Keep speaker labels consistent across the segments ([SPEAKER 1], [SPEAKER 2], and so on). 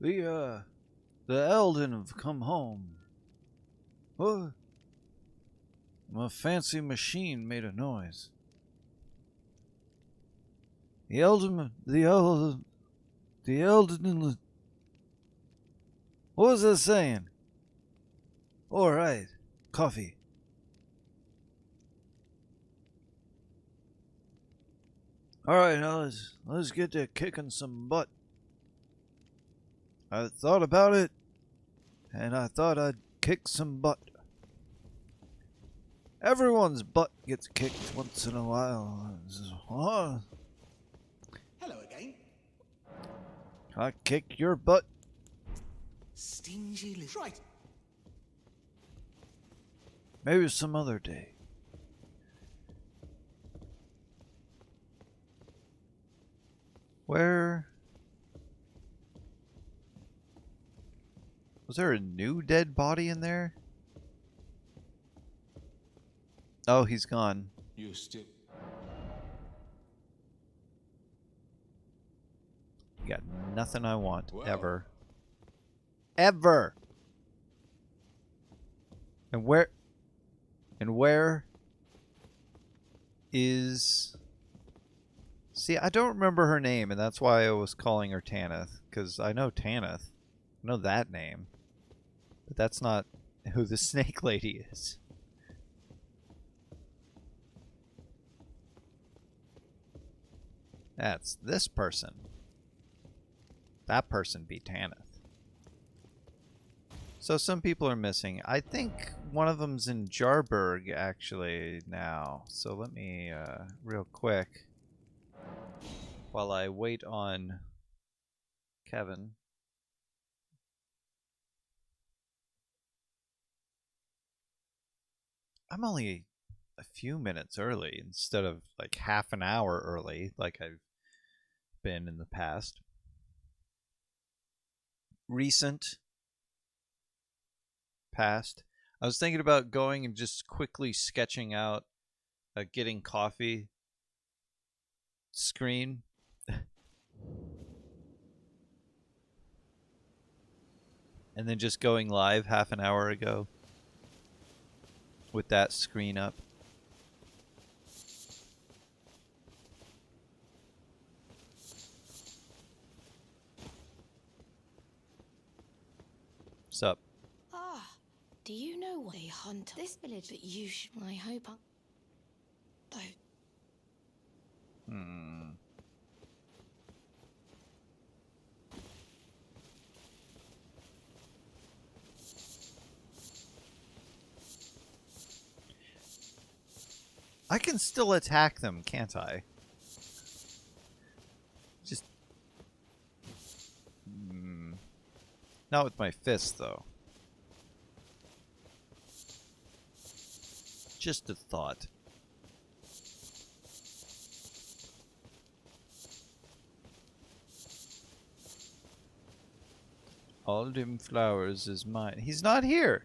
[SPEAKER 1] The Elden have come home. What? My fancy machine made a noise. The Elden. What was that saying? All right, coffee. All right, now let's get to kicking some butt. I thought about it, and I thought I'd kick some butt. Everyone's butt gets kicked once in a while.
[SPEAKER 2] Hello again.
[SPEAKER 1] I kick your butt.
[SPEAKER 2] Stingy little. Right.
[SPEAKER 1] Maybe some other day. Where? Was there a new dead body in there? Oh, he's gone.
[SPEAKER 2] You still.
[SPEAKER 1] You got nothing I want,
[SPEAKER 2] Well.
[SPEAKER 1] ever. Ever! And where is... See, I don't remember her name, and that's why I was calling her Tanith, because I know Tanith. I know that name. But that's not who the snake lady is. That's this person. That person be Tanith. So some people are missing. I think one of them's in Jarburg, actually, now. So let me, real quick, while I wait on Kevin. I'm only a few minutes early instead of like half an hour early like I've been in the past. Recent past. I was thinking about going and just quickly sketching out a getting coffee screen. And then just going live half an hour ago with that screen up. What's up?
[SPEAKER 3] Ah, do you know what they hunt this village that you should... I hope I... Though.
[SPEAKER 1] I can still attack them, can't I? Just... Not with my fist, though. Just a thought. All them flowers is mine. He's not here!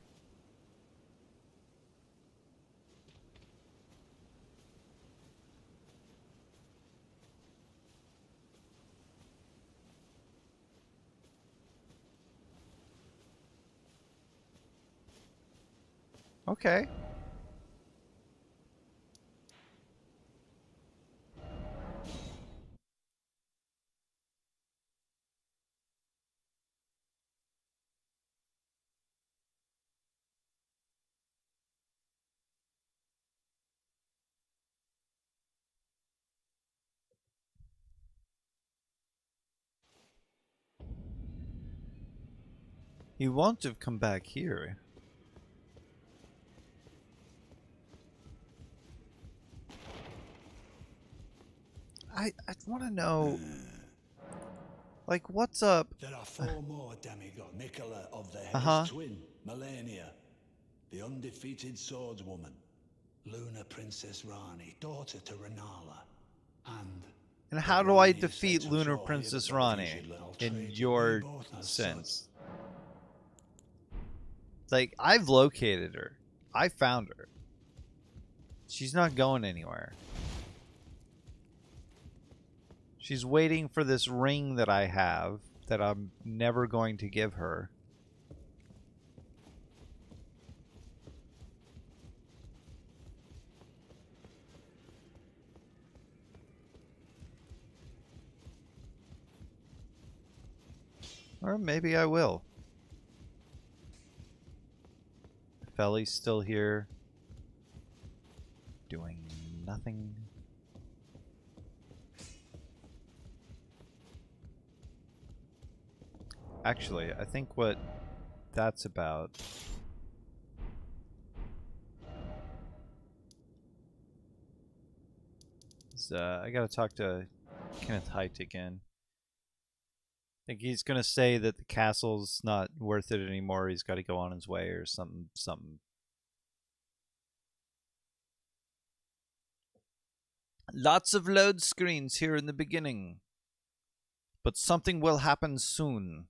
[SPEAKER 1] Okay. He won't have come back here. I want to know, like, what's up?
[SPEAKER 4] There are 4 more demigods. Nicola of the Head's twin, Melania, the undefeated swordswoman, Luna Princess Rani, daughter to Renala,
[SPEAKER 1] and how do I defeat Lunar Princess Rani in your sense? Like, I've located her. I found her. She's not going anywhere. She's waiting for this ring that I have that I'm never going to give her. Or maybe I will. Felly's still here, doing nothing. Actually, I think what that's about is I gotta talk to Kenneth Haidt again. I think he's gonna say that the castle's not worth it anymore. He's got to go on his way or something. Lots of load screens here in the beginning, but something will happen soon.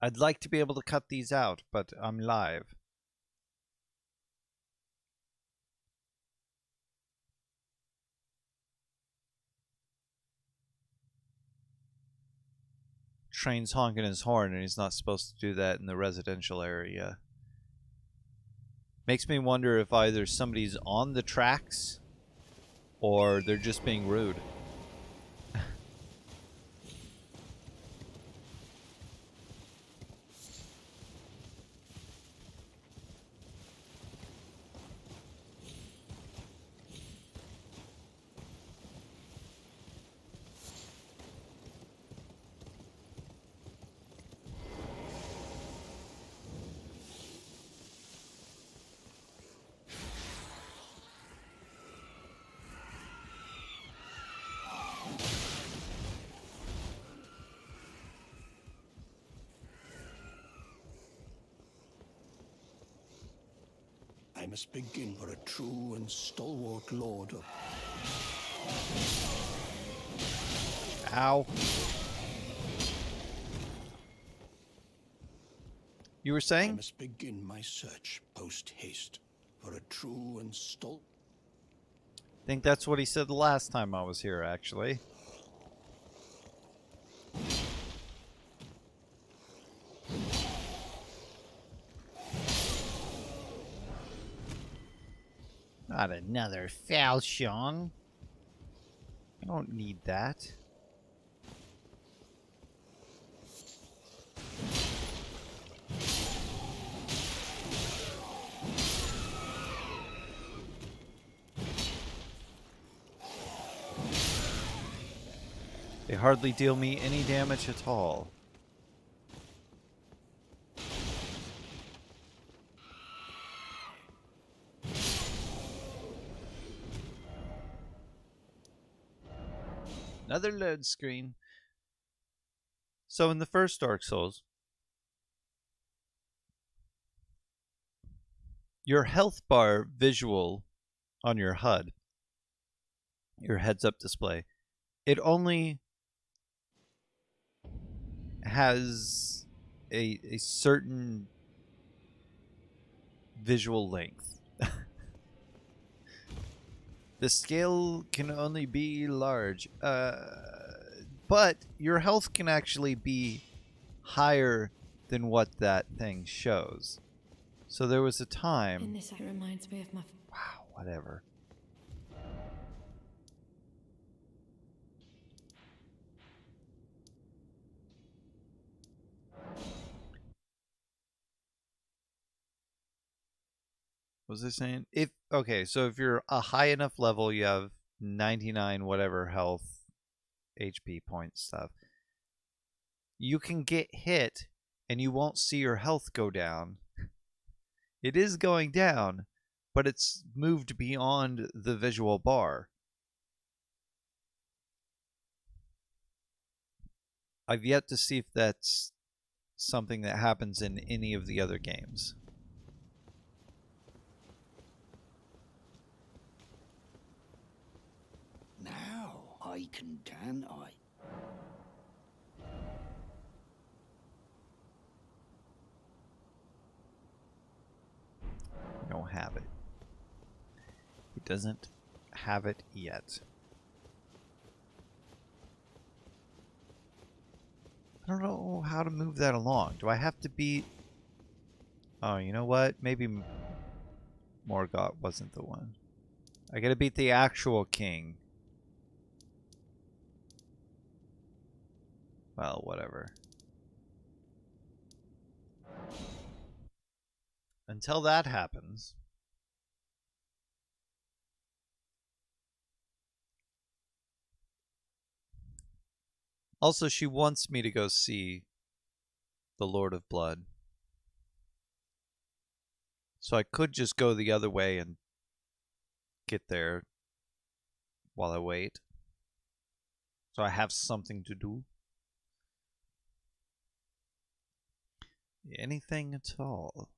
[SPEAKER 1] I'd like to be able to cut these out, but I'm live. Train's honking his horn, and he's not supposed to do that in the residential area. Makes me wonder if either somebody's on the tracks or they're just being rude.
[SPEAKER 4] I must begin for a true and stalwart lord of...
[SPEAKER 1] Ow. You were
[SPEAKER 4] I
[SPEAKER 1] saying?
[SPEAKER 4] must begin my search post-haste for a true and stalwart...
[SPEAKER 1] I think that's what he said the last time I was here, actually. Not another falchion. I don't need that. They hardly deal me any damage at all. Another load screen. So in the first Dark Souls, your health bar visual on your HUD, your heads-up display, it only has a certain visual length. The scale can only be large. But your health can actually be higher than what that thing shows. So there was a time...
[SPEAKER 3] In this, it reminds me of my...
[SPEAKER 1] Wow, whatever. What was I saying? Okay, so if you're a high enough level, you have 99 whatever health, HP points stuff. You can get hit and you won't see your health go down. It is going down, but it's moved beyond the visual bar. I've yet to see if that's something that happens in any of the other games.
[SPEAKER 4] Now I can I?
[SPEAKER 1] We don't have it. It doesn't have it yet. I don't know how to move that along. Do I have to beat... Oh, you know what? Maybe Morgoth wasn't the one. I gotta beat the actual king. Well, whatever. Until that happens... Also, she wants me to go see the Lord of Blood. So I could just go the other way and get there while I wait. So I have something to do. Anything at all.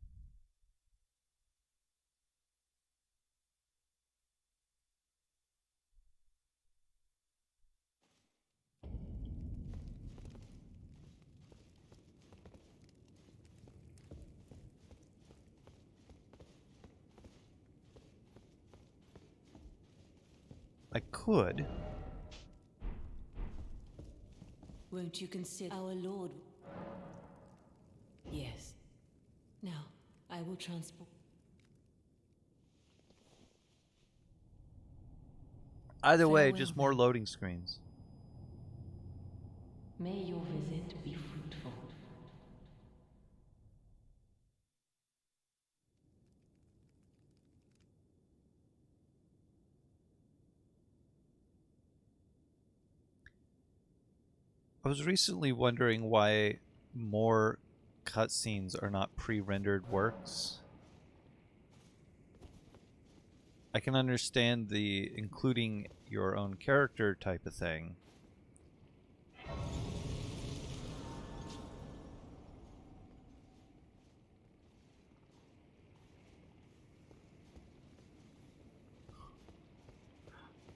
[SPEAKER 1] I could.
[SPEAKER 2] Won't you consider our Lord? Yes. Now, I will transport.
[SPEAKER 1] Either way,
[SPEAKER 2] Farewell,
[SPEAKER 1] just more
[SPEAKER 2] then.
[SPEAKER 1] loading screens.
[SPEAKER 2] May your visit be fruitful.
[SPEAKER 1] I was recently wondering why more cutscenes are not pre-rendered works. I can understand the including your own character type of thing.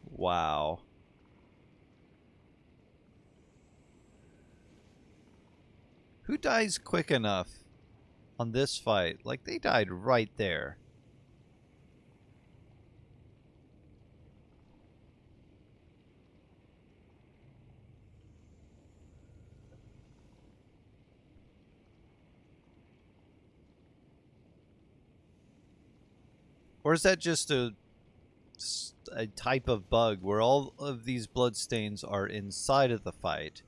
[SPEAKER 1] Wow. Who dies quick enough on this fight? Like, they died right there. Or is that just a type of bug where all of these bloodstains are inside of the fight,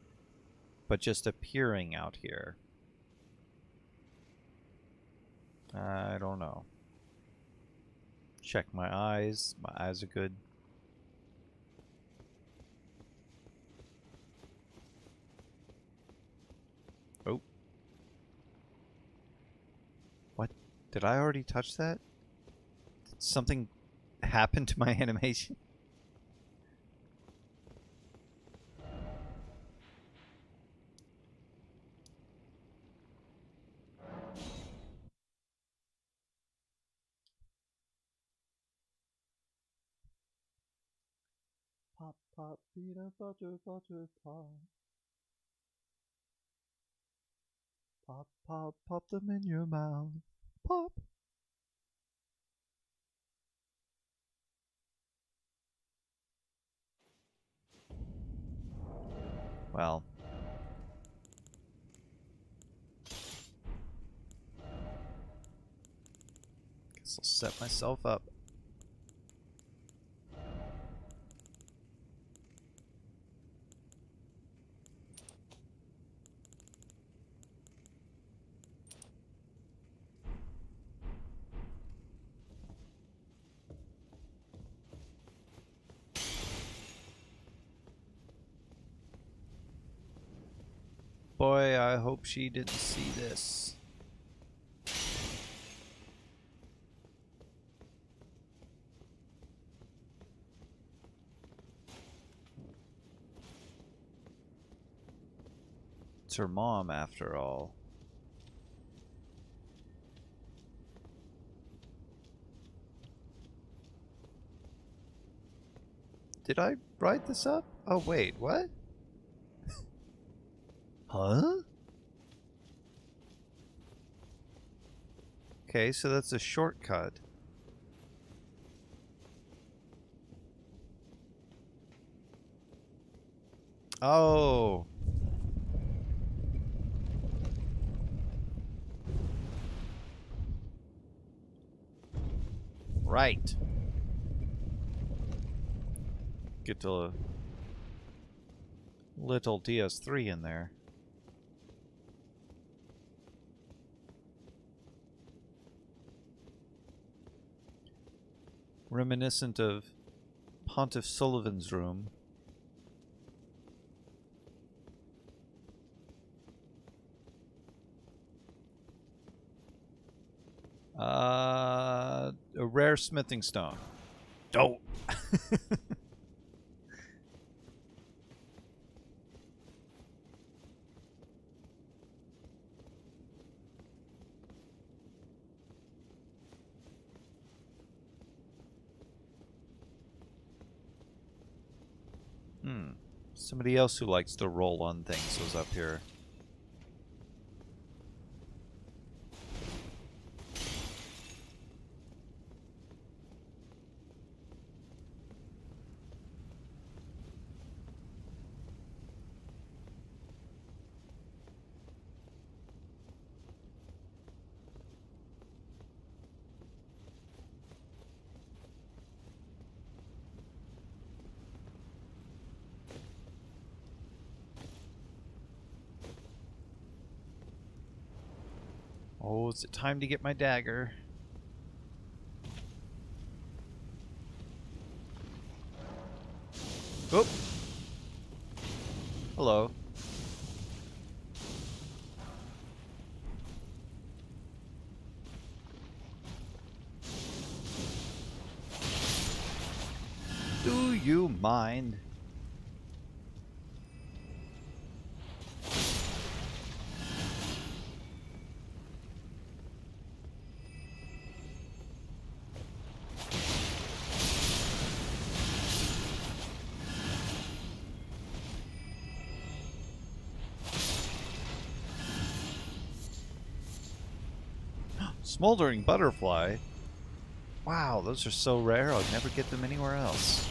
[SPEAKER 1] but just appearing out here? I don't know. Check my eyes. My eyes are good. Oh. What? Did I already touch that? Did something happen to my animation? Pop, pop, peanut butter, butter, pop. Pop, pop, pop them in your mouth. Pop. Well. Guess I'll set myself up. Boy, I hope she didn't see this. It's her mom, after all. Did I write this up? Oh, wait, what? Huh? Okay, so that's a shortcut. Oh. Right. Get a little DS3 in there. Reminiscent of Pontiff Sullivan's room. A rare smithing stone. Don't. Somebody else who likes to roll on things was up here. Oh, is it time to get my dagger? Oh! Hello. Do you mind? Smoldering butterfly? Wow, those are so rare, I'll never get them anywhere else.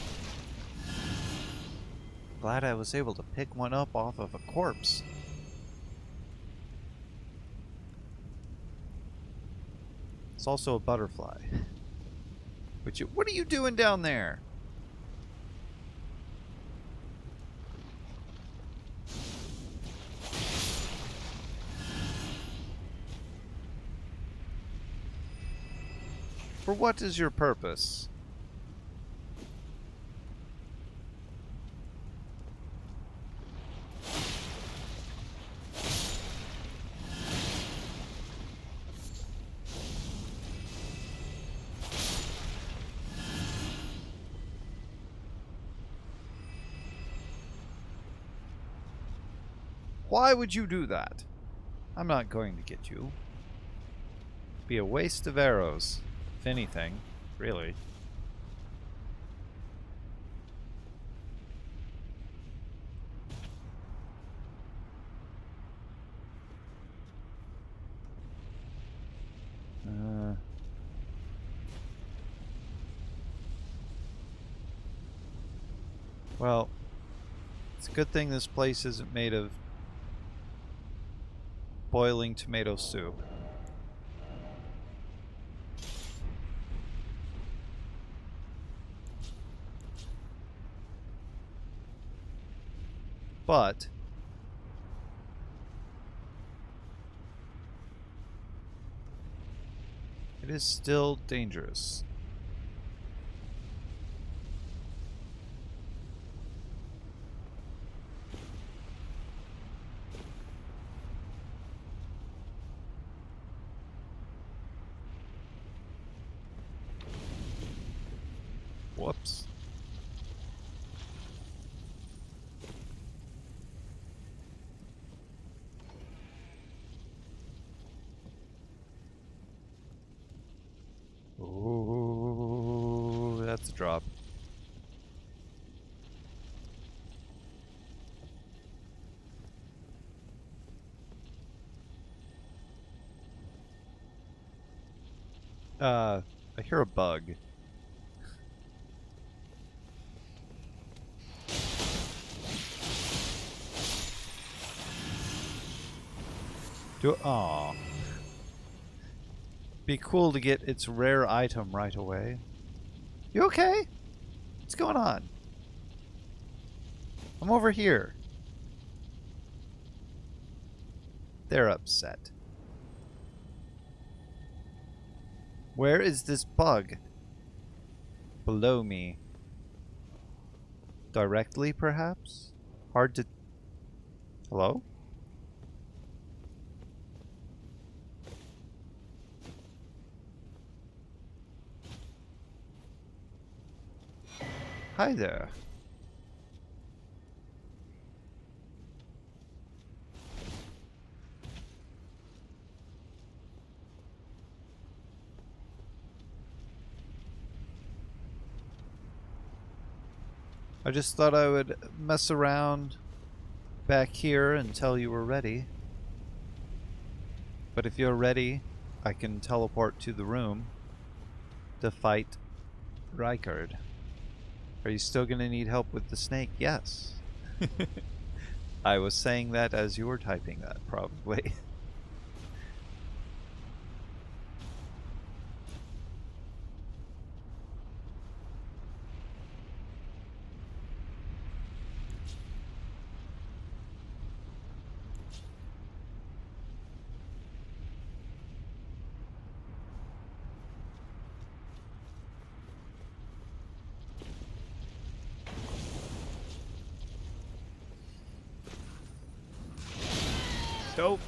[SPEAKER 1] Glad I was able to pick one up off of a corpse. It's also a butterfly. What are you doing down there? For what is your purpose? Why would you do that? I'm not going to get you. Be a waste of arrows, if anything, really. Well, it's a good thing this place isn't made of boiling tomato soup. But it is still dangerous. Whoops. Ooh, that's a drop. I hear a bug. Aw. Be cool to get its rare item right away. You okay? What's going on? I'm over here. They're upset. Where is this bug? Below me. Directly, perhaps? Hard to... Hello? Hi there. I just thought I would mess around back here until you were ready. But if you're ready, I can teleport to the room to fight Rykard. Are you still going to need help with the snake? Yes. I was saying that as you were typing that, probably. Dope.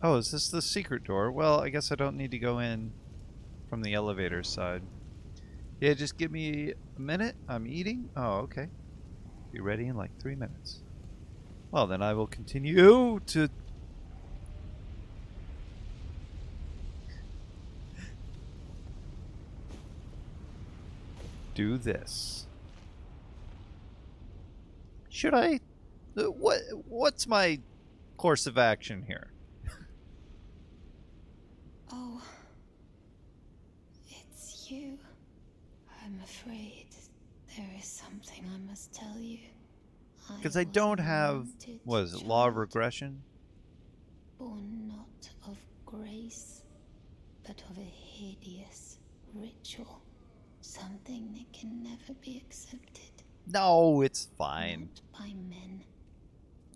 [SPEAKER 1] Oh, is this the secret door? Well, I guess I don't need to go in from the elevator side. Yeah, just give me a minute. I'm eating. Oh, okay. Be ready in like 3 minutes. Well, then I will continue to... do this. Should I... What's my course of action here?
[SPEAKER 3] Oh, it's you. I'm afraid there is something I must tell you.
[SPEAKER 1] Because I don't have... What is it? Law of regression?
[SPEAKER 3] Born not of grace, but of a hideous ritual. Something that can never be accepted.
[SPEAKER 1] No, it's fine.
[SPEAKER 3] Not by men.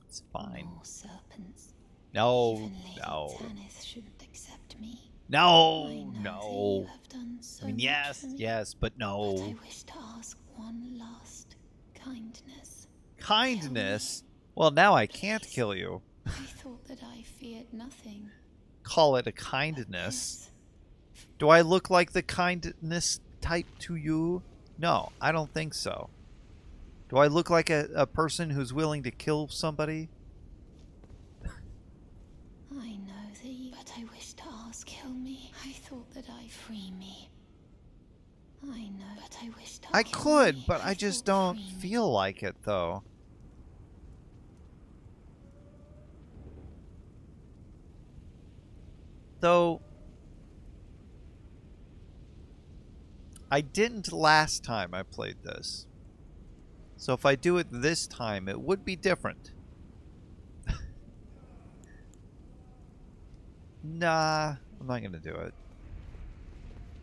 [SPEAKER 1] It's fine.
[SPEAKER 3] Nor serpents.
[SPEAKER 1] No,
[SPEAKER 3] Even Lady
[SPEAKER 1] no.
[SPEAKER 3] Tanith shouldn't accept me.
[SPEAKER 1] No,
[SPEAKER 3] I know that
[SPEAKER 1] no.
[SPEAKER 3] you have done so
[SPEAKER 1] I mean,
[SPEAKER 3] much
[SPEAKER 1] yes,
[SPEAKER 3] for me,
[SPEAKER 1] yes, but no.
[SPEAKER 3] But I wish to ask one last kindness.
[SPEAKER 1] Kindness? Well, now I can't
[SPEAKER 3] Please.
[SPEAKER 1] kill you.
[SPEAKER 3] I thought that I feared nothing.
[SPEAKER 1] Call it a kindness. Do I look like the kindness type to you? No, I don't think so. Do I look like a person who's willing to kill somebody?
[SPEAKER 3] I know that you... But I wish to ask, kill me. I thought that I free me. I know, but I wish to
[SPEAKER 1] I
[SPEAKER 3] kill
[SPEAKER 1] could,
[SPEAKER 3] me.
[SPEAKER 1] but I just
[SPEAKER 3] thought
[SPEAKER 1] don't
[SPEAKER 3] free me.
[SPEAKER 1] feel like it, though. Though... I didn't last time I played this. So if I do it this time, it would be different. Nah, I'm not gonna do it.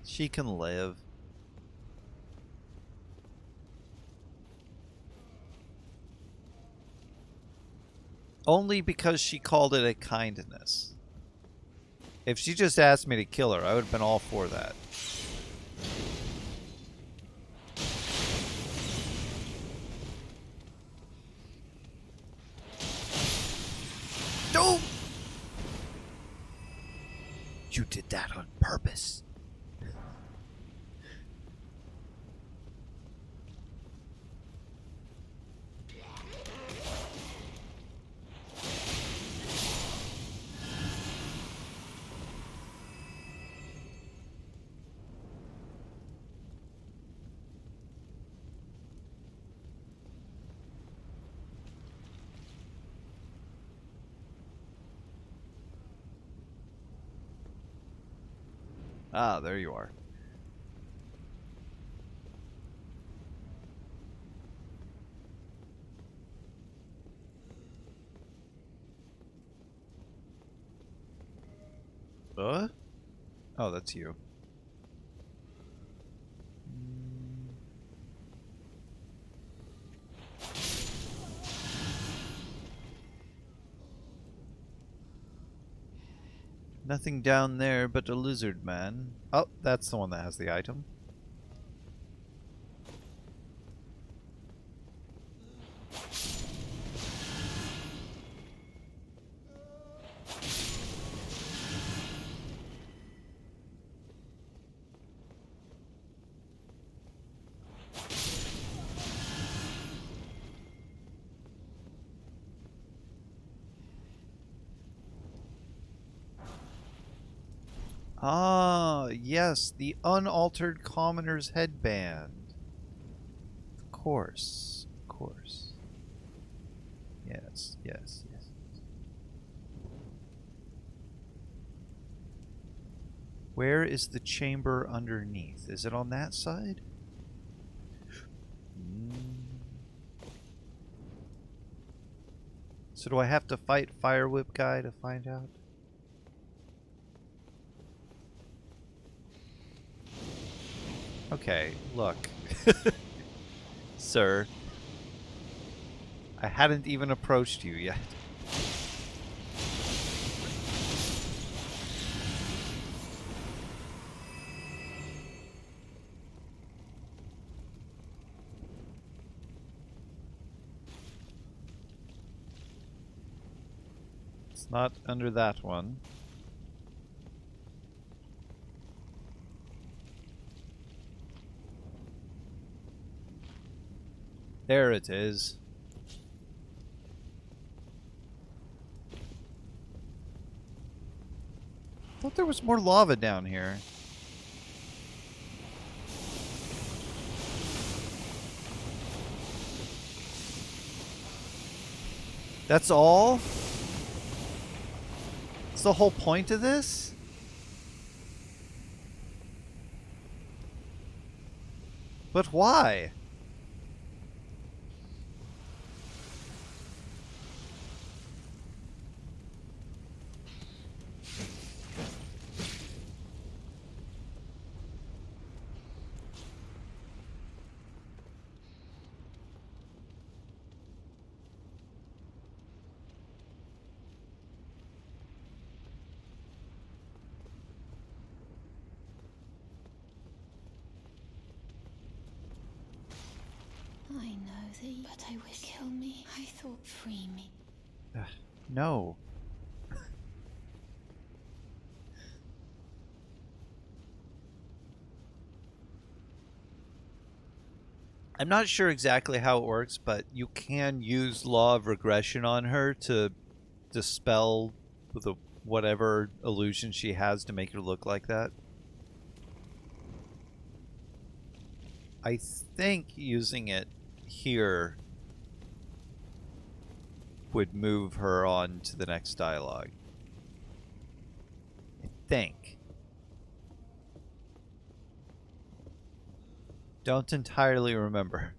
[SPEAKER 1] She can live. Only because she called it a kindness. If she just asked me to kill her, I would have been all for that. Don't! You did that on purpose. Ah, there you are. Oh, that's you. Nothing down there but a lizard man. Oh, that's the one that has the item. Ah, yes, the unaltered commoner's headband. Of course, of course. Yes, yes, yes. Where is the chamber underneath? Is it on that side? So do I have to fight Fire Whip guy to find out? Okay, look. Sir. I hadn't even approached you yet. It's not under that one. There it is. I thought there was more lava down here. That's all? That's the whole point of this? But why?
[SPEAKER 3] I know thee, but I wish kill me. I thought free me.
[SPEAKER 1] No. I'm not sure exactly how it works, but you can use Law of Regression on her to dispel the whatever illusion she has to make her look like that. I think using it here would move her on to the next dialogue. I think. Don't entirely remember.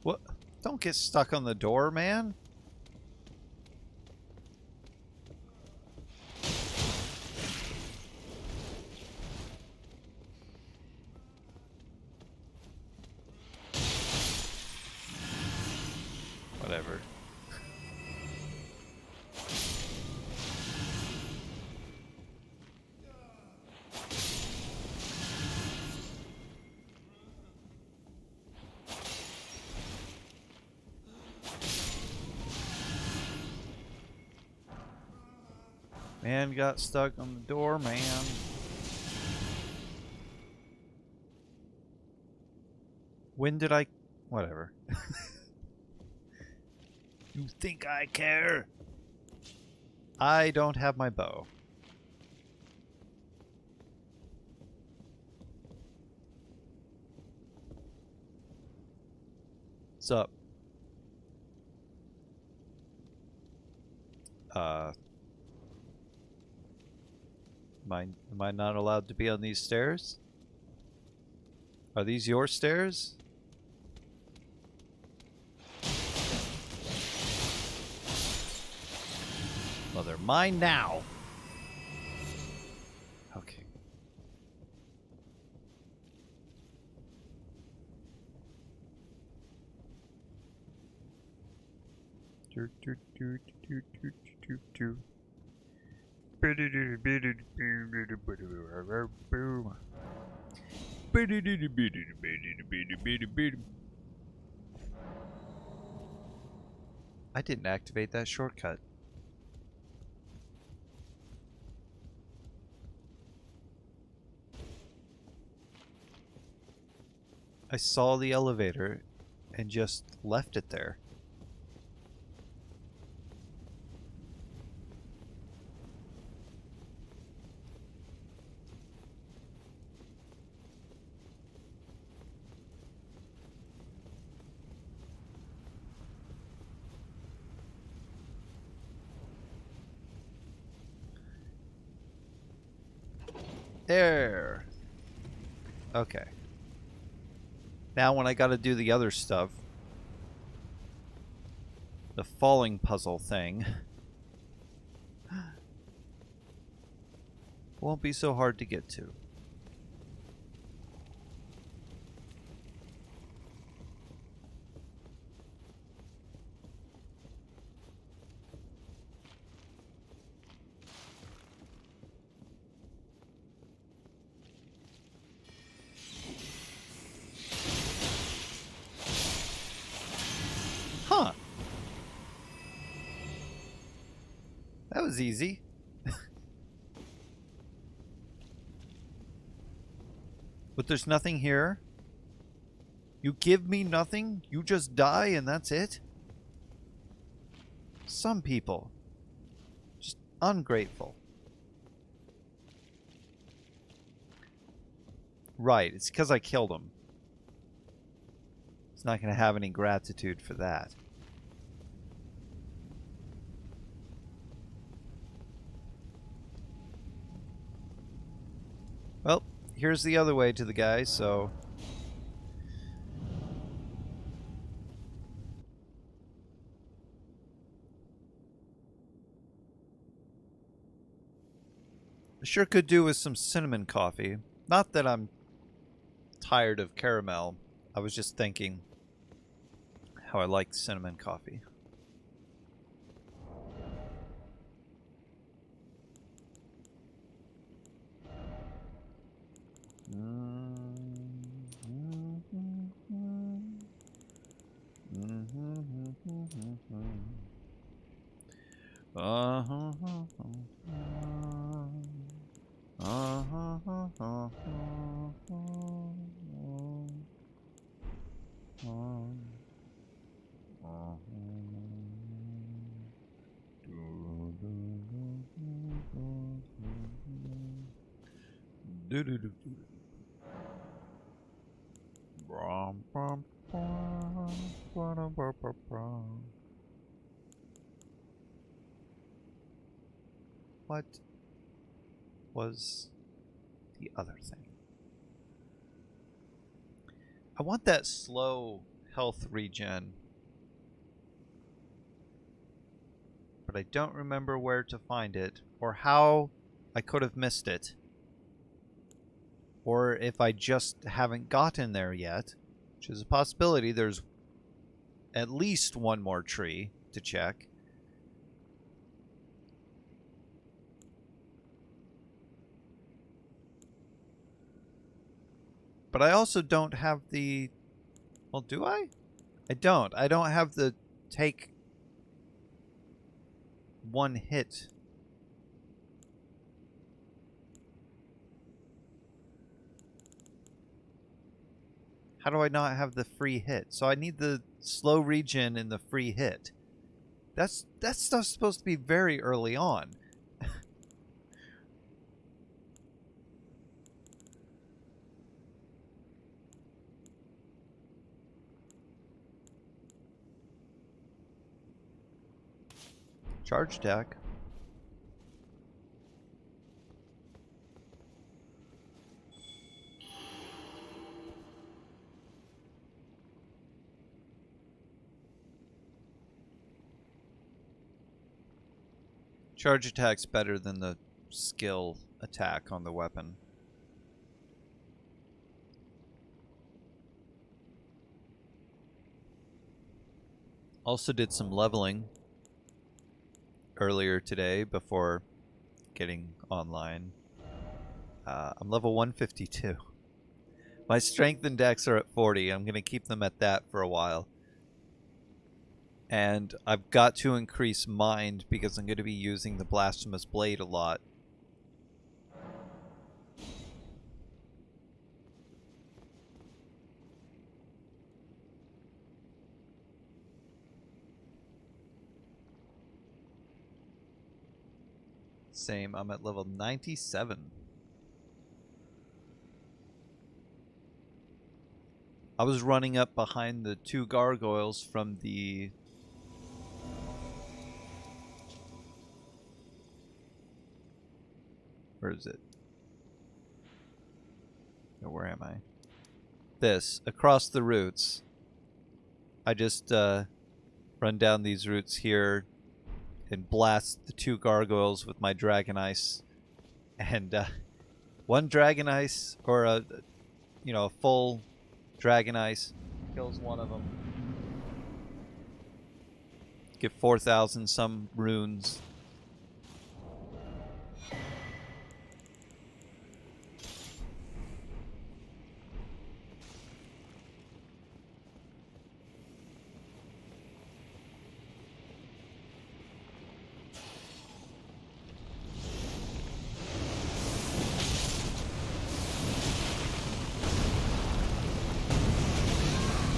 [SPEAKER 1] What? Don't get stuck on the door, man. Whatever. And got stuck on the door, man. When did I... Whatever. You think I care? I don't have my bow. What's up? Am I not allowed to be on these stairs? Are these your stairs? Well, they're mine now. Okay. I didn't activate that shortcut. I saw the elevator and just left it there. There. Okay. Now when I gotta do the other stuff, the falling puzzle thing, won't be so hard to get to. Huh. That was easy. But there's nothing here. You give me nothing, you just die and that's it? Some people. Just ungrateful. Right, it's because I killed him. It's not going to have any gratitude for that. Well, here's the other way to the guy, so... I sure could do with some cinnamon coffee. Not that I'm tired of caramel. I was just thinking how I like cinnamon coffee. What was the other thing? I want that slow health regen, but I don't remember where to find it or how I could have missed it, or if I just haven't gotten there yet, which is a possibility. There's at least one more tree to check. But I also don't have the... Well, do I? I don't. I don't have the take one hit How do I not have the free hit? So I need the slow regen and the free hit. That stuff's supposed to be very early on. Charge attack. Charge attack's better than the skill attack on the weapon. Also did some leveling earlier today before getting online. I'm level 152. My strength and dex are at 40. I'm going to keep them at that for a while. And I've got to increase mind because I'm going to be using the blasphemous blade a lot. Same, I'm at level 97. I was running up behind the 2 gargoyles from the... Where is it? Oh, where am I? This, across the roots. I just run down these roots here and blast the 2 gargoyles with my dragon ice. And one dragon ice, or a full dragon ice, kills one of them. Get 4,000 some runes.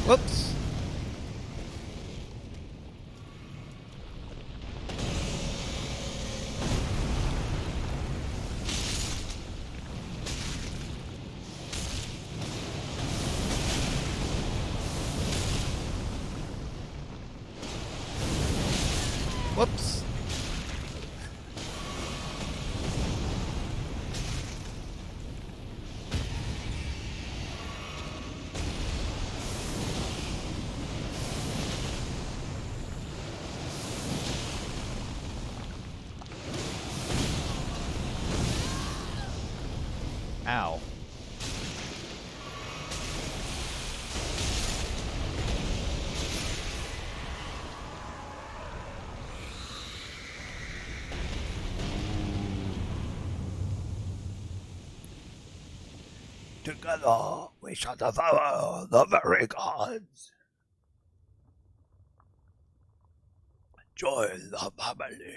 [SPEAKER 1] Whoops. Whoops. Ow. Together we shall devour the very gods. Join the family.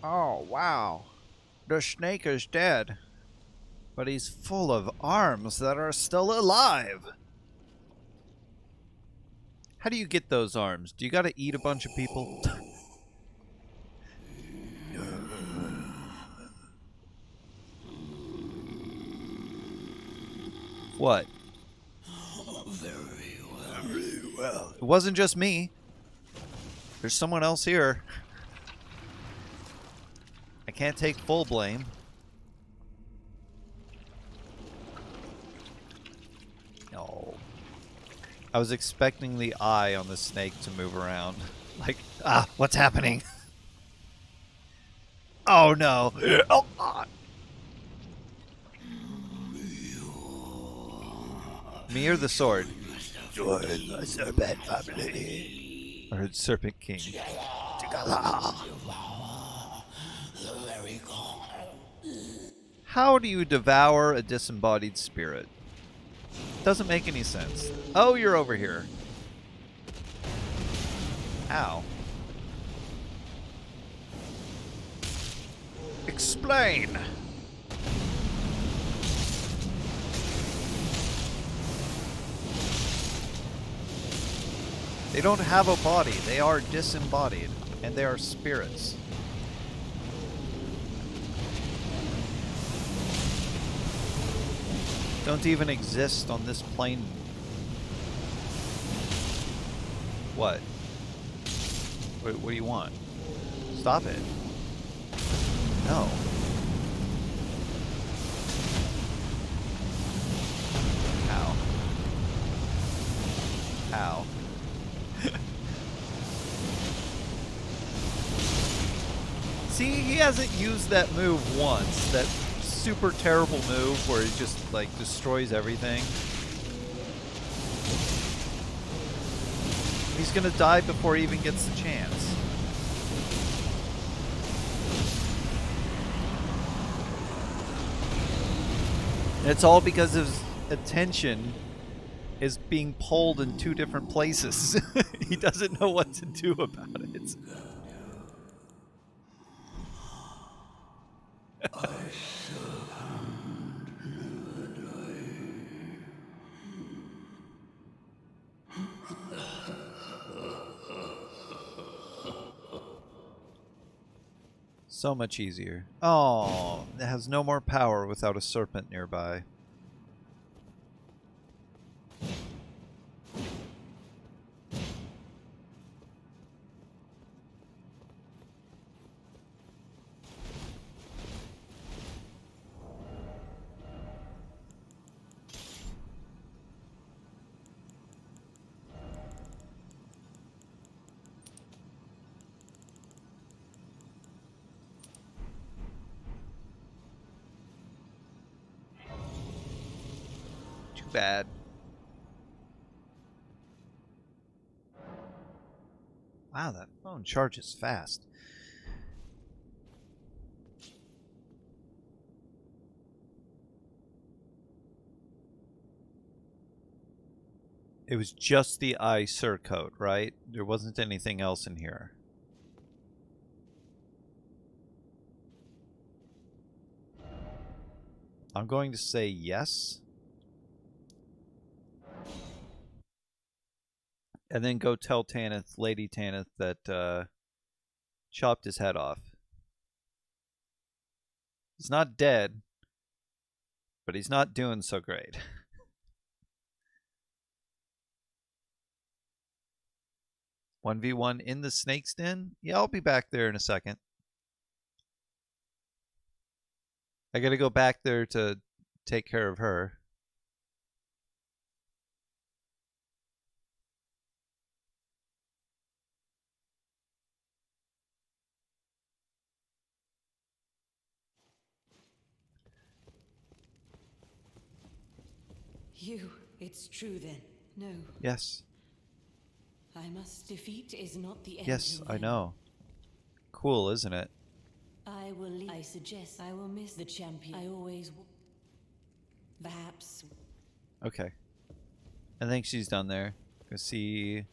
[SPEAKER 1] Oh, wow. The snake is dead. But he's full of arms that are still alive. How do you get those arms? Do you gotta eat a bunch of people? What? Very well. It wasn't just me. There's someone else here. I can't take full blame. No. I was expecting the eye on the snake to move around. Like, what's happening? Oh no. Oh God. Me or the sword? Join the serpent family. Or serpent king. Together. How do you devour a disembodied spirit? Doesn't make any sense. Oh, you're over here. Ow. Explain. They don't have a body. They are disembodied, and they are spirits. Don't even exist on this plane. What? What do you want? Stop it. No. Ow. Ow. See, he hasn't used that move once. That super terrible move where he just, like, destroys everything. He's gonna die before he even gets the chance. And it's all because his attention is being pulled in two different places. He doesn't know what to do about it. So much easier. Oh, it has no more power without a serpent nearby. Too bad. Wow, that phone charges fast. It was just the eye surcoat, right? There wasn't anything else in here. I'm going to say yes. And then go tell Tanith, Lady Tanith, that chopped his head off. He's not dead, but he's not doing so great. 1v1 in the snake's den? Yeah, I'll be back there in a second. I gotta go back there to take care of her.
[SPEAKER 2] It's true then. No.
[SPEAKER 1] Yes.
[SPEAKER 2] I must defeat is not the end.
[SPEAKER 1] Yes, I
[SPEAKER 2] then.
[SPEAKER 1] know. Cool, isn't it?
[SPEAKER 2] I will leave. I suggest I will miss the champion. I always perhaps.
[SPEAKER 1] Okay. I think she's done there. Go see.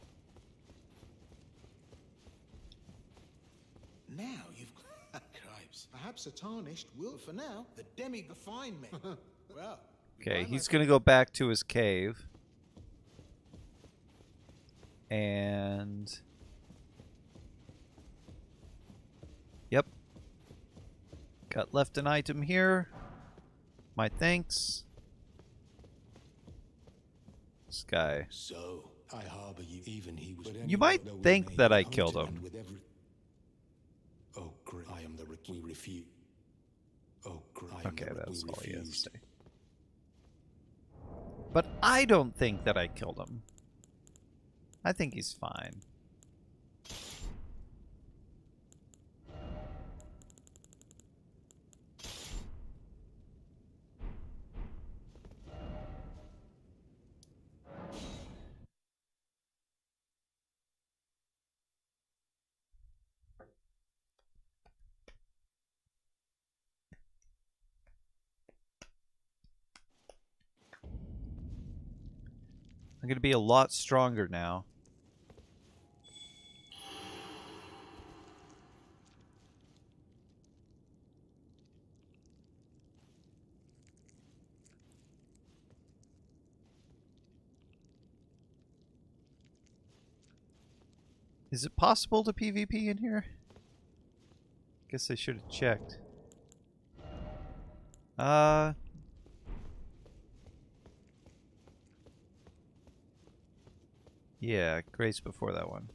[SPEAKER 5] Now you've got cripes. Perhaps a tarnished will. For now, the demigod find me. Well.
[SPEAKER 1] Okay, he's gonna go back to his cave. And yep. Got left an item here. My thanks. This guy.
[SPEAKER 5] So I harbor you. Even he was.
[SPEAKER 1] You might think that I killed him.
[SPEAKER 5] Oh, great! I am the we refute. Oh, great!
[SPEAKER 1] Okay, that's all he has to say. But I don't think that I killed him. I think he's fine. I'm going to be a lot stronger now. Is it possible to PvP in here? Guess I should have checked. Yeah, Grace before that one.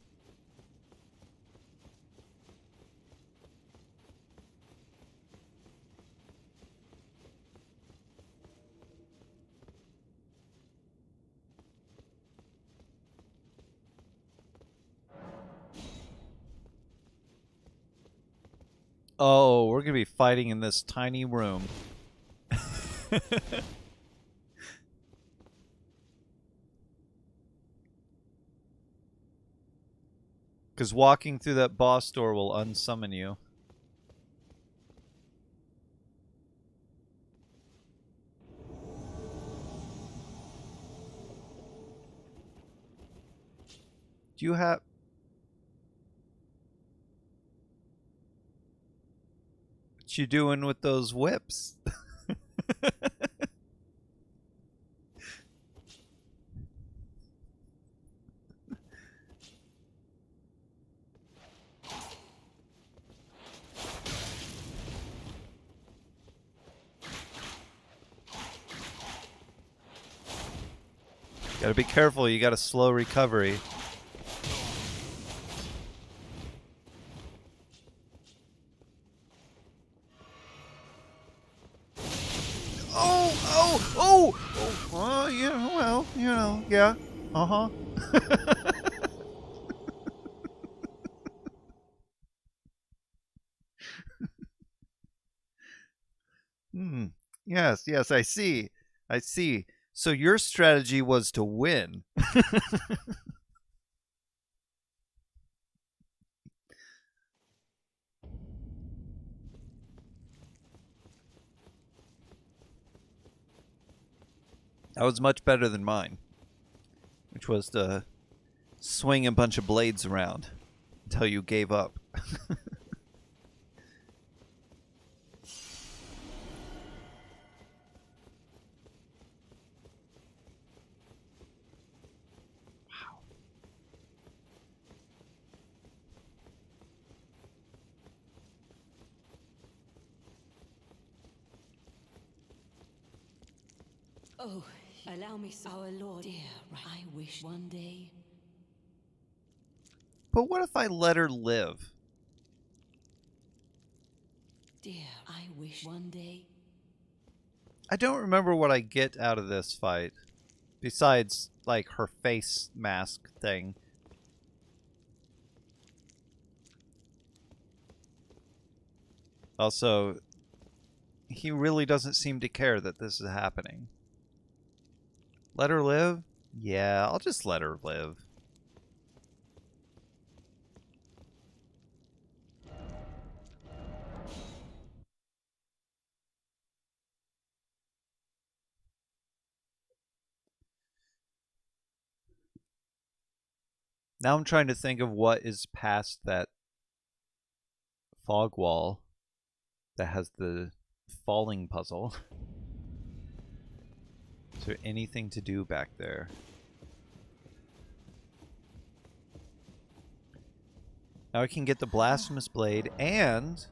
[SPEAKER 1] Oh, we're gonna be fighting in this tiny room. Because walking through that boss door will unsummon you. Do you have... What you doing with those whips? Gotta be careful, you got a slow recovery. Oh, yeah, well, you know, yeah. Uh-huh. Hmm. Yes, I see. I see. So your strategy was to win. That was much better than mine, which was to swing a bunch of blades around until you gave up.
[SPEAKER 2] Oh, allow me, our Lord. Dear, I wish one day.
[SPEAKER 1] But what if I let her live?
[SPEAKER 2] Dear, I wish one day.
[SPEAKER 1] I don't remember what I get out of this fight. Besides, like, her face mask thing. Also, he really doesn't seem to care that this is happening. Let her live? Yeah, I'll just let her live. Now I'm trying to think of what is past that fog wall that has the falling puzzle. Is there anything to do back there? Now I can get the blasphemous blade and...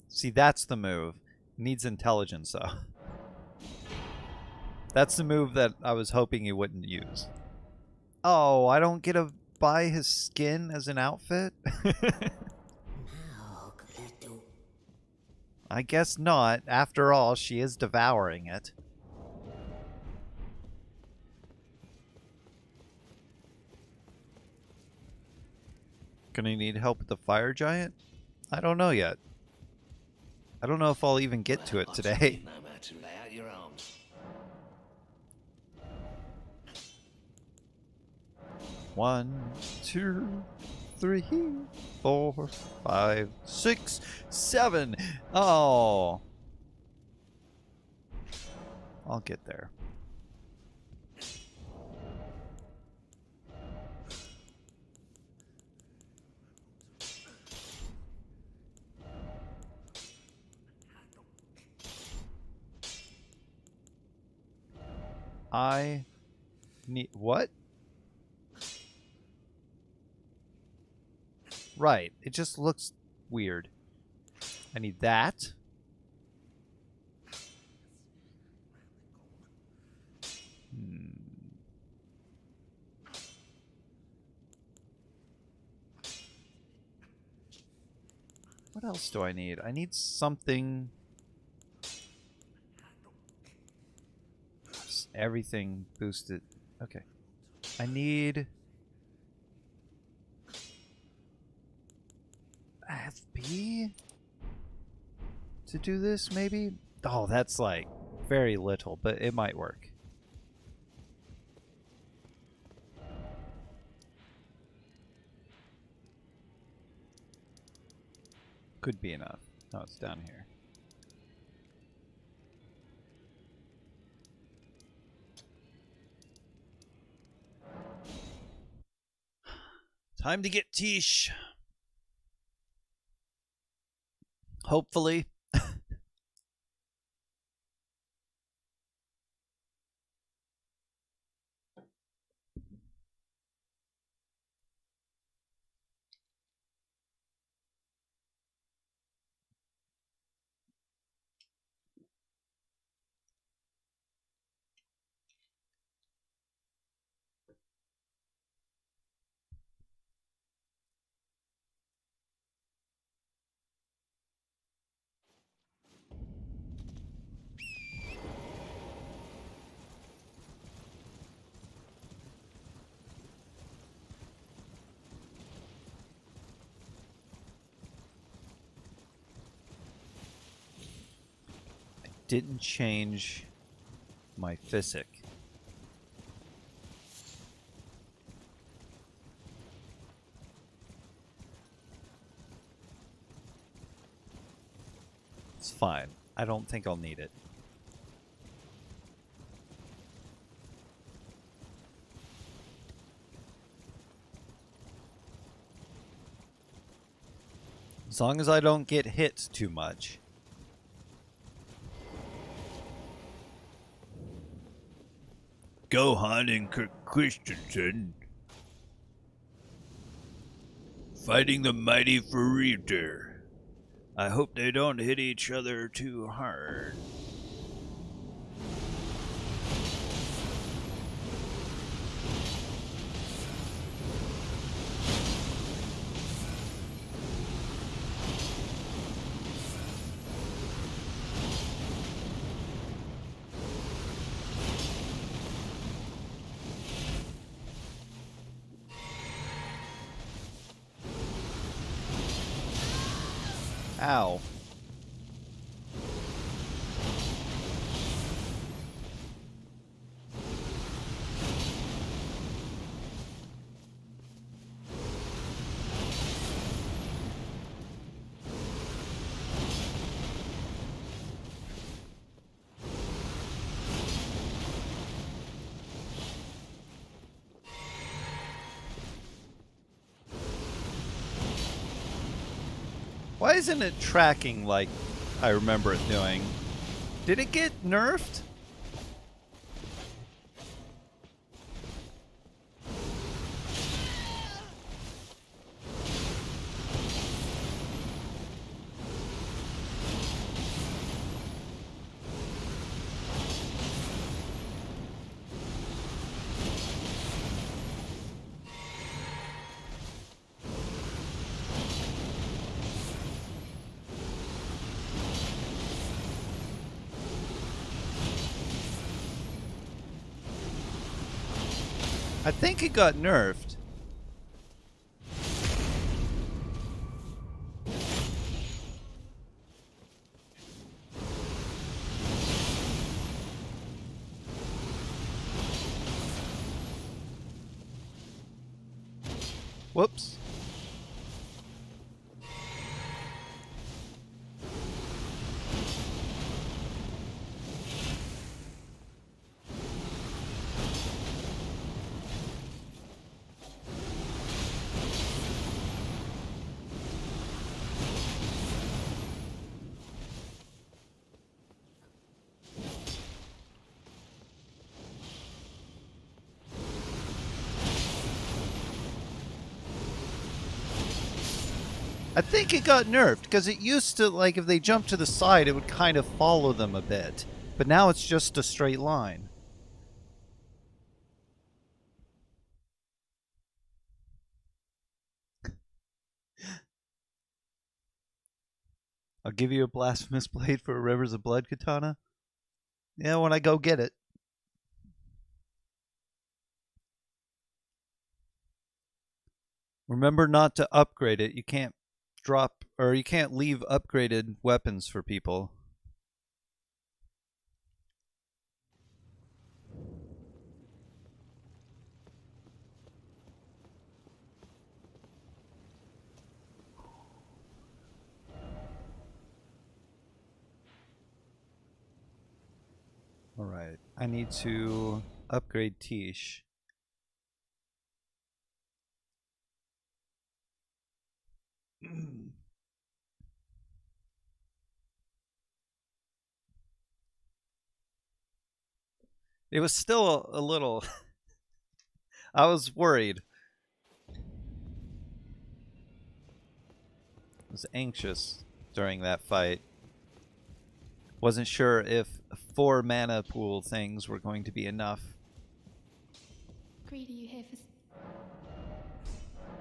[SPEAKER 1] See, that's the move. Needs intelligence, though. That's the move that I was hoping he wouldn't use. Oh, I don't get to buy his skin as an outfit? I guess not. After all, she is devouring it. Gonna need help with the fire giant? I don't know yet. I don't know if I'll even get to it today. 1, 2, 3, 4, 5, 6, 7. Oh. I'll get there. I need what? Right. It just looks weird. I need that. What else do I need? I need something. Just everything boosted. Okay. I need FP to do this, maybe? Oh, that's like very little, but it might work. Could be enough. No, it's down here. Time to get Tish. Hopefully. Didn't change my physic. It's fine. I don't think I'll need it. As long as I don't get hit too much. Gohan and Kirk Christensen fighting the mighty Farida. I hope they don't hit each other too hard. Ow. Why isn't it tracking like I remember it doing? Did it get nerfed? I think it got nerfed. Whoops. I think it got nerfed because it used to, like, if they jumped to the side, it would kind of follow them a bit. But now it's just a straight line. I'll give you a blasphemous blade for a Rivers of Blood katana. Yeah, when I go get it. Remember not to upgrade it. You can't drop, or you can't leave upgraded weapons for people. Alright, I need to upgrade Tish. It was still a little... I was worried. I was anxious during that fight. Wasn't sure if 4 mana pool things were going to be enough.
[SPEAKER 3] Greedy, you here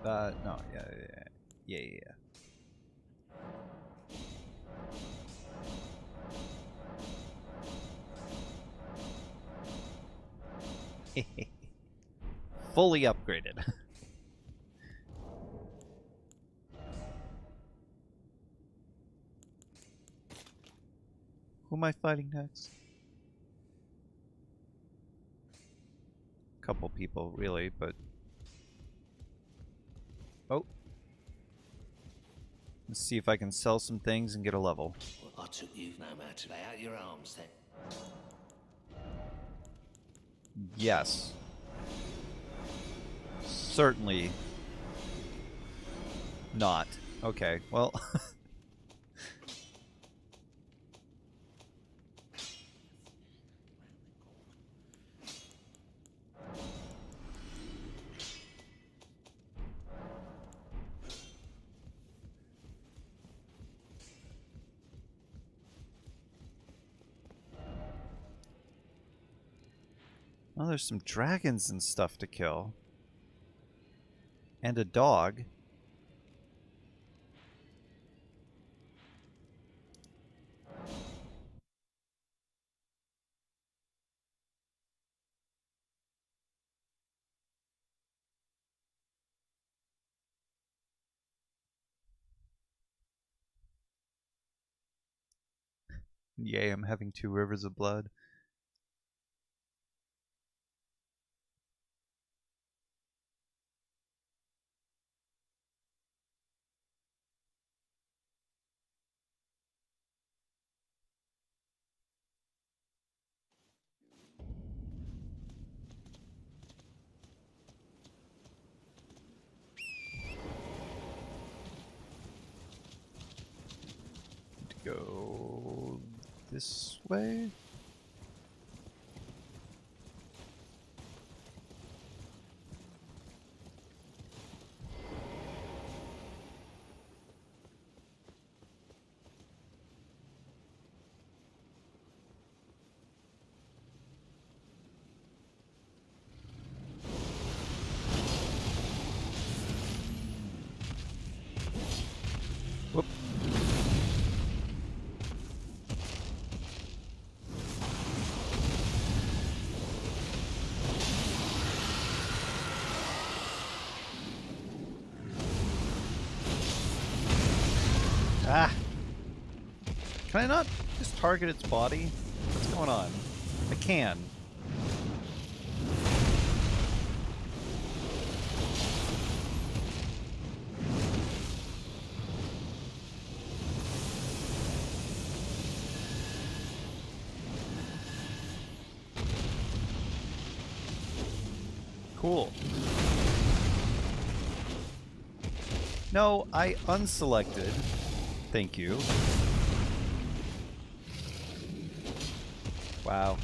[SPEAKER 3] for...
[SPEAKER 1] No, yeah. Fully upgraded. Who am I fighting next? A couple people, really, but... Oh. Let's see if I can sell some things and get a level.
[SPEAKER 6] Well, I took you no matter to lay out your arms then.
[SPEAKER 1] Yes. Certainly not. Okay, well... Oh, there's some dragons and stuff to kill. And a dog. Yay, I'm having 2 rivers of blood. Go this way. Whoop. Ah! Can I not just target its body? What's going on? I can. Cool. No, I unselected. Thank you. Wow.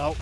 [SPEAKER 1] Oh.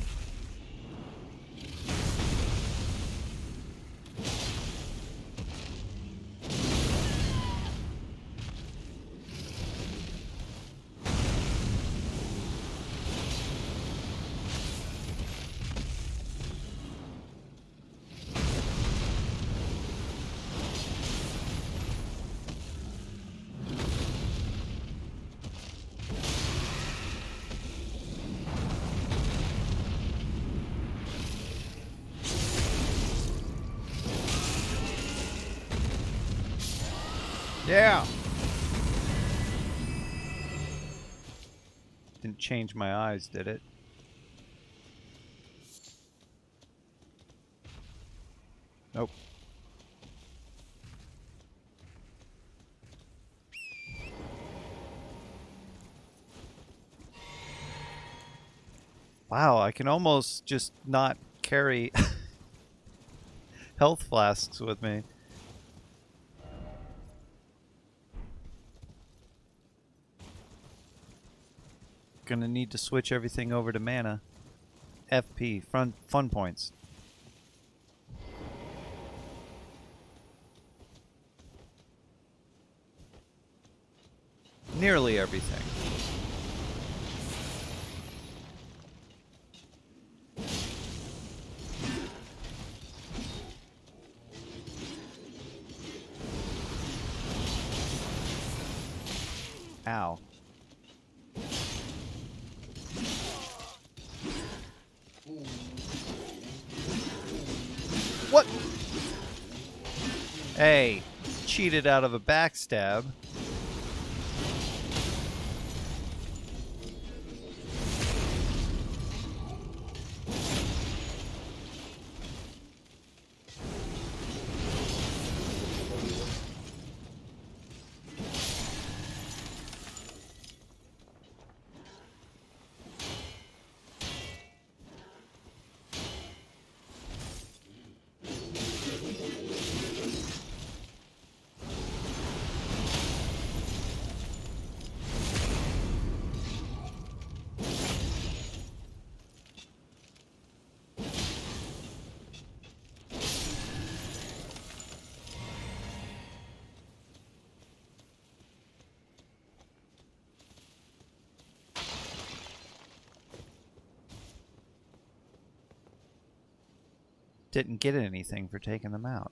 [SPEAKER 1] Yeah. Didn't change my eyes, did it? Nope. Wow, I can almost just not carry health flasks with me. Gonna need to switch everything over to mana. FP, fun points. Nearly everything. Ow. What? Hey, cheated out of a backstab. Didn't get anything for taking them out.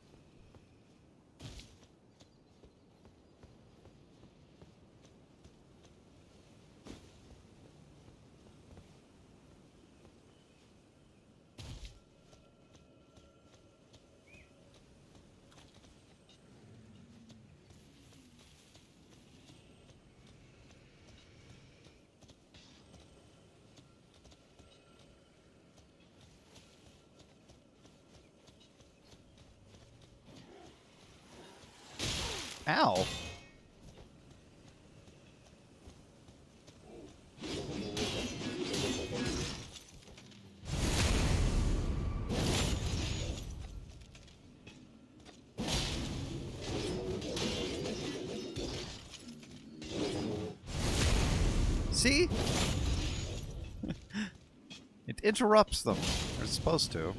[SPEAKER 1] Ow. See? It interrupts them. It's supposed to.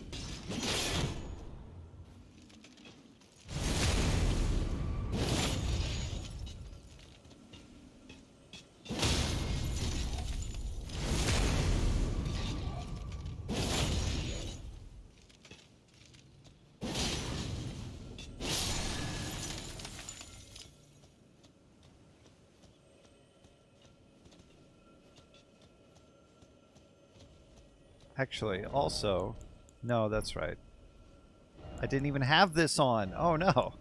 [SPEAKER 1] Actually, also, no, that's right. I didn't even have this on. Oh no.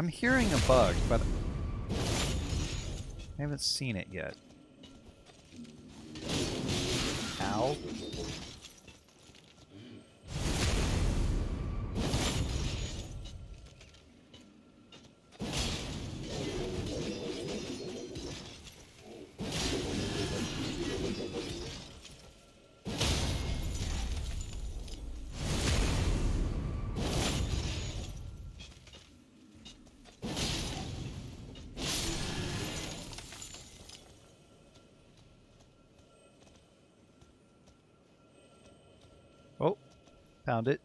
[SPEAKER 1] I'm hearing a bug, but I haven't seen it yet. Ow. Oh, found it.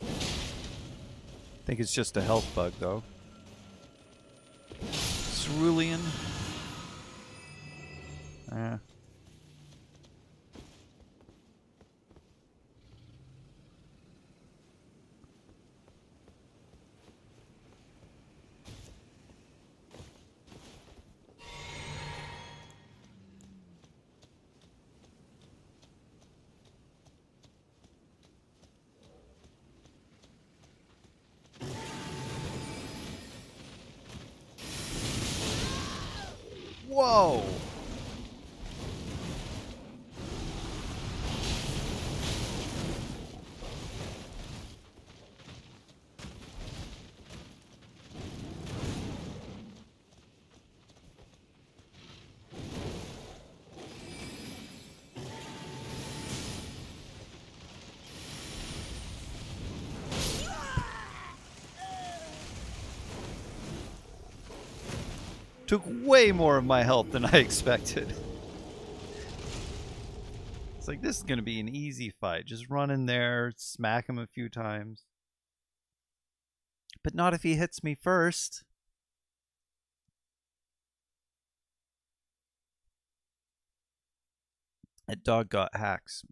[SPEAKER 1] I think it's just a health bug, though. Cerulean. Whoa! Took way more of my health than I expected. It's like, this is going to be an easy fight. Just run in there, smack him a few times. But not if he hits me first. That dog got hacks.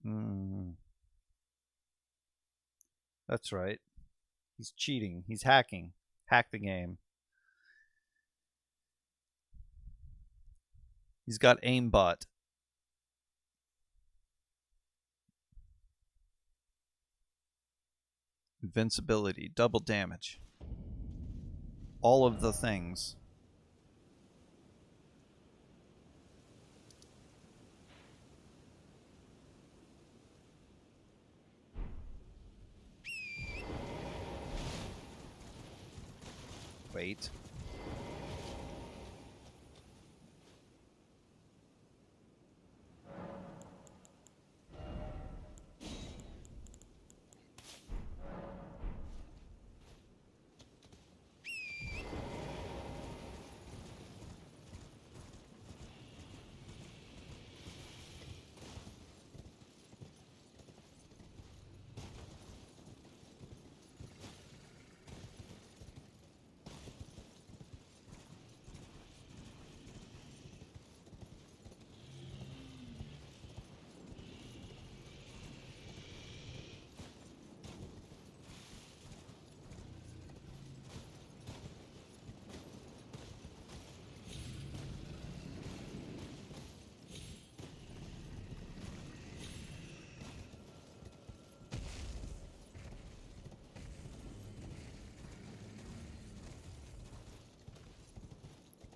[SPEAKER 1] That's right. He's cheating. He's hacking. Hack the game. He's got aimbot. Invincibility, double damage. All of the things. Wait.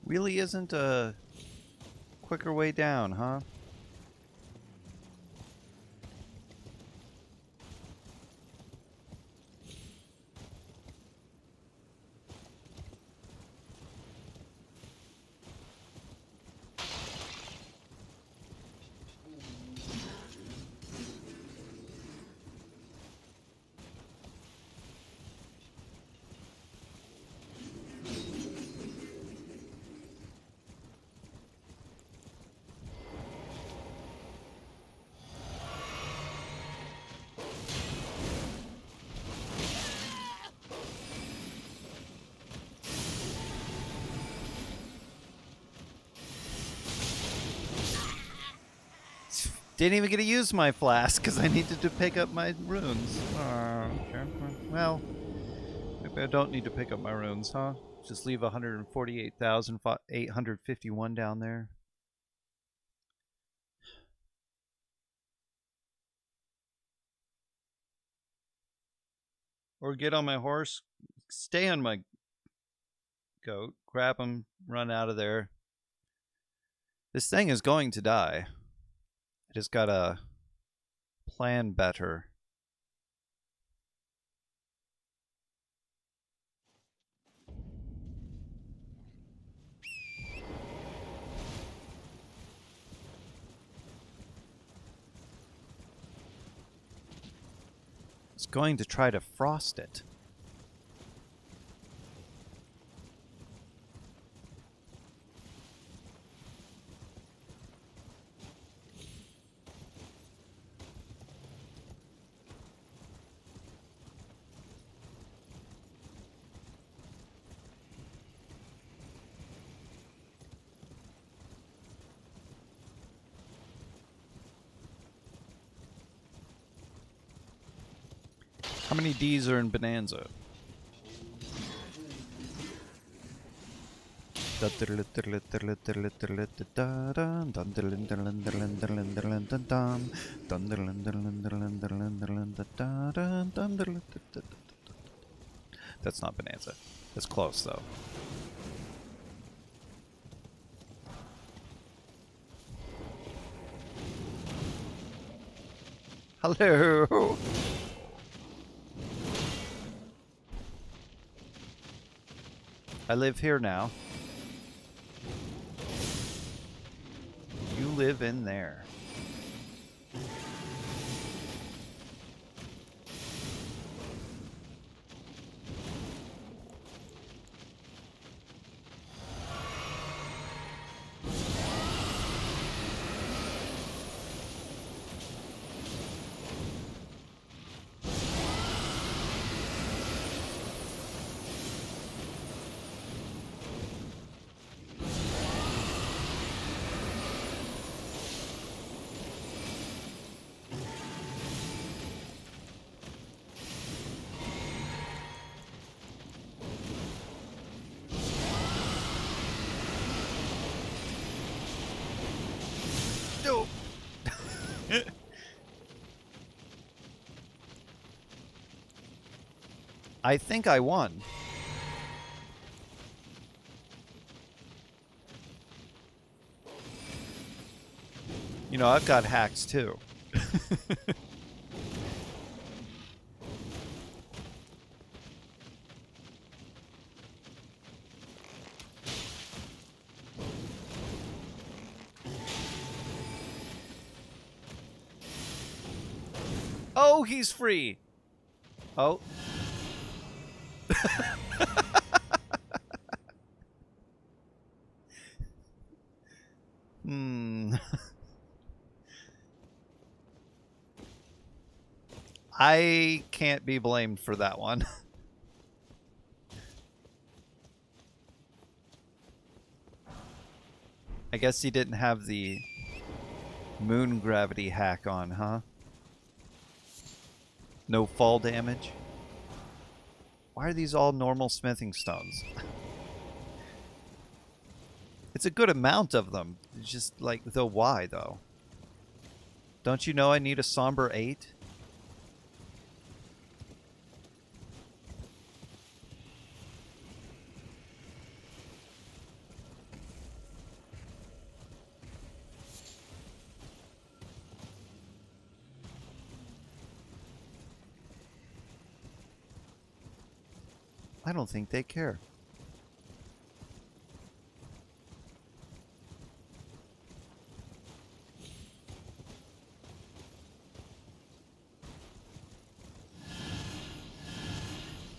[SPEAKER 1] Really isn't a quicker way down, huh? Didn't even get to use my flask because I needed to pick up my runes. Okay. Well, I don't need to pick up my runes, huh? Just leave 148,851 down there. Or get on my horse, stay on my goat, grab him, run out of there. This thing is going to die. I just gotta plan better. It's going to try to frost it. How many D's are in Bonanza? That's not Bonanza. That's close, though. Hello! I live here now. You live in there. I think I won. You know, I've got hacks too. Oh, he's free. Oh. I can't be blamed for that one. I guess he didn't have the moon gravity hack on, huh? No fall damage? Why are these all normal smithing stones? It's a good amount of them. It's just like, the why, though? Don't you know I need a somber 8? I don't think they care.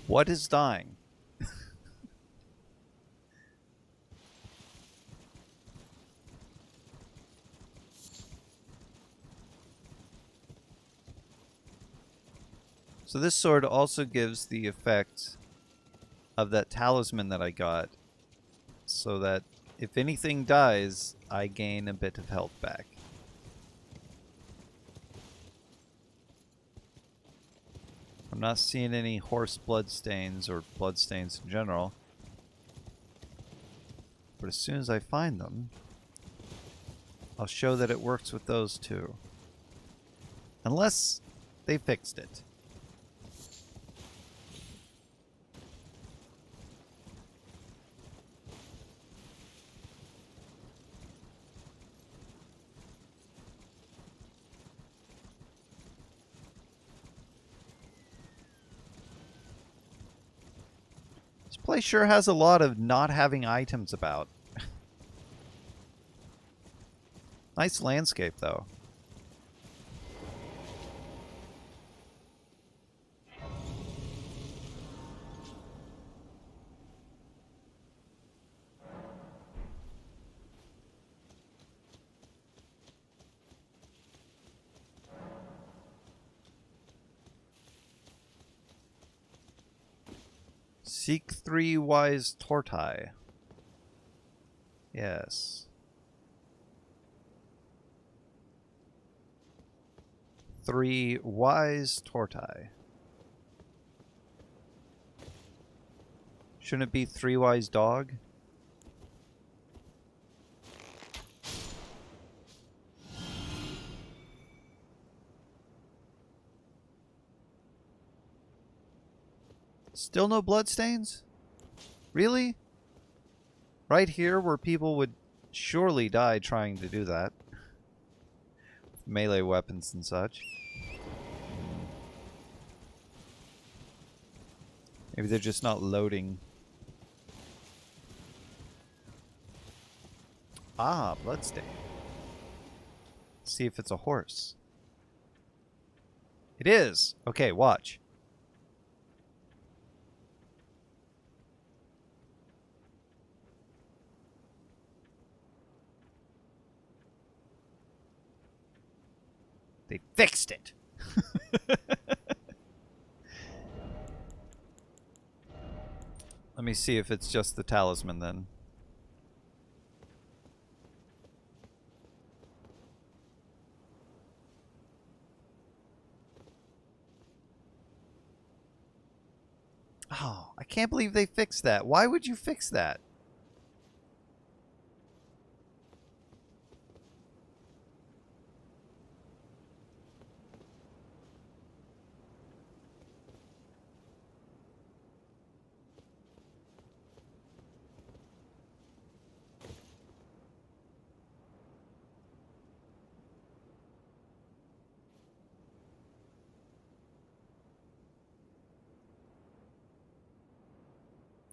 [SPEAKER 1] What is dying? So this sword also gives the effect of that talisman that I got, so that if anything dies, I gain a bit of health back. I'm not seeing any horse bloodstains or bloodstains in general. But as soon as I find them, I'll show that it works with those too. Unless they fixed it. This place sure has a lot of not having items about. Nice landscape, though. Seek 3 wise tortai. Yes. 3 wise tortai. Shouldn't it be 3 wise dog? Still no bloodstains? Really? Right here where people would surely die trying to do that. Melee weapons and such. Maybe they're just not loading. Ah, bloodstain. See if it's a horse. It is! Okay, watch. They fixed it! Let me see if it's just the talisman then. Oh, I can't believe they fixed that. Why would you fix that?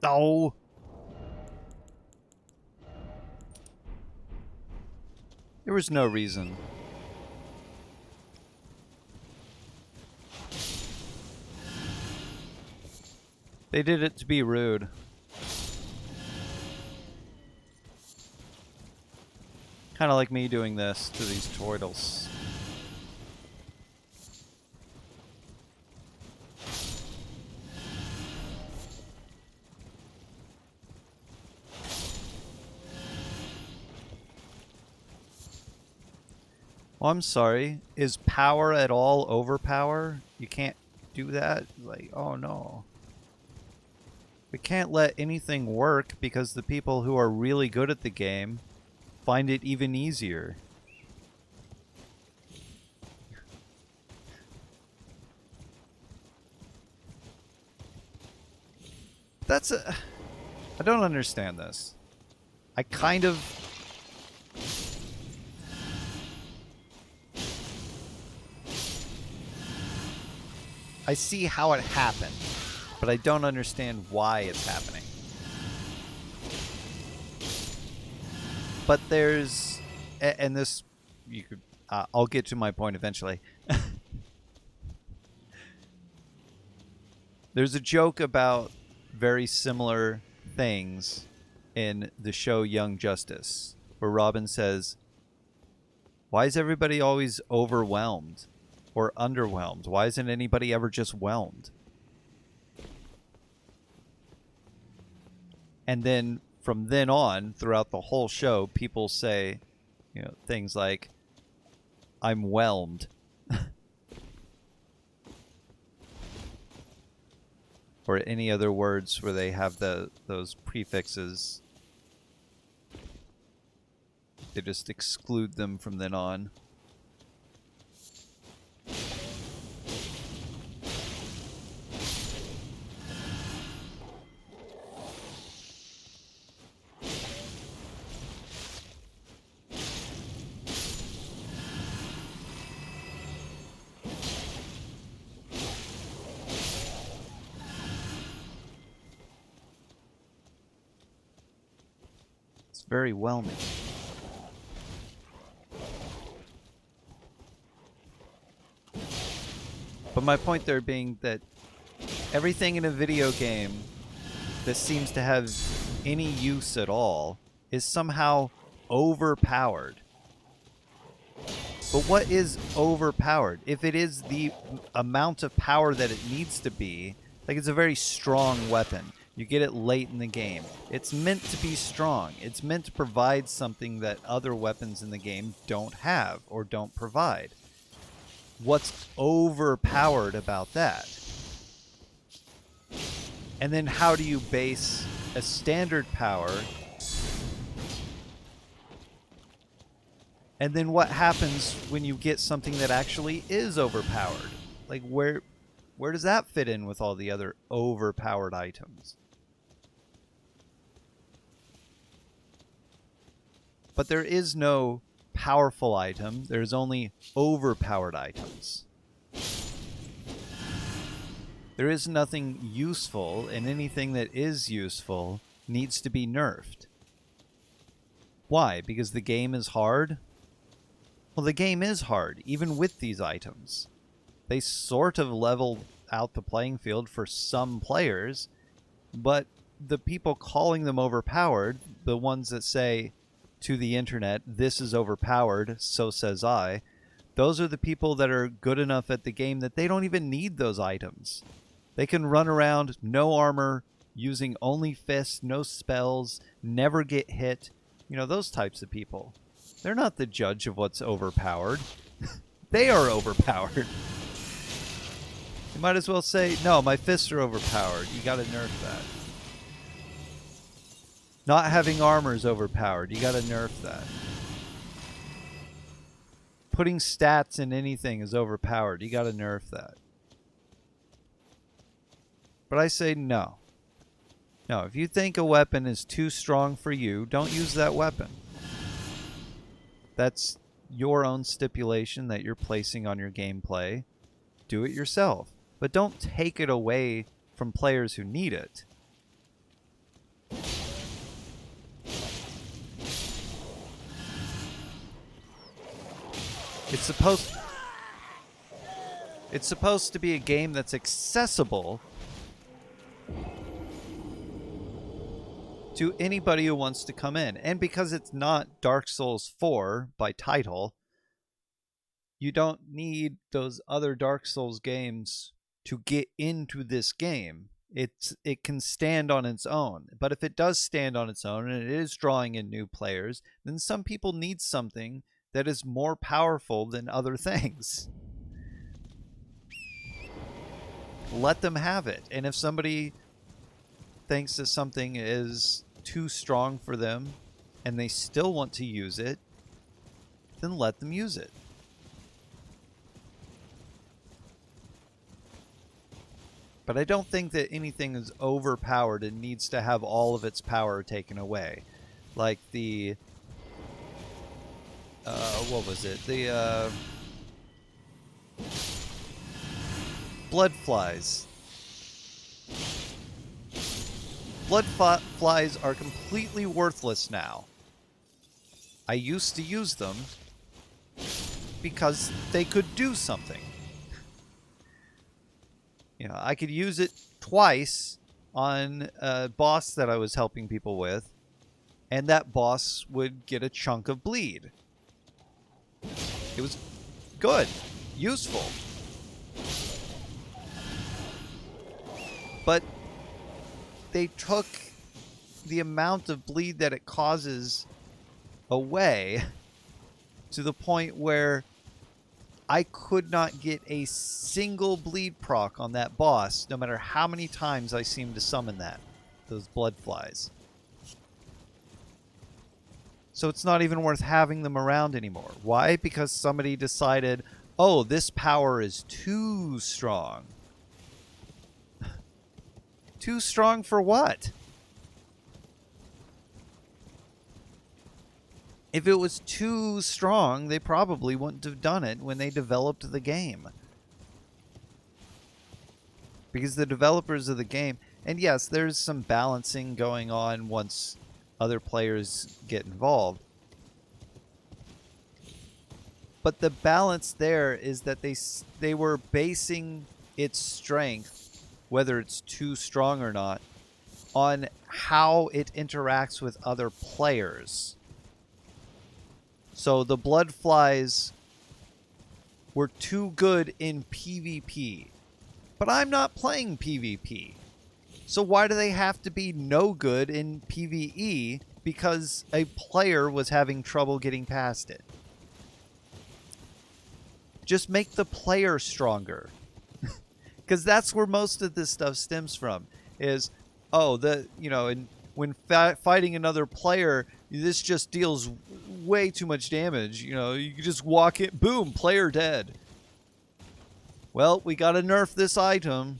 [SPEAKER 1] Oh. There was no reason. They did it to be rude. Kind of like me doing this to these turtles. Oh, I'm sorry. Is power at all overpower? You can't do that? Like, oh no. We can't let anything work because the people who are really good at the game find it even easier. That's a... I don't understand this. I kind of... I see how it happened, but I don't understand why it's happening. But there's... And this... You could... I'll get to my point eventually. There's a joke about very similar things in the show Young Justice, where Robin says, "Why is everybody always overwhelmed or underwhelmed? Why isn't anybody ever just whelmed?" And then from then on, throughout the whole show, people say, you know, things like, "I'm whelmed." or any other words where they have those prefixes. They just exclude them from then on. It's very whelming. But my point there being that everything in a video game that seems to have any use at all is somehow overpowered. But what is overpowered? If it is the amount of power that it needs to be, like it's a very strong weapon. You get it late in the game. It's meant to be strong. It's meant to provide something that other weapons in the game don't have or don't provide. What's overpowered about that? And then how do you base a standard power? And then what happens when you get something that actually is overpowered? Like where does that fit in with all the other overpowered items? But there is no powerful item. There's only overpowered items. There is nothing useful, and anything that is useful needs to be nerfed. Why? Because the game is hard? Well, the game is hard, even with these items. They sort of level out the playing field for some players, but the people calling them overpowered, the ones that say to the internet, this is overpowered, so says I, those are the people that are good enough at the game that they don't even need those items. They can run around, no armor, using only fists, no spells, never get hit. You know, those types of people. They're not the judge of what's overpowered. They are overpowered. You might as well say, no, my fists are overpowered. You gotta nerf that. Not having armor is overpowered. You gotta nerf that. Putting stats in anything is overpowered. You gotta nerf that. But I say no. No, if you think a weapon is too strong for you, don't use that weapon. That's your own stipulation that you're placing on your gameplay. Do it yourself. But don't take it away from players who need it. It's supposed to be a game that's accessible to anybody who wants to come in. And because it's not Dark Souls 4 by title, you don't need those other Dark Souls games to get into this game. It can stand on its own. But if it does stand on its own and it is drawing in new players, then some people need something that is more powerful than other things. Let them have it. And if somebody thinks that something is too strong for them and they still want to use it, then let them use it. But I don't think that anything is overpowered and needs to have all of its power taken away. Like the... what was it? The, blood flies. Blood flies are completely worthless now. I used to use them because they could do something. You know, I could use it twice on a boss that I was helping people with, and that boss would get a chunk of bleed. It was good, useful. But they took the amount of bleed that it causes away to the point where I could not get a single bleed proc on that boss, no matter how many times I seemed to summon those blood flies. So it's not even worth having them around anymore. Why? Because somebody decided, oh, this power is too strong. Too strong for what? If it was too strong, they probably wouldn't have done it when they developed the game. Because the developers of the game, and yes, there's some balancing going on once other players get involved. But the balance there is that they were basing its strength, whether it's too strong or not, on how it interacts with other players. So the blood flies were too good in PvP. But I'm not playing PvP. So why do they have to be no good in PvE because a player was having trouble getting past it? Just make the player stronger. Because that's where most of this stuff stems from. Is, oh, when fighting another player, this just deals way too much damage. You know, you just walk it, boom, player dead. Well, we gotta nerf this item,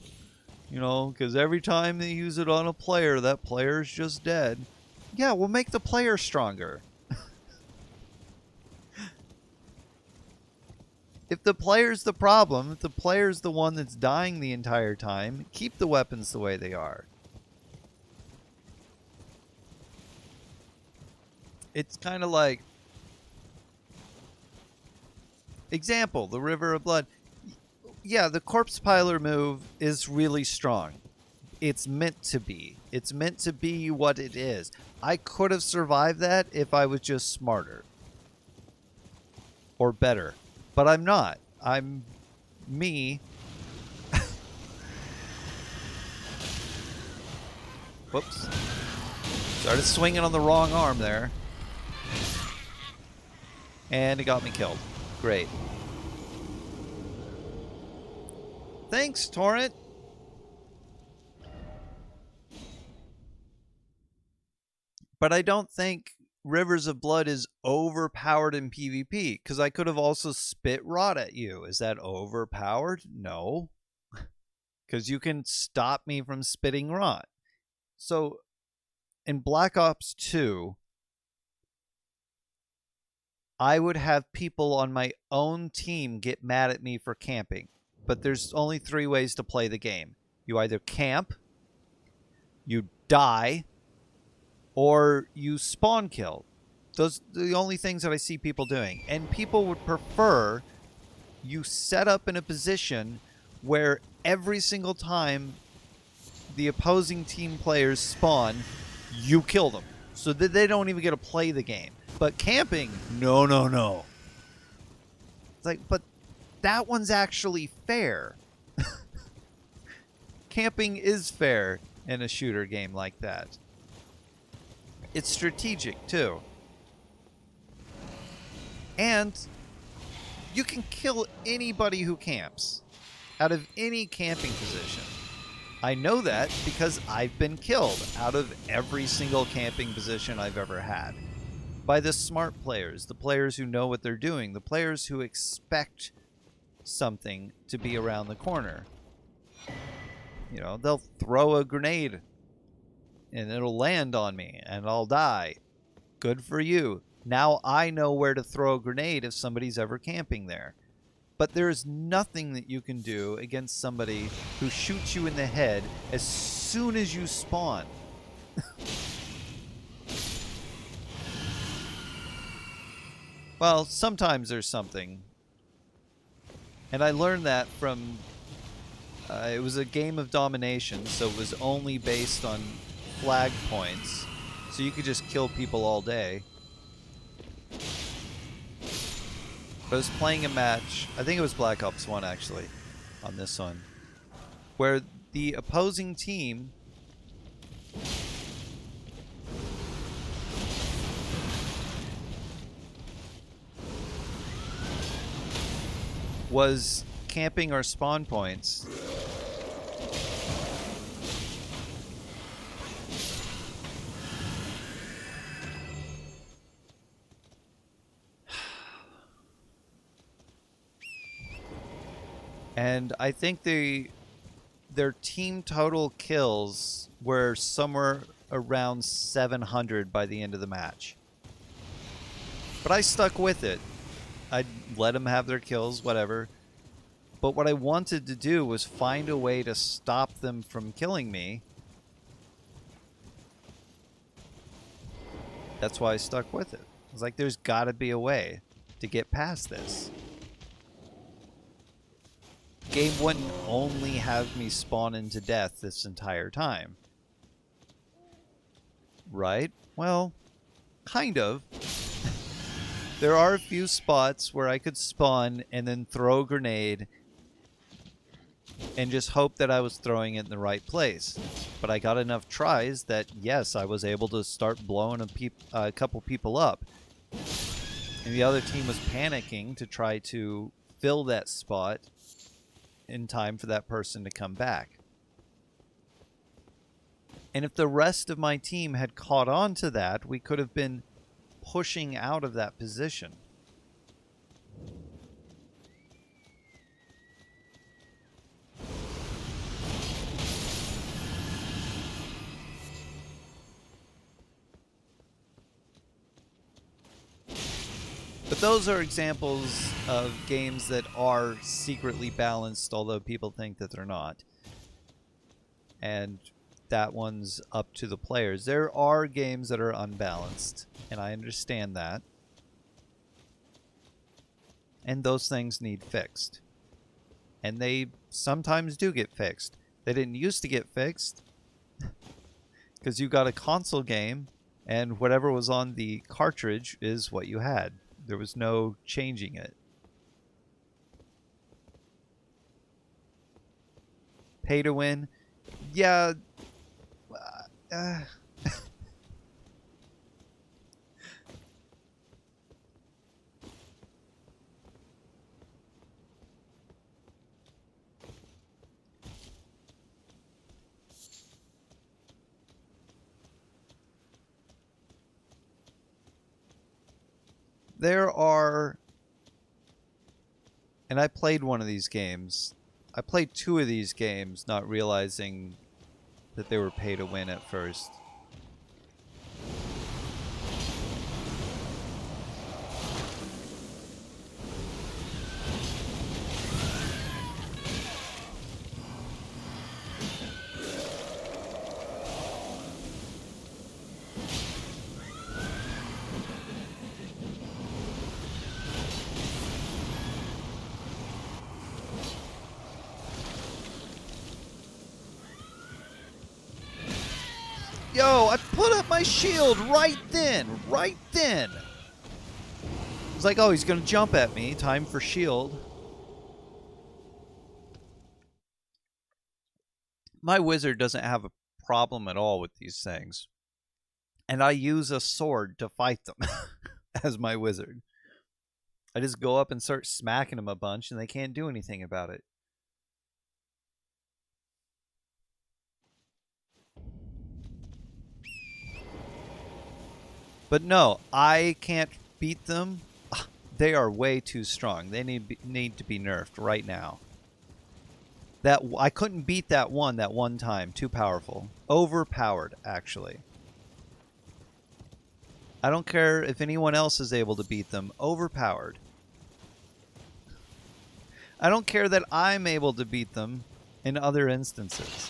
[SPEAKER 1] you know, because every time they use it on a player, that player's just dead. Yeah, we'll make the player stronger. If the player's the problem, if the player's the one that's dying the entire time, keep the weapons the way they are. It's kind of like... Example, the River of Blood. Yeah, the Corpse Piler move is really strong. It's meant to be. It's meant to be what it is. I could have survived that if I was just smarter. Or better. But I'm not. I'm me. Whoops. Started swinging on the wrong arm there. And it got me killed. Great. Thanks, Torrent. But I don't think Rivers of Blood is overpowered in PvP, because I could have also spit rot at you. Is that overpowered? No. Because you can stop me from spitting rot. So, in Black Ops 2, I would have people on my own team get mad at me for camping. But there's only 3 ways to play the game. You either camp, you die, or you spawn kill. Those are the only things that I see people doing. And people would prefer you set up in a position where every single time the opposing team players spawn, you kill them. So that they don't even get to play the game. But camping, no, no, no. It's like, but that one's actually fair. Camping is fair in a shooter game like that. It's strategic, too. And you can kill anybody who camps out of any camping position. I know that because I've been killed out of every single camping position I've ever had. By the smart players, the players who know what they're doing, the players who expect something to be around the corner. You know, they'll throw a grenade and it'll land on me and I'll die. Good for you. Now I know where to throw a grenade if somebody's ever camping there. But there's nothing that you can do against somebody who shoots you in the head as soon as you spawn. Well, sometimes there's something. And I learned that from... it was a game of domination, so it was only based on flag points. So you could just kill people all day. I was playing a match, I think it was Black Ops 1 actually, on this one, where the opposing team was camping our spawn points. And I think their team total kills were somewhere around 700 by the end of the match. But I stuck with it. I'd let them have their kills, whatever. But what I wanted to do was find a way to stop them from killing me. That's why I stuck with it. I was like, there's got to be a way to get past this. Game wouldn't only have me spawn into death this entire time. Right? Well, kind of. There are a few spots where I could spawn and then throw a grenade and just hope that I was throwing it in the right place. But I got enough tries that, yes, I was able to start blowing a couple people up. And the other team was panicking to try to fill that spot in time for that person to come back. And if the rest of my team had caught on to that, we could have been pushing out of that position. But those are examples of games that are secretly balanced, although people think that they're not. And that one's up to the players. There are games that are unbalanced, and I understand that. And those things need fixed. And they sometimes do get fixed. They didn't used to get fixed because you got a console game and whatever was on the cartridge is what you had. There was no changing it. Pay to win? Yeah. There are, and I played one of these games. I played two of these games, not realizing that they were pay to win at first. Yo, I put up my shield right then. Right then. It's like, oh, he's going to jump at me. Time for shield. My wizard doesn't have a problem at all with these things. And I use a sword to fight them as my wizard. I just go up and start smacking them a bunch and they can't do anything about it. But no, I can't beat them. They are way too strong. They need to be nerfed right now. That I couldn't beat that one time. Too powerful. Overpowered, actually. I don't care if anyone else is able to beat them. Overpowered. I don't care that I'm able to beat them in other instances.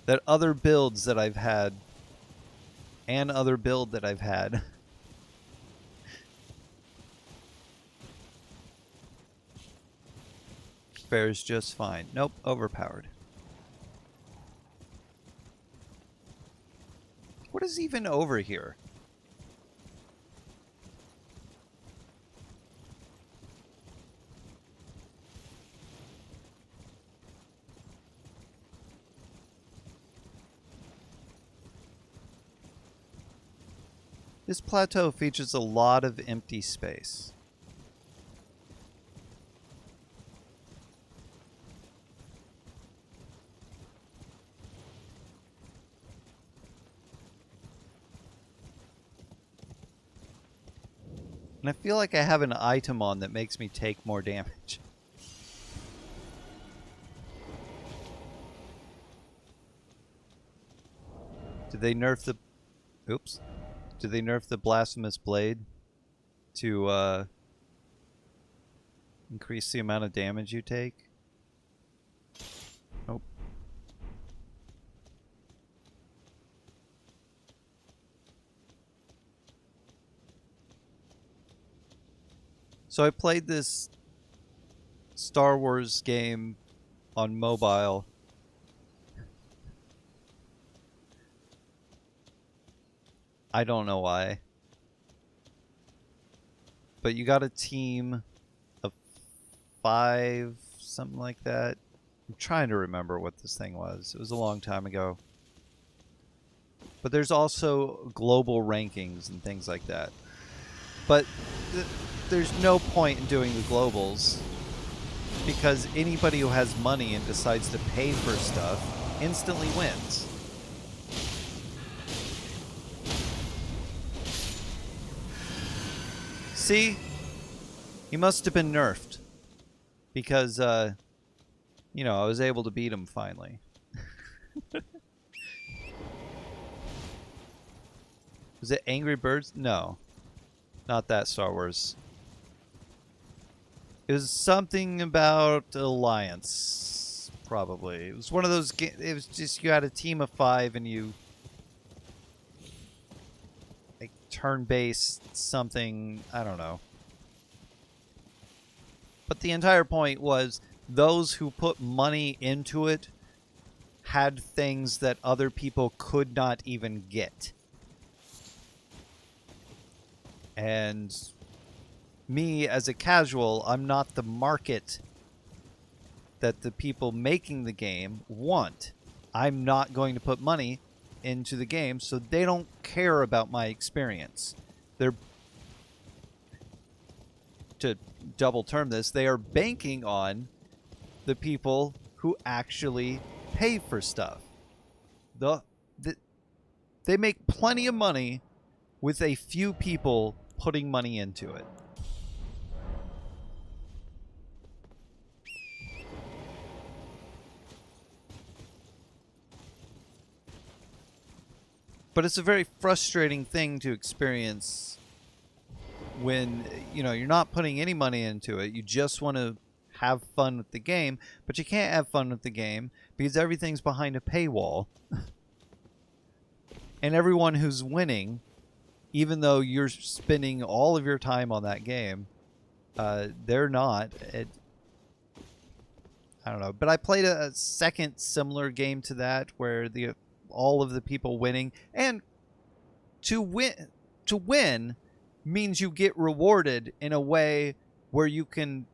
[SPEAKER 1] That other builds that I've had and other build that I've had fares just fine. Nope, overpowered. What is even over here? This plateau features a lot of empty space. And I feel like I have an item on that makes me take more damage. Did they nerf the... Oops. Did they nerf the Blasphemous Blade to increase the amount of damage you take? Nope. So I played this Star Wars game on mobile. I don't know why. But you got a team of 5, something like that. I'm trying to remember what this thing was. It was a long time ago. But there's also global rankings and things like that. But there's no point in doing the globals because anybody who has money and decides to pay for stuff instantly wins. See? He must have been nerfed. Because, you know, I was able to beat him finally. Was it Angry Birds? No. Not that Star Wars. It was something about Alliance, probably. It was one of those games. It was just you had a team of 5 and you... like turn-based something, I don't know. But the entire point was those who put money into it had things that other people could not even get. And me, as a casual, I'm not the market that the people making the game want. I'm not going to put money into the game, so they don't care about my experience. They're, to double term this, they are banking on the people who actually pay for stuff. They make plenty of money with a few people putting money into it. But it's a very frustrating thing to experience when, you know, you're not putting any money into it. You just want to have fun with the game, but you can't have fun with the game because everything's behind a paywall. And everyone who's winning, even though you're spending all of your time on that game, they're not. I don't know. But I played a second similar game to that where all of the people winning, and to win means you get rewarded in a way where you can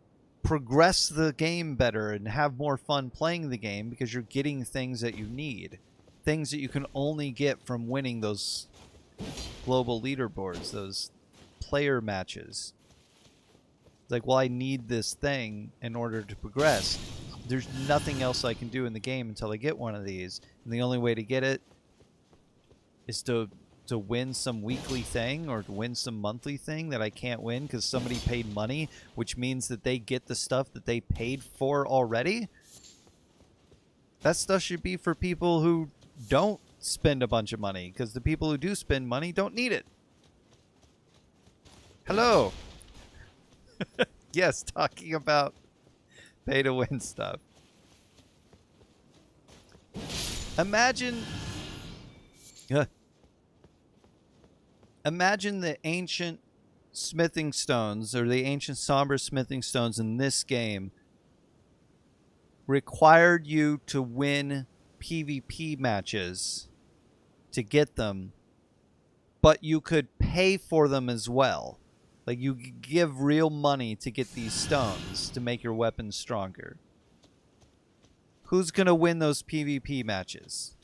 [SPEAKER 1] progress the game better and have more fun playing the game because you're getting things that you need, things that you can only get from winning those global leaderboards, those player matches. It's like, well, I need this thing in order to progress. There's nothing else I can do in the game until I get one of these. And the only way to get it is to win some weekly thing or to win some monthly thing that I can't win because somebody paid money, which means that they get the stuff that they paid for already. That stuff should be for people who don't spend a bunch of money, because the people who do spend money don't need it. Hello. Yes, talking about pay to win stuff. Imagine the ancient smithing stones, or the ancient somber smithing stones in this game required you to win PvP matches to get them, but you could pay for them as well. Like, you give real money to get these stones to make your weapons stronger. Who's gonna win those PvP matches?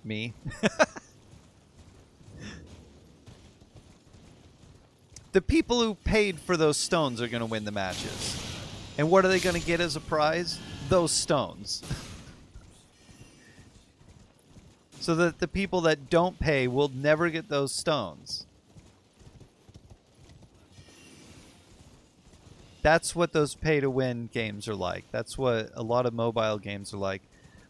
[SPEAKER 1] Me. The people who paid for those stones are going to win the matches. And what are they going to get as a prize? Those stones. So that the people that don't pay will never get those stones. That's what those pay-to-win games are like. That's what a lot of mobile games are like.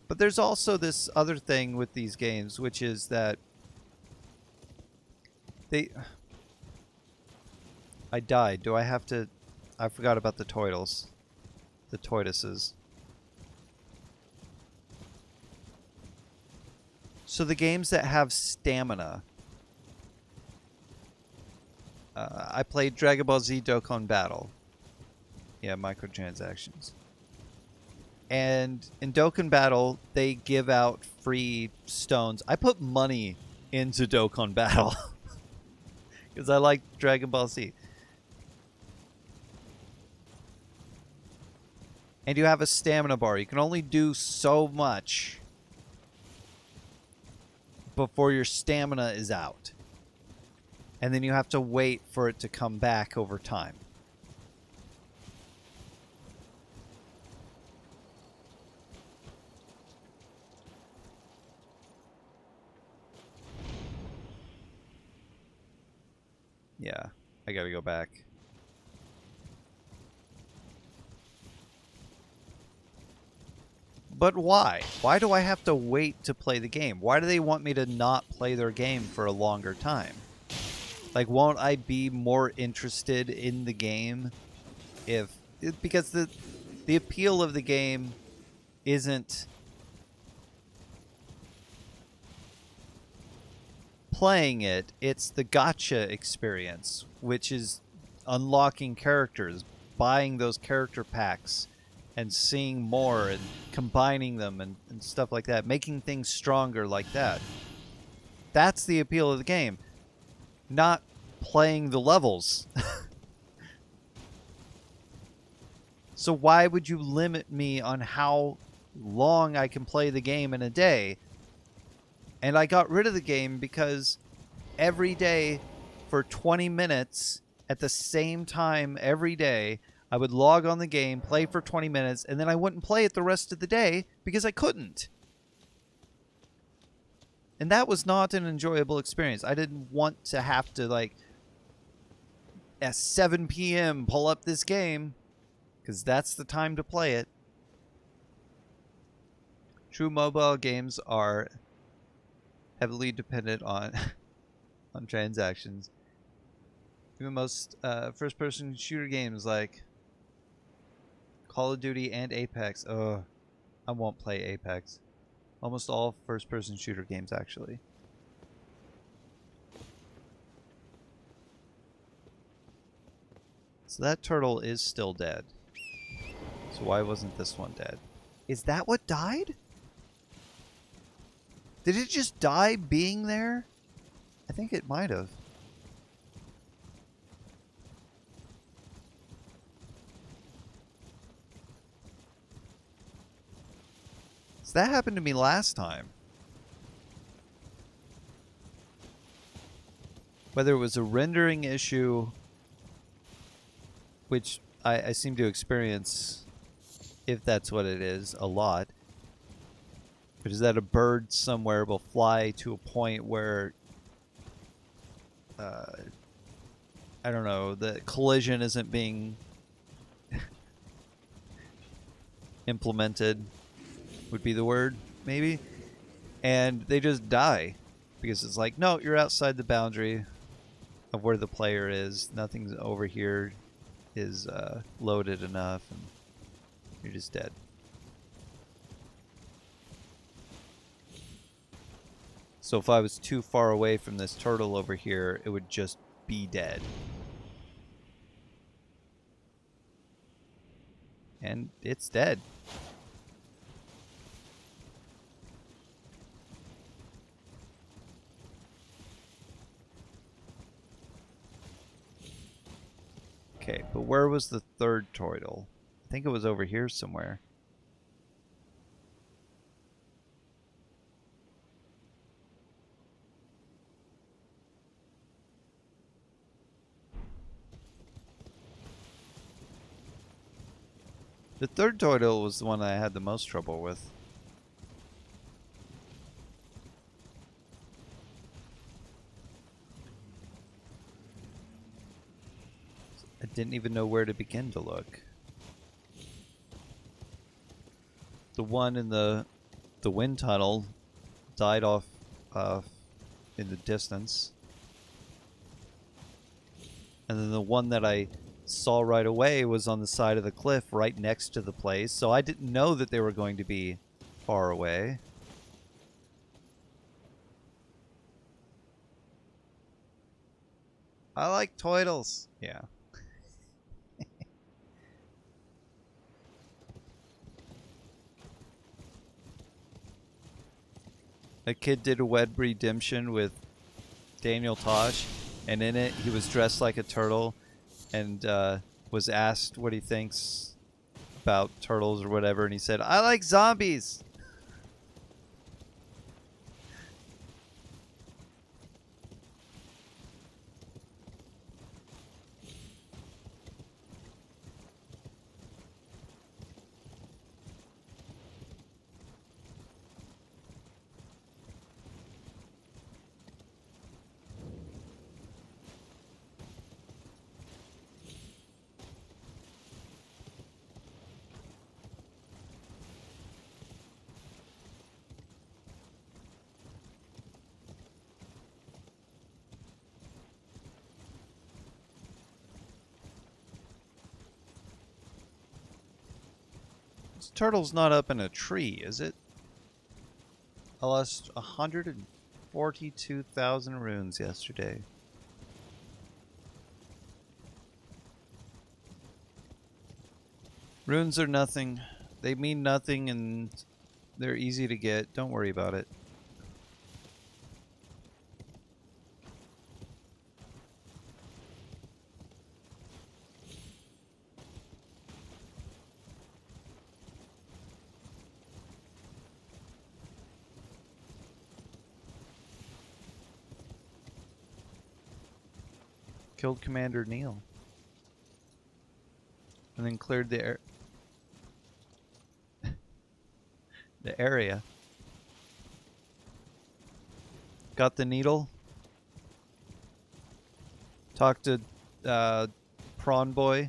[SPEAKER 1] But there's also this other thing with these games, which is that they... I died. Do I have to... I forgot about the tortoises. The tortoises. So the games that have stamina. I played Dragon Ball Z Dokkan Battle. Yeah, microtransactions. And in Dokkan Battle, they give out free stones. I put money into Dokkan Battle. Because I like Dragon Ball Z. And you have a stamina bar. You can only do so much before your stamina is out. And then you have to wait for it to come back over time. Yeah, I gotta go back. But why? Why do I have to wait to play the game? Why do they want me to not play their game for a longer time? Like, won't I be more interested in the game if... Because the appeal of the game isn't playing it, it's the gacha experience, which is unlocking characters, buying those character packs, and seeing more and combining them and stuff like that, making things stronger like that. That's the appeal of the game, not playing the levels. So why would you limit me on how long I can play the game in a day? And I got rid of the game because every day for 20 minutes at the same time every day, I would log on the game, play for 20 minutes, and then I wouldn't play it the rest of the day because I couldn't. And that was not an enjoyable experience. I didn't want to have to, like, at 7 p.m. pull up this game because that's the time to play it. True mobile games are heavily dependent on on transactions. Even most first-person shooter games like Call of Duty and Apex. Oh, I won't play Apex. Almost all first-person shooter games, actually. So that turtle is still dead. So why wasn't this one dead? Is that what died? Did it just die being there? I think it might have. So that happened to me last time. Whether it was a rendering issue, which I seem to experience, if that's what it is, a lot. But is that a bird somewhere will fly to a point where, I don't know, the collision isn't being implemented, would be the word, maybe? And they just die. Because it's like, no, you're outside the boundary of where the player is. Nothing's over here is loaded enough, and you're just dead. So if I was too far away from this turtle over here, it would just be dead. And it's dead. Okay, but where was the third turtle? I think it was over here somewhere. The third turtle was the one I had the most trouble with. I didn't even know where to begin to look. The one in the wind tunnel died off in the distance. And then the one that I saw right away was on the side of the cliff right next to the place. So I didn't know that they were going to be far away. I like turtles. Yeah. A kid did a web redemption with Daniel Tosh, and in it he was dressed like a turtle and was asked what he thinks about turtles or whatever, and he said, "I like zombies." This turtle's not up in a tree, is it? I lost 142,000 runes yesterday. Runes are nothing. They mean nothing and they're easy to get. Don't worry about it. Killed Commander Neil. And then cleared the the area. Got the needle. Talked to Prawn Boy.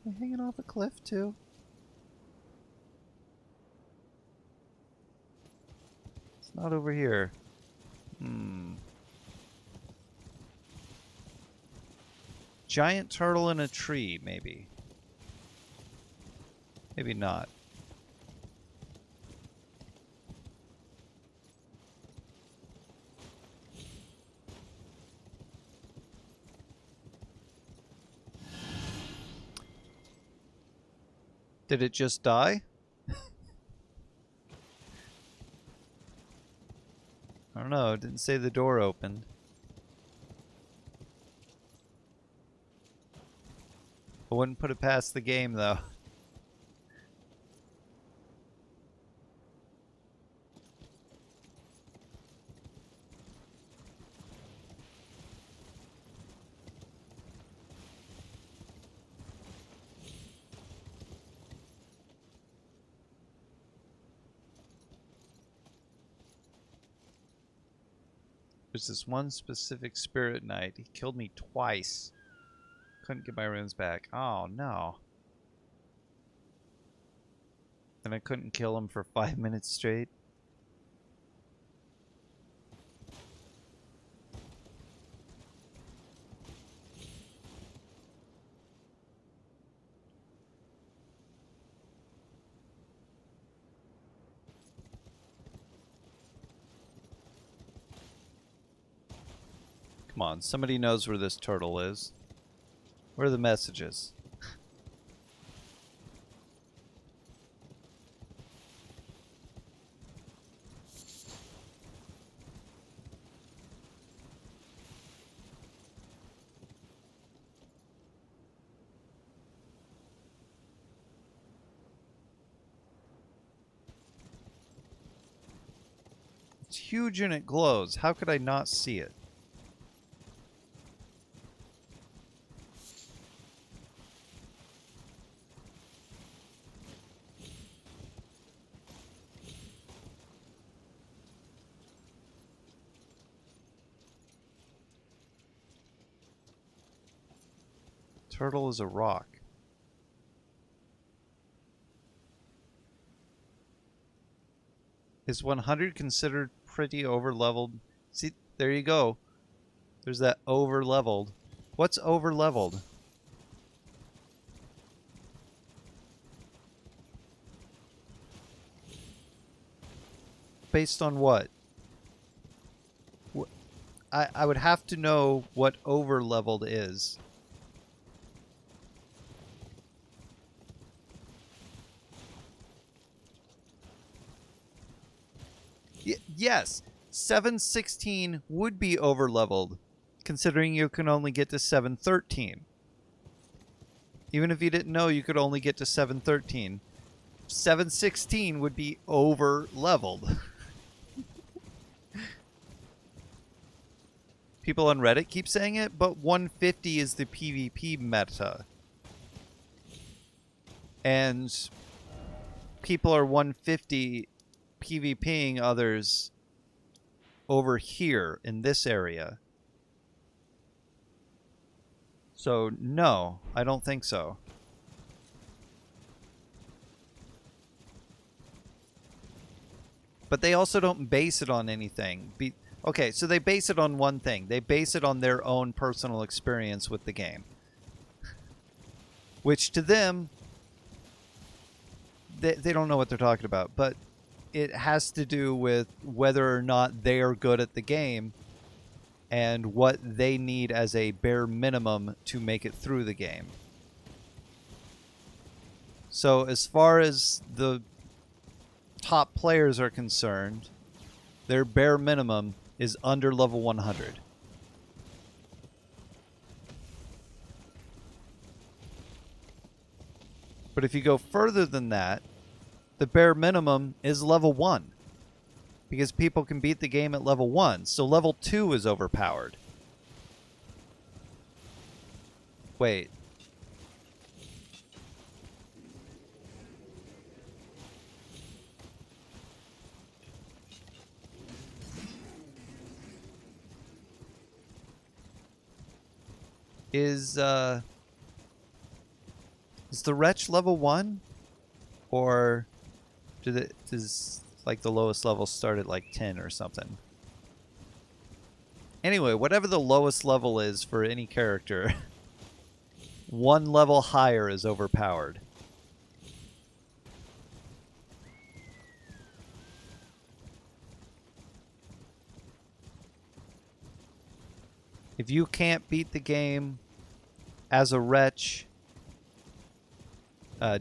[SPEAKER 1] They're hanging off a cliff too. It's not over here. Giant turtle in a tree, maybe. Maybe not. Did it just die? I don't know. It didn't say the door opened. I wouldn't put it past the game, though. There's this one specific spirit knight. He killed me twice. Couldn't get my runes back. Oh, no. And I couldn't kill him for 5 minutes straight. Come on, somebody knows where this turtle is. Where are the messages? It's huge and it glows. How could I not see it? Turtle is a rock. Is 100 considered pretty over-leveled? See, there you go. There's that over-leveled. What's over-leveled? Based on what? I would have to know what over-leveled is. Yes, 716 would be over-leveled, considering you can only get to 713. Even if you didn't know you could only get to 713, 716 would be over-leveled. People on Reddit keep saying it, but 150 is the PvP meta. And people are 150 PvPing others over here in this area. So, no, I don't think so. But they also don't base it on anything. Okay, so they base it on one thing. They base it on their own personal experience with the game. Which to them, they don't know what they're talking about. But it has to do with whether or not they are good at the game and what they need as a bare minimum to make it through the game. So as far as the top players are concerned, their bare minimum is under level 100. But if you go further than that, the bare minimum is level 1. Because people can beat the game at level 1. So level 2 is overpowered. Wait. Is the Wretch level 1? Or does like the lowest level start at like 10 or something? Anyway, whatever the lowest level is for any character, one level higher is overpowered. If you can't beat the game as a Wretch,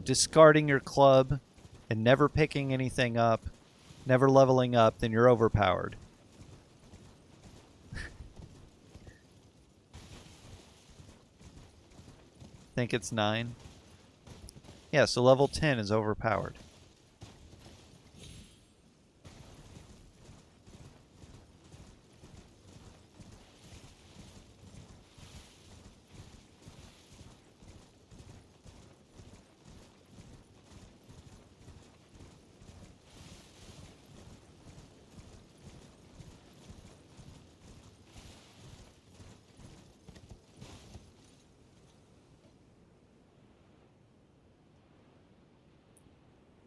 [SPEAKER 1] discarding your club and never picking anything up, never leveling up, then you're overpowered. Think it's 9? Yeah, so level 10 is overpowered.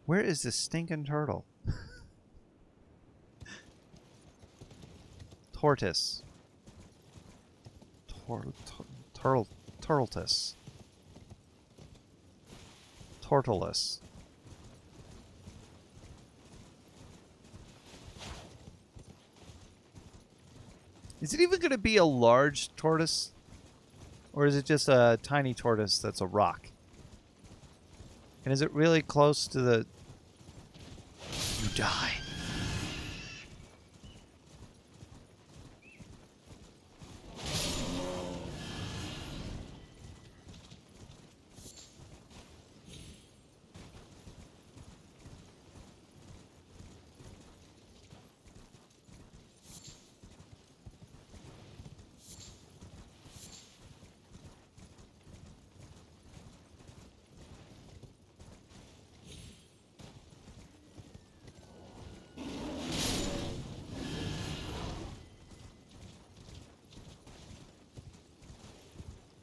[SPEAKER 1] Where is this stinking turtle? Tortoise. Turtletus. Tortoise. Is it even going to be a large tortoise? Or is it just a tiny tortoise that's a rock? And is it really close to the... You die.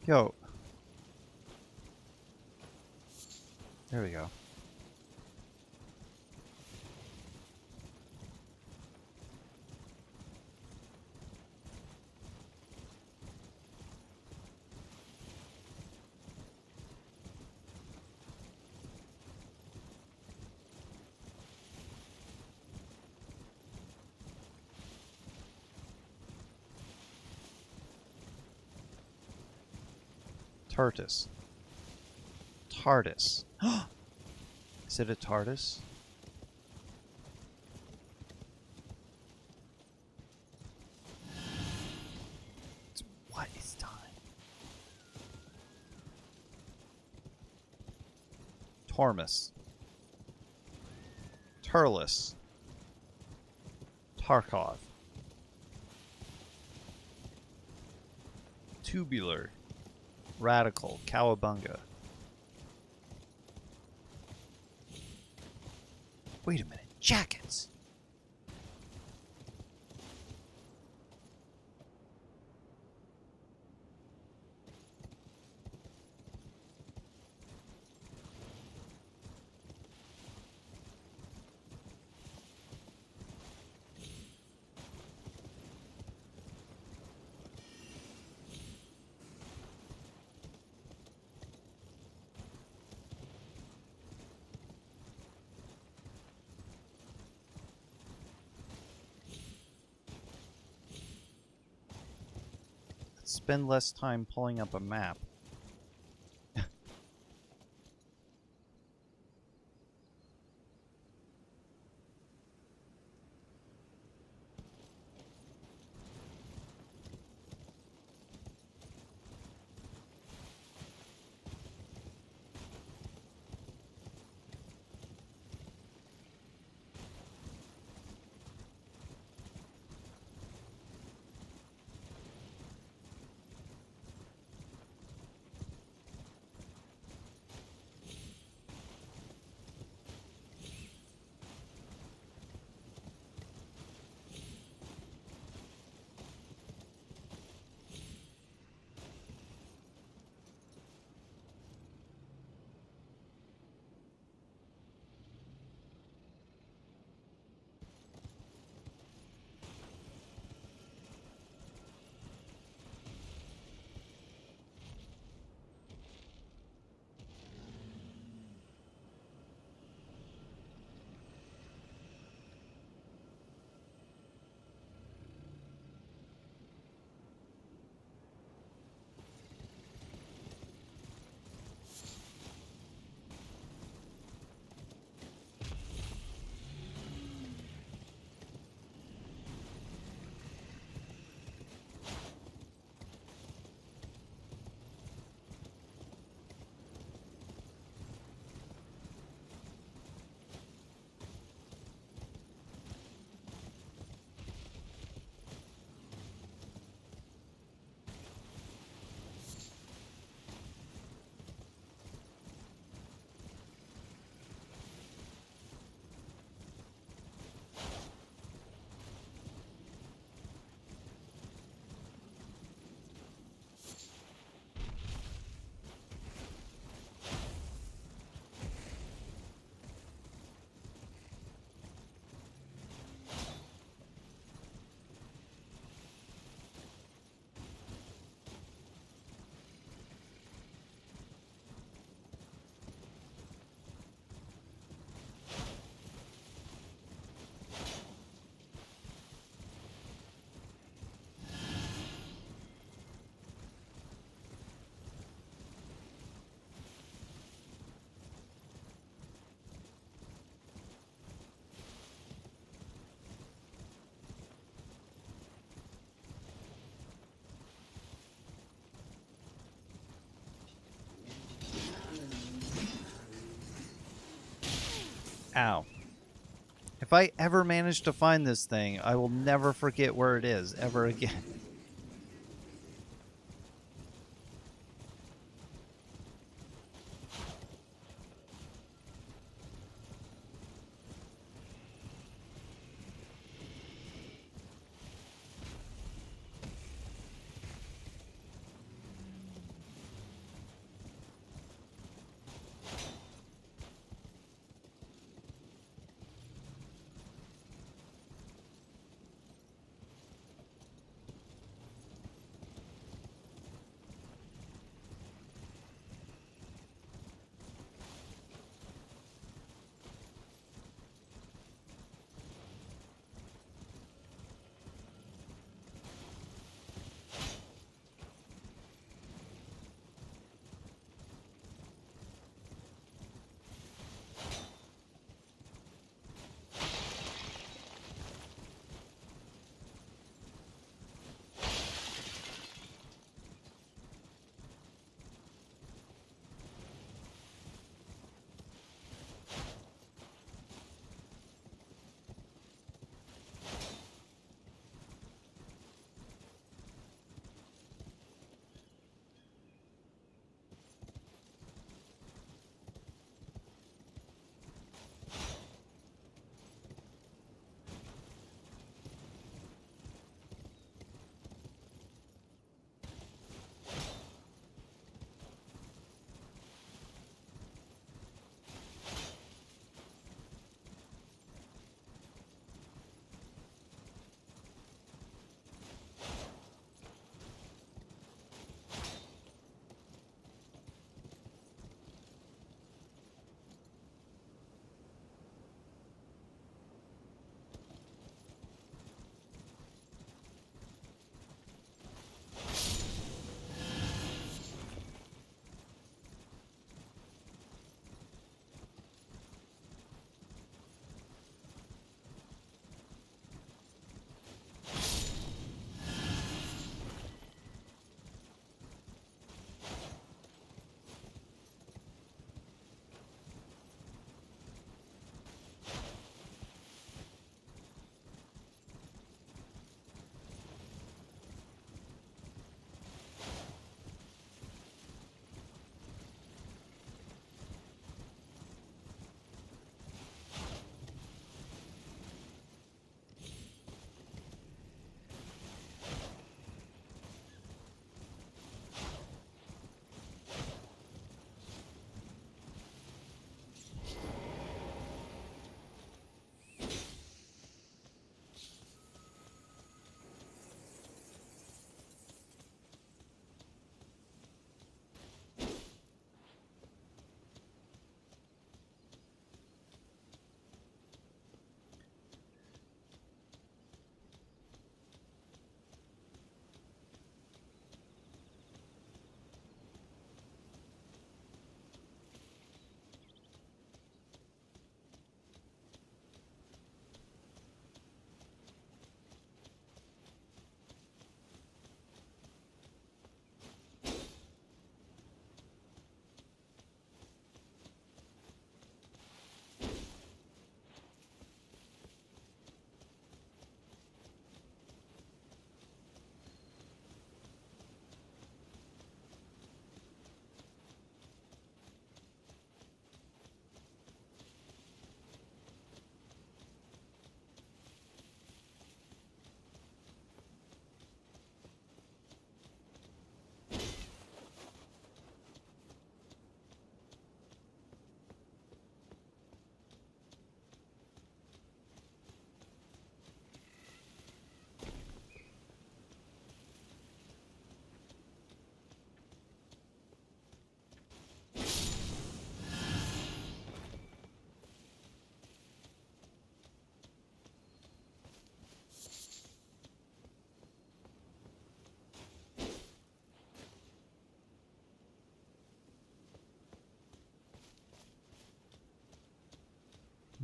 [SPEAKER 1] Yo. There we go. TARDIS. TARDIS. Is it a TARDIS? What is time? Tormus. Turles. Tarkov. Tubular. Radical. Cowabunga. Wait a minute. Jackets! Spend less time pulling up a map. Ow. If I ever manage to find this thing, I will never forget where it is ever again.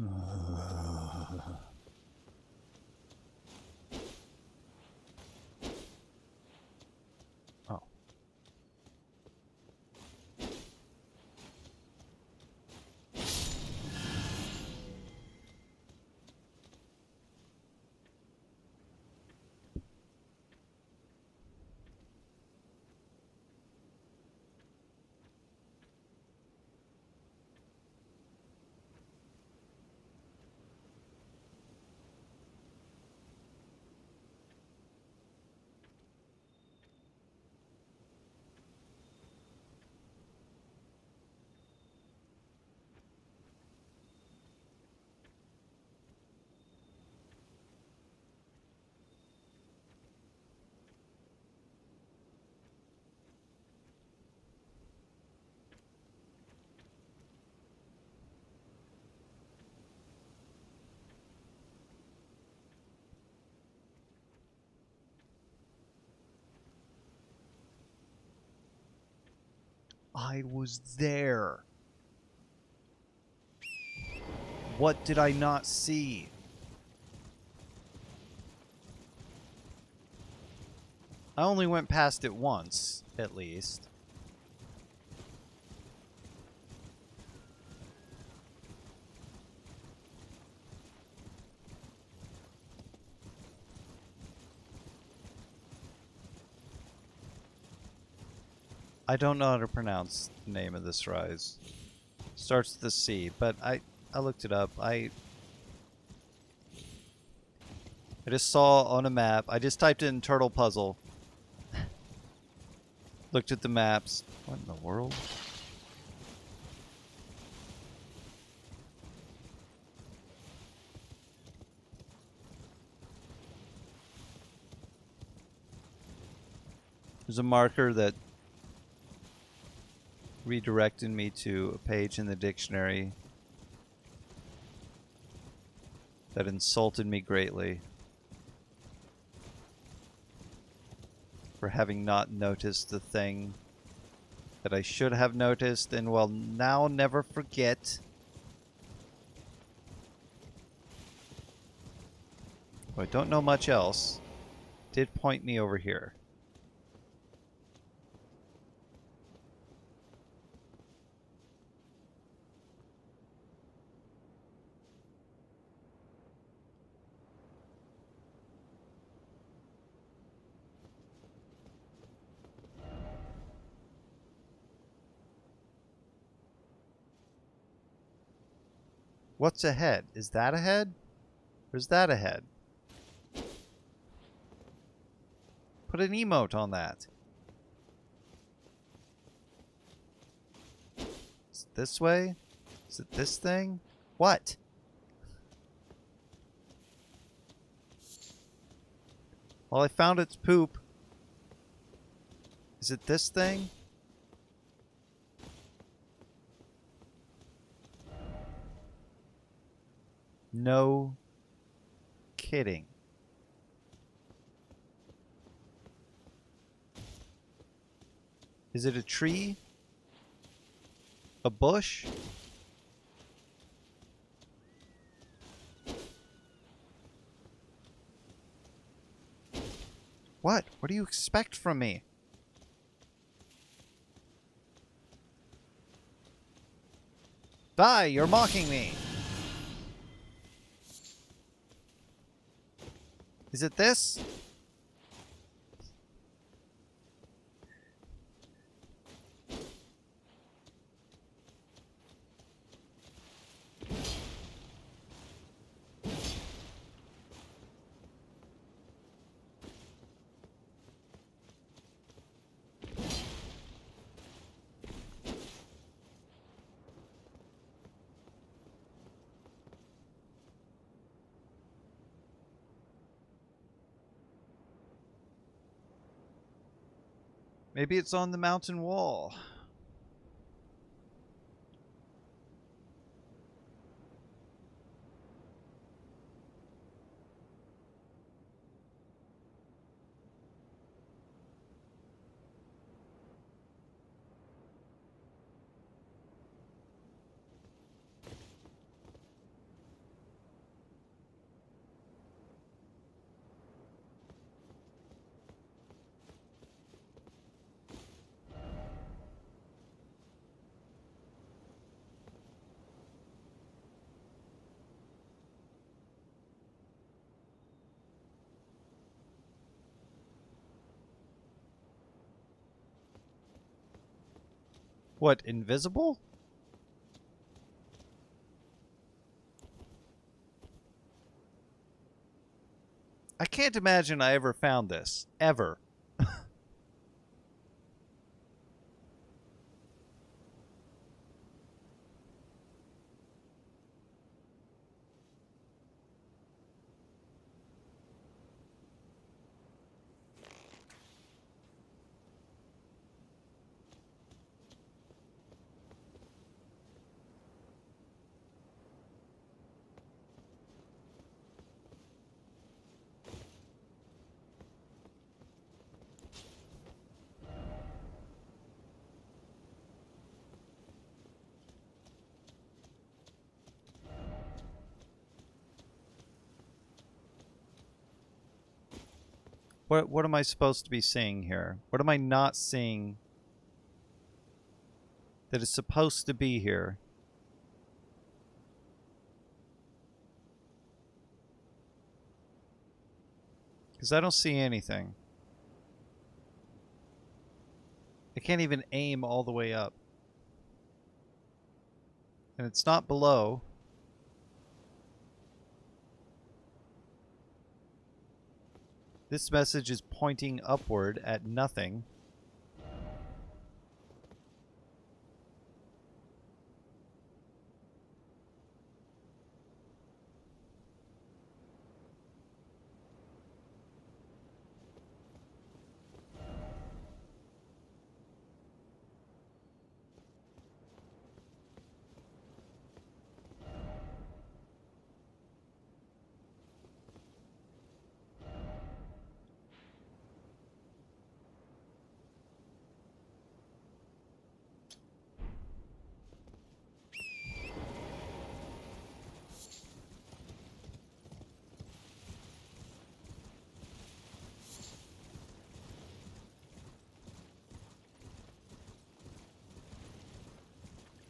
[SPEAKER 1] Oh. I was there. What did I not see? I only went past it once, at least. I don't know how to pronounce the name of this rise. Starts with the C, but I looked it up. I just saw on a map. I just typed in turtle puzzle. Looked at the maps. What in the world? There's a marker that redirected me to a page in the dictionary that insulted me greatly for having not noticed the thing that I should have noticed and will now never forget. Well, I don't know much else. Did point me over here. What's ahead? Is that ahead? Or is that ahead? Put an emote on that. Is it this way? Is it this thing? What? Well, I found its poop. Is it this thing? No kidding. Is it a tree? A bush? What? What do you expect from me? Die, you're mocking me. Is it this? Maybe it's on the mountain wall. What, invisible? I can't imagine I ever found this. Ever. What am I supposed to be seeing here? What am I not seeing that is supposed to be here? Because I don't see anything. I can't even aim all the way up. And it's not below. This message is pointing upward at nothing.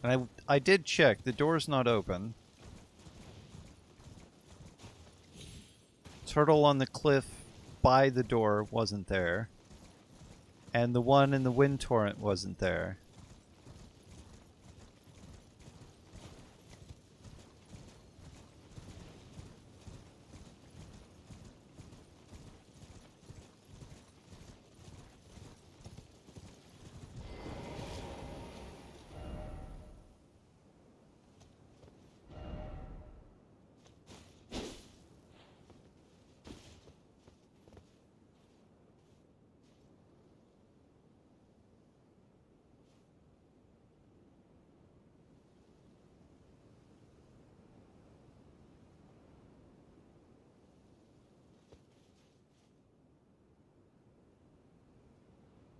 [SPEAKER 1] And I did check. The door's not open. Turtle on the cliff by the door wasn't there. And the one in the wind torrent wasn't there.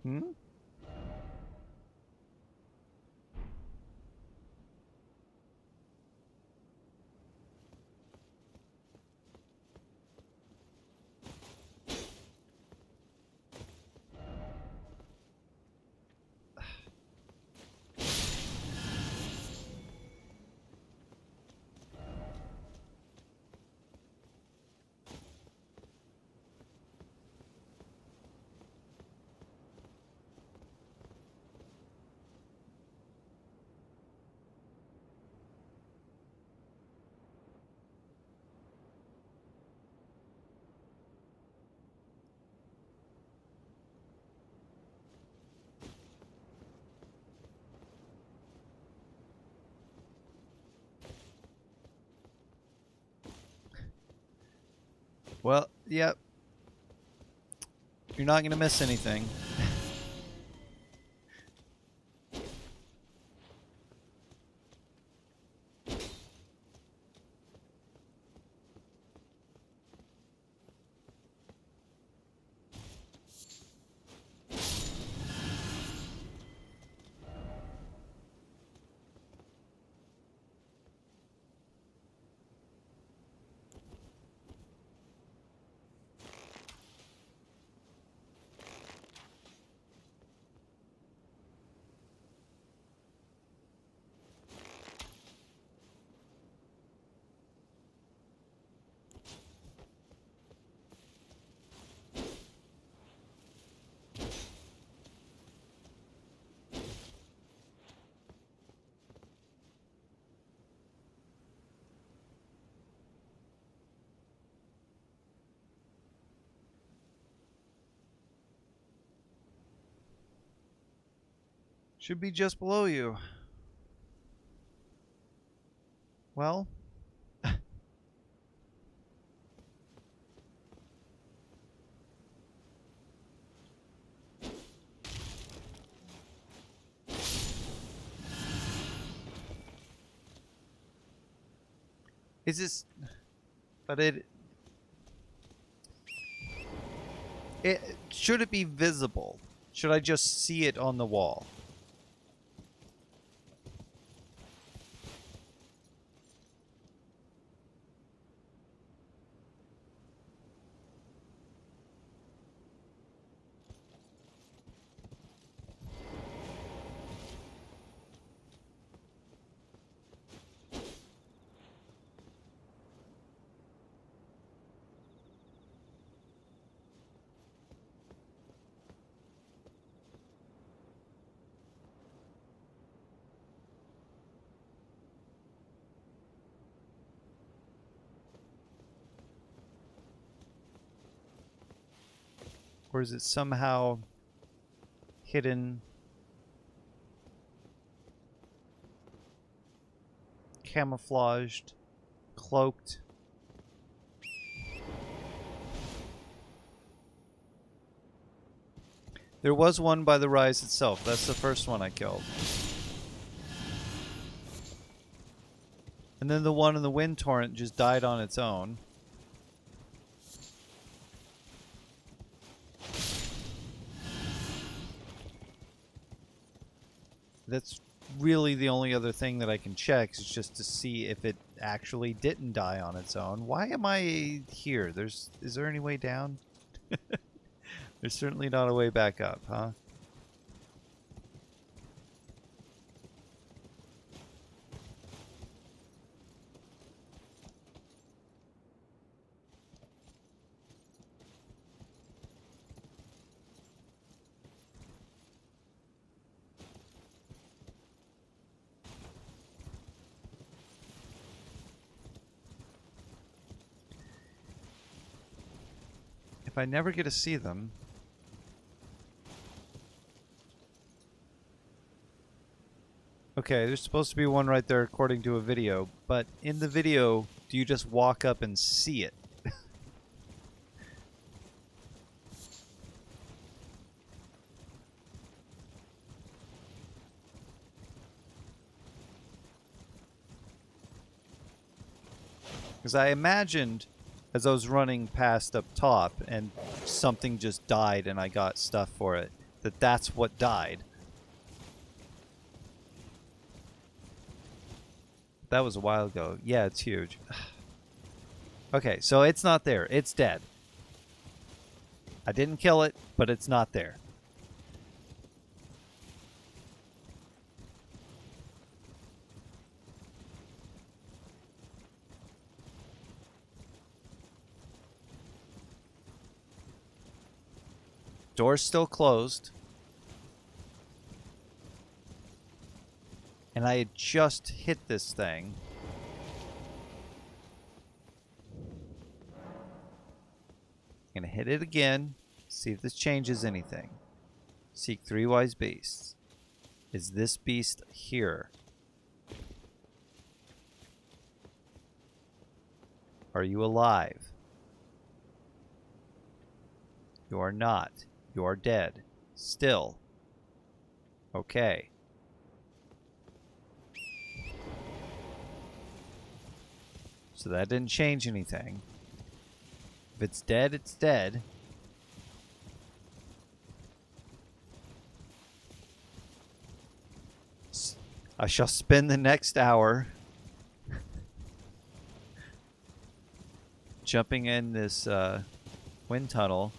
[SPEAKER 1] Hmm? Well, yep. You're not going to miss anything. Should be just below you. Well. Is this... But it... Should it be visible? Should I just see it on the wall? Or is it somehow hidden, camouflaged, cloaked? There was one by the rise itself. That's the first one I killed. And then the one in the wind torrent just died on its own. That's really the only other thing that I can check is just to see if it actually didn't die on its own. Why am I here? Is there any way down? There's certainly not a way back up, huh? If I never get to see them... Okay, there's supposed to be one right there according to a video, but in the video, do you just walk up and see it? Because I imagined, as I was running past up top, and something just died and I got stuff for it, that's what died. That was a while ago. Yeah, it's huge. Okay, so it's not there. It's dead. I didn't kill it, but it's not there. Door's still closed. And I had just hit this thing. I'm gonna hit it again. See if this changes anything. Seek 3 wise beasts. Is this beast here? Are you alive? You are not. You are dead. Still. Okay. So that didn't change anything. If it's dead, it's dead. I shall spend the next hour jumping in this wind tunnel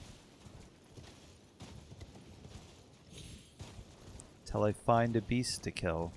[SPEAKER 1] till I find a beast to kill.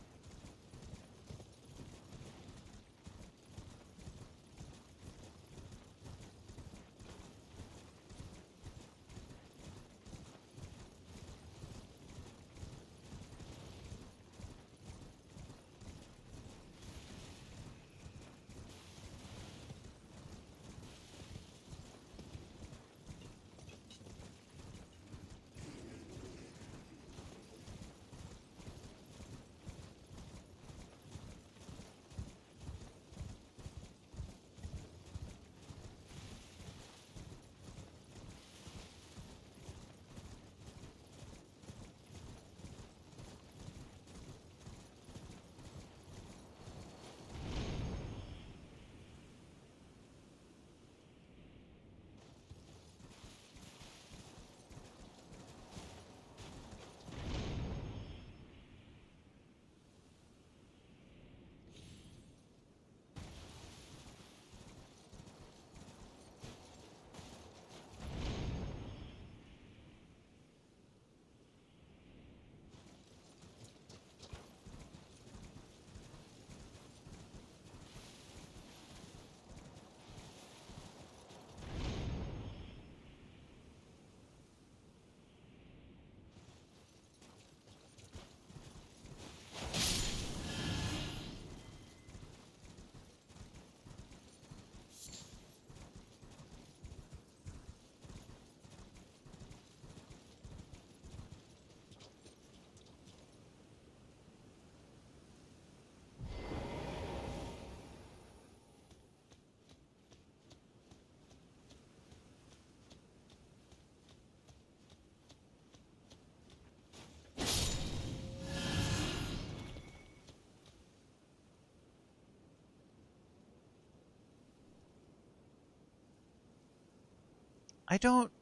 [SPEAKER 1] I don't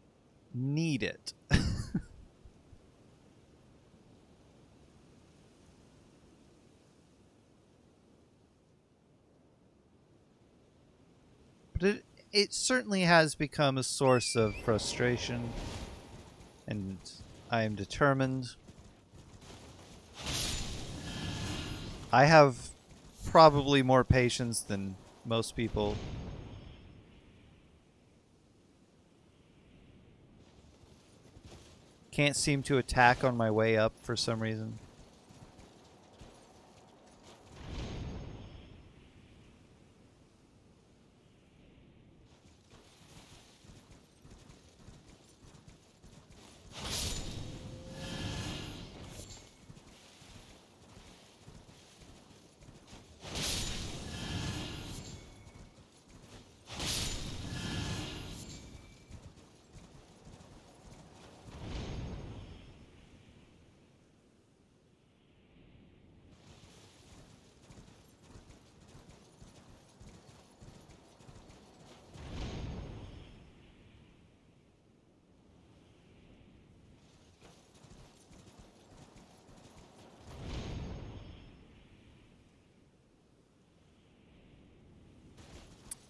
[SPEAKER 1] need it. But it certainly has become a source of frustration, and I am determined. I have probably more patience than most people. Can't seem to attack on my way up for some reason.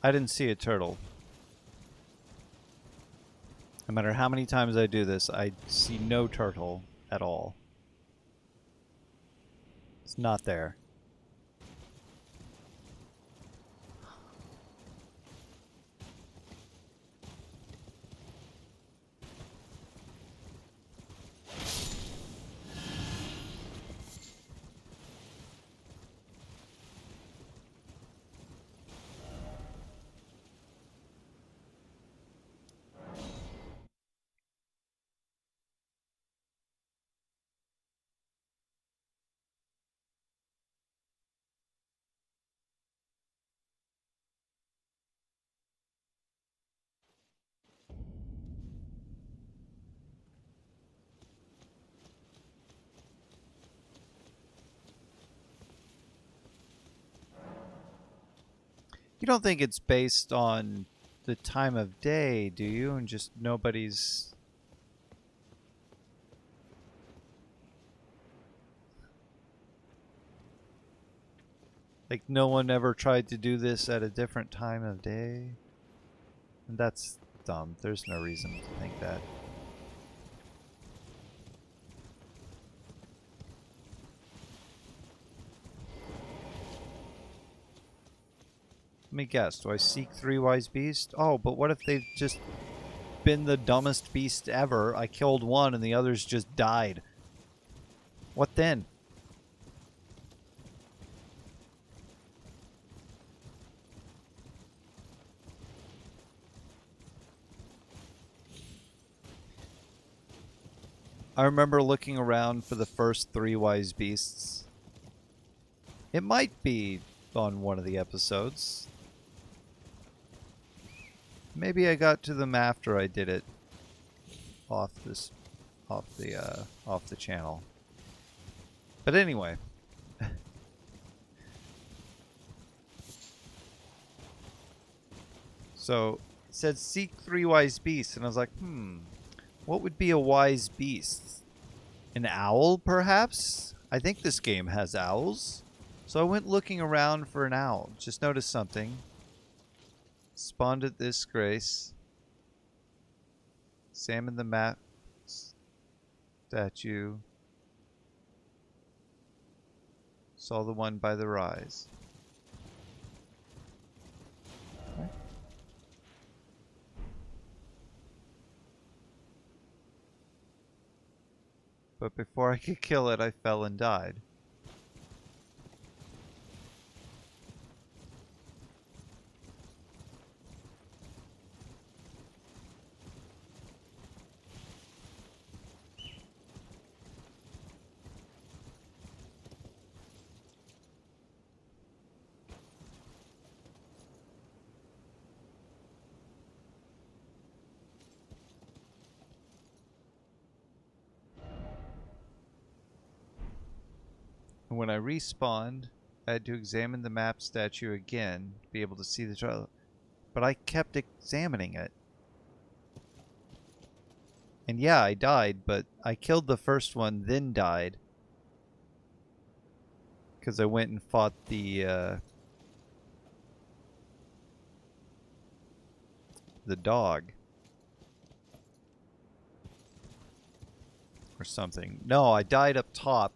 [SPEAKER 1] I didn't see a turtle. No matter how many times I do this, I see no turtle at all. It's not there. You don't think it's based on the time of day, do you? And just nobody's... Like, no one ever tried to do this at a different time of day? And that's dumb. There's no reason to think that. Let me guess. Do I seek 3 wise beasts? Oh, but what if they've just been the dumbest beast ever? I killed one and the others just died. What then? I remember looking around for the first 3 wise beasts. It might be on one of the episodes. Maybe I got to them after I did it off the channel. But anyway. So it said seek 3 wise beasts, and I was like, what would be a wise beast? An owl, perhaps? I think this game has owls. So I went looking around for an owl. Just noticed something. Spawned at this grace. Examined the map statue. Saw the one by the rise. Okay. But before I could kill it, I fell and died. And when I respawned, I had to examine the map statue again to be able to see the trailer. But I kept examining it. And yeah, I died, but I killed the first one, then died. Because I went and fought the dog. Or something. No, I died up top.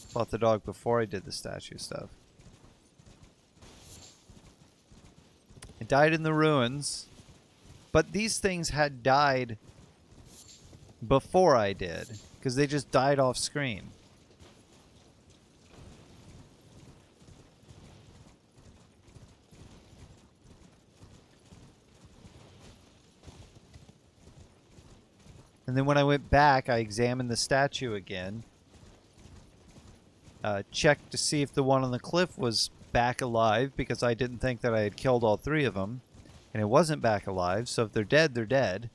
[SPEAKER 1] Fought the dog before I did the statue stuff. I died in the ruins. But these things had died before I did. Because they just died off screen. And then when I went back, I examined the statue again. Checked to see if the one on the cliff was back alive, because I didn't think that I had killed all three of them. And it wasn't back alive, so if they're dead, they're dead.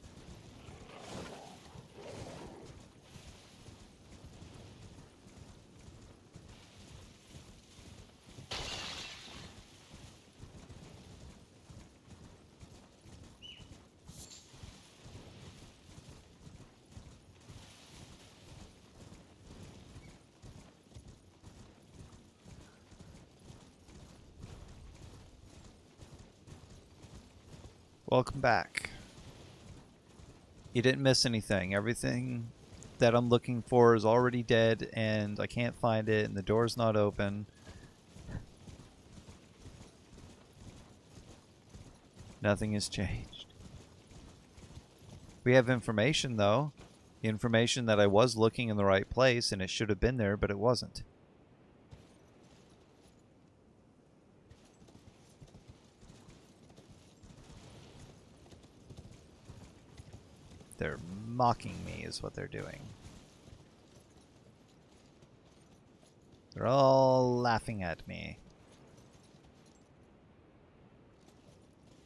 [SPEAKER 1] Welcome back. You didn't miss anything. Everything that I'm looking for is already dead, and I can't find it, and the door's not open. Nothing has changed. We have information, though. The information that I was looking in the right place, and it should have been there, but it wasn't. They're mocking me is what they're doing. They're all laughing at me.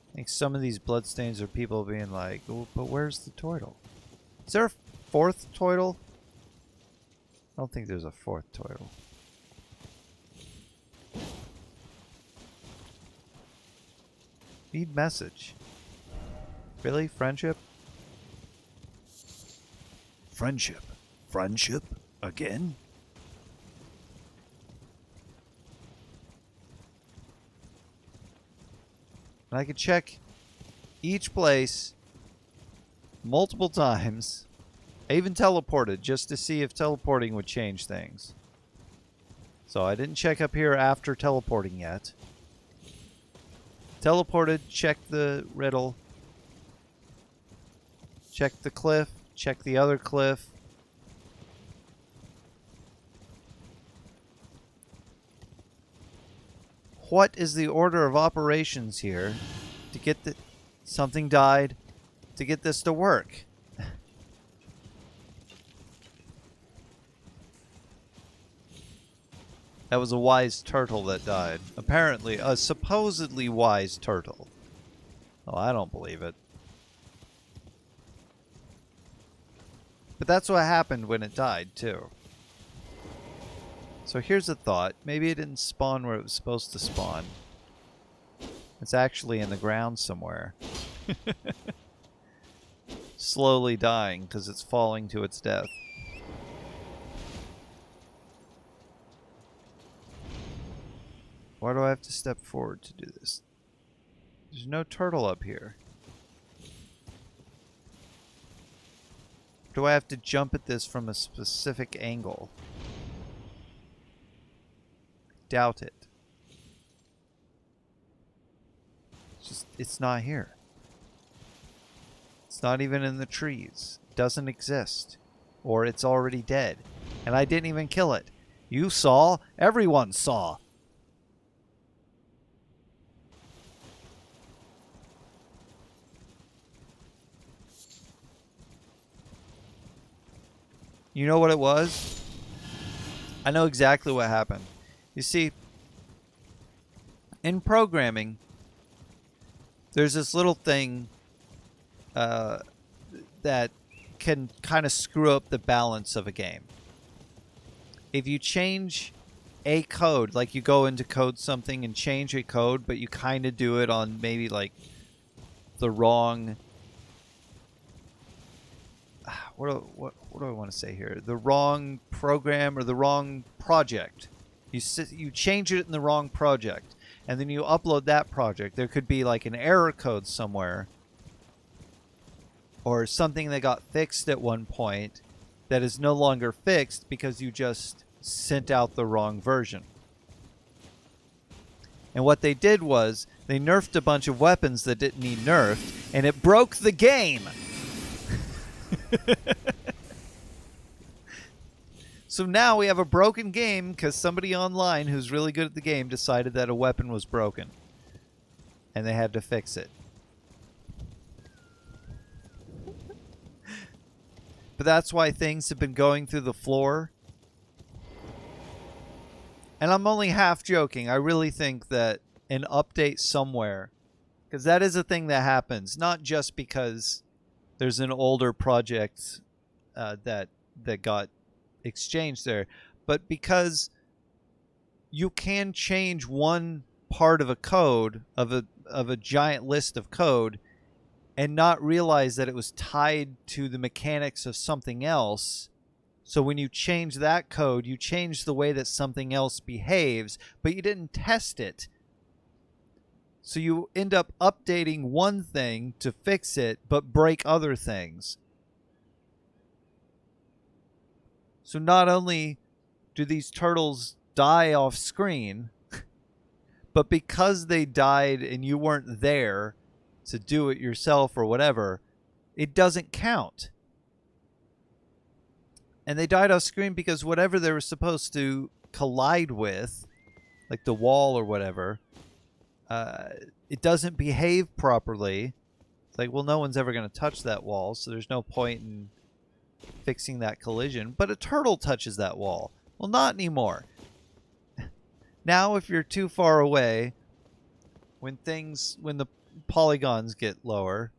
[SPEAKER 1] I think some of these bloodstains are people being like, oh, but where's the turtle? Is there a fourth turtle? I don't think there's a fourth turtle. Need message. Really? Friendship? Friendship. Friendship? Again? And I could check each place multiple times. I even teleported just to see if teleporting would change things. So I didn't check up here after teleporting yet. Teleported, checked the riddle. Checked the cliff. Check the other cliff. What is the order of operations here to get the... Something died to get this to work? That was a wise turtle that died. Apparently, a supposedly wise turtle. Oh, I don't believe it. But that's what happened when it died, too. So here's a thought. Maybe it didn't spawn where it was supposed to spawn. It's actually in the ground somewhere. Slowly dying because it's falling to its death. Why do I have to step forward to do this? There's no turtle up here. Do I have to jump at this from a specific angle? Doubt it. It's not here. It's not even in the trees. It doesn't exist. Or it's already dead. And I didn't even kill it. You saw. Everyone saw. You know what it was? I know exactly what happened. You see, in programming, there's this little thing that can kind of screw up the balance of a game. If you change a code, like you go into code something and change a code, but you kind of do it on maybe like the wrong. What do I want to say here? The wrong program or the wrong project. You change it in the wrong project, and then you upload that project. There could be like an error code somewhere, or something that got fixed at one point that is no longer fixed because you just sent out the wrong version. And what they did was they nerfed a bunch of weapons that didn't need nerfed, and it broke the game. So now we have a broken game because somebody online who's really good at the game decided that a weapon was broken. And they had to fix it. But that's why things have been going through the floor. And I'm only half joking. I really think that an update somewhere, because that is a thing that happens, not just because there's an older project that got exchanged there, but because you can change one part of a code of a giant list of code and not realize that it was tied to the mechanics of something else. So when you change that code, you change the way that something else behaves, but you didn't test it. So you end up updating one thing to fix it, but break other things. So not only do these turtles die off screen, but because they died and you weren't there to do it yourself or whatever, it doesn't count. And they died off screen because whatever they were supposed to collide with, like the wall or whatever, it doesn't behave properly. It's like, well, no one's ever going to touch that wall, so there's no point in fixing that collision. But a turtle touches that wall. Well, not anymore. Now, if you're too far away, when the polygons get lower,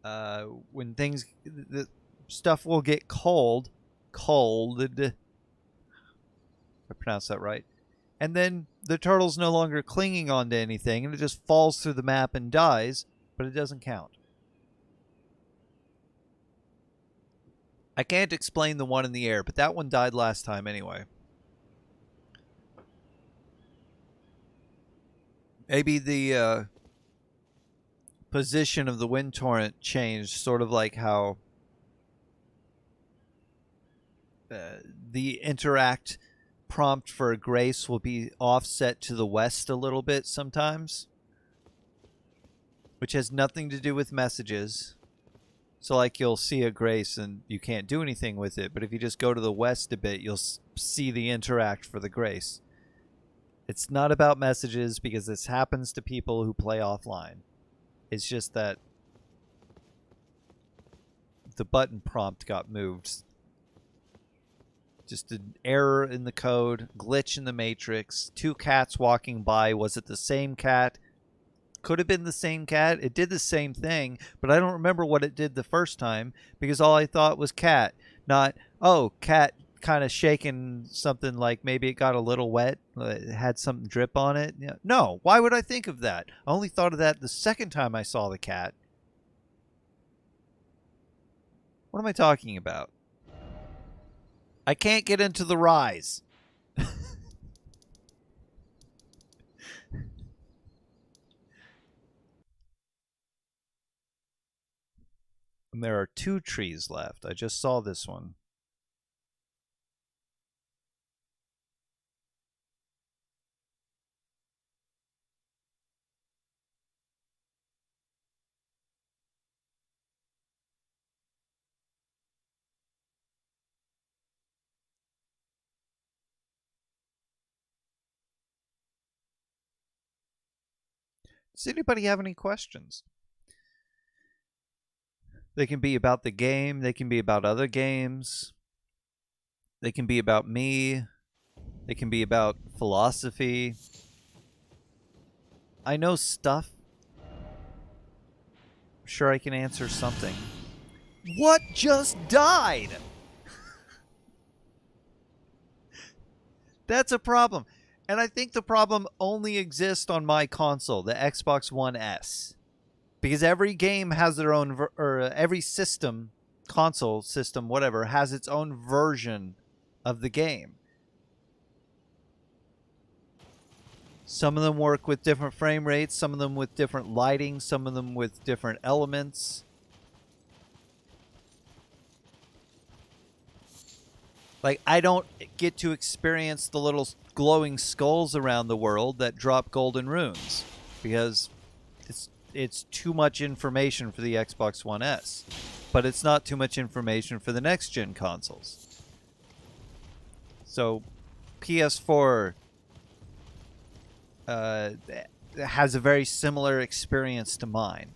[SPEAKER 1] the stuff will get colded. If I pronounce that right. And then the turtle's no longer clinging onto anything, and it just falls through the map and dies, but it doesn't count. I can't explain the one in the air, but that one died last time anyway. Maybe the position of the wind torrent changed, sort of like how the interact prompt for grace will be offset to the west a little bit sometimes, which has nothing to do with messages. So like you'll see a grace and you can't do anything with it, but if you just go to the west a bit, you'll see the interact for the grace. It's not about messages because this happens to people who play offline. It's just that the button prompt got moved. Just an error in the code, glitch in the matrix, two cats walking by. Was it the same cat? Could have been the same cat. It did the same thing, but I don't remember what it did the first time because all I thought was cat, not, oh, cat kind of shaking something, like maybe it got a little wet, it had something drip on it. No, why would I think of that? I only thought of that the second time I saw the cat. What am I talking about? I can't get into the rise. And there are 2 trees left. I just saw this one. Does anybody have any questions? They can be about the game. They can be about other games. They can be about me. They can be about philosophy. I know stuff. I'm sure I can answer something. What just died? That's a problem. And I think the problem only exists on my console, the Xbox One S. Because every game has their own, or every system, console system, whatever, has its own version of the game. Some of them work with different frame rates, some of them with different lighting, some of them with different elements. Like, I don't get to experience the little glowing skulls around the world that drop golden runes because it's too much information for the Xbox One S. But it's not too much information for the next gen consoles. So PS4 has a very similar experience to mine.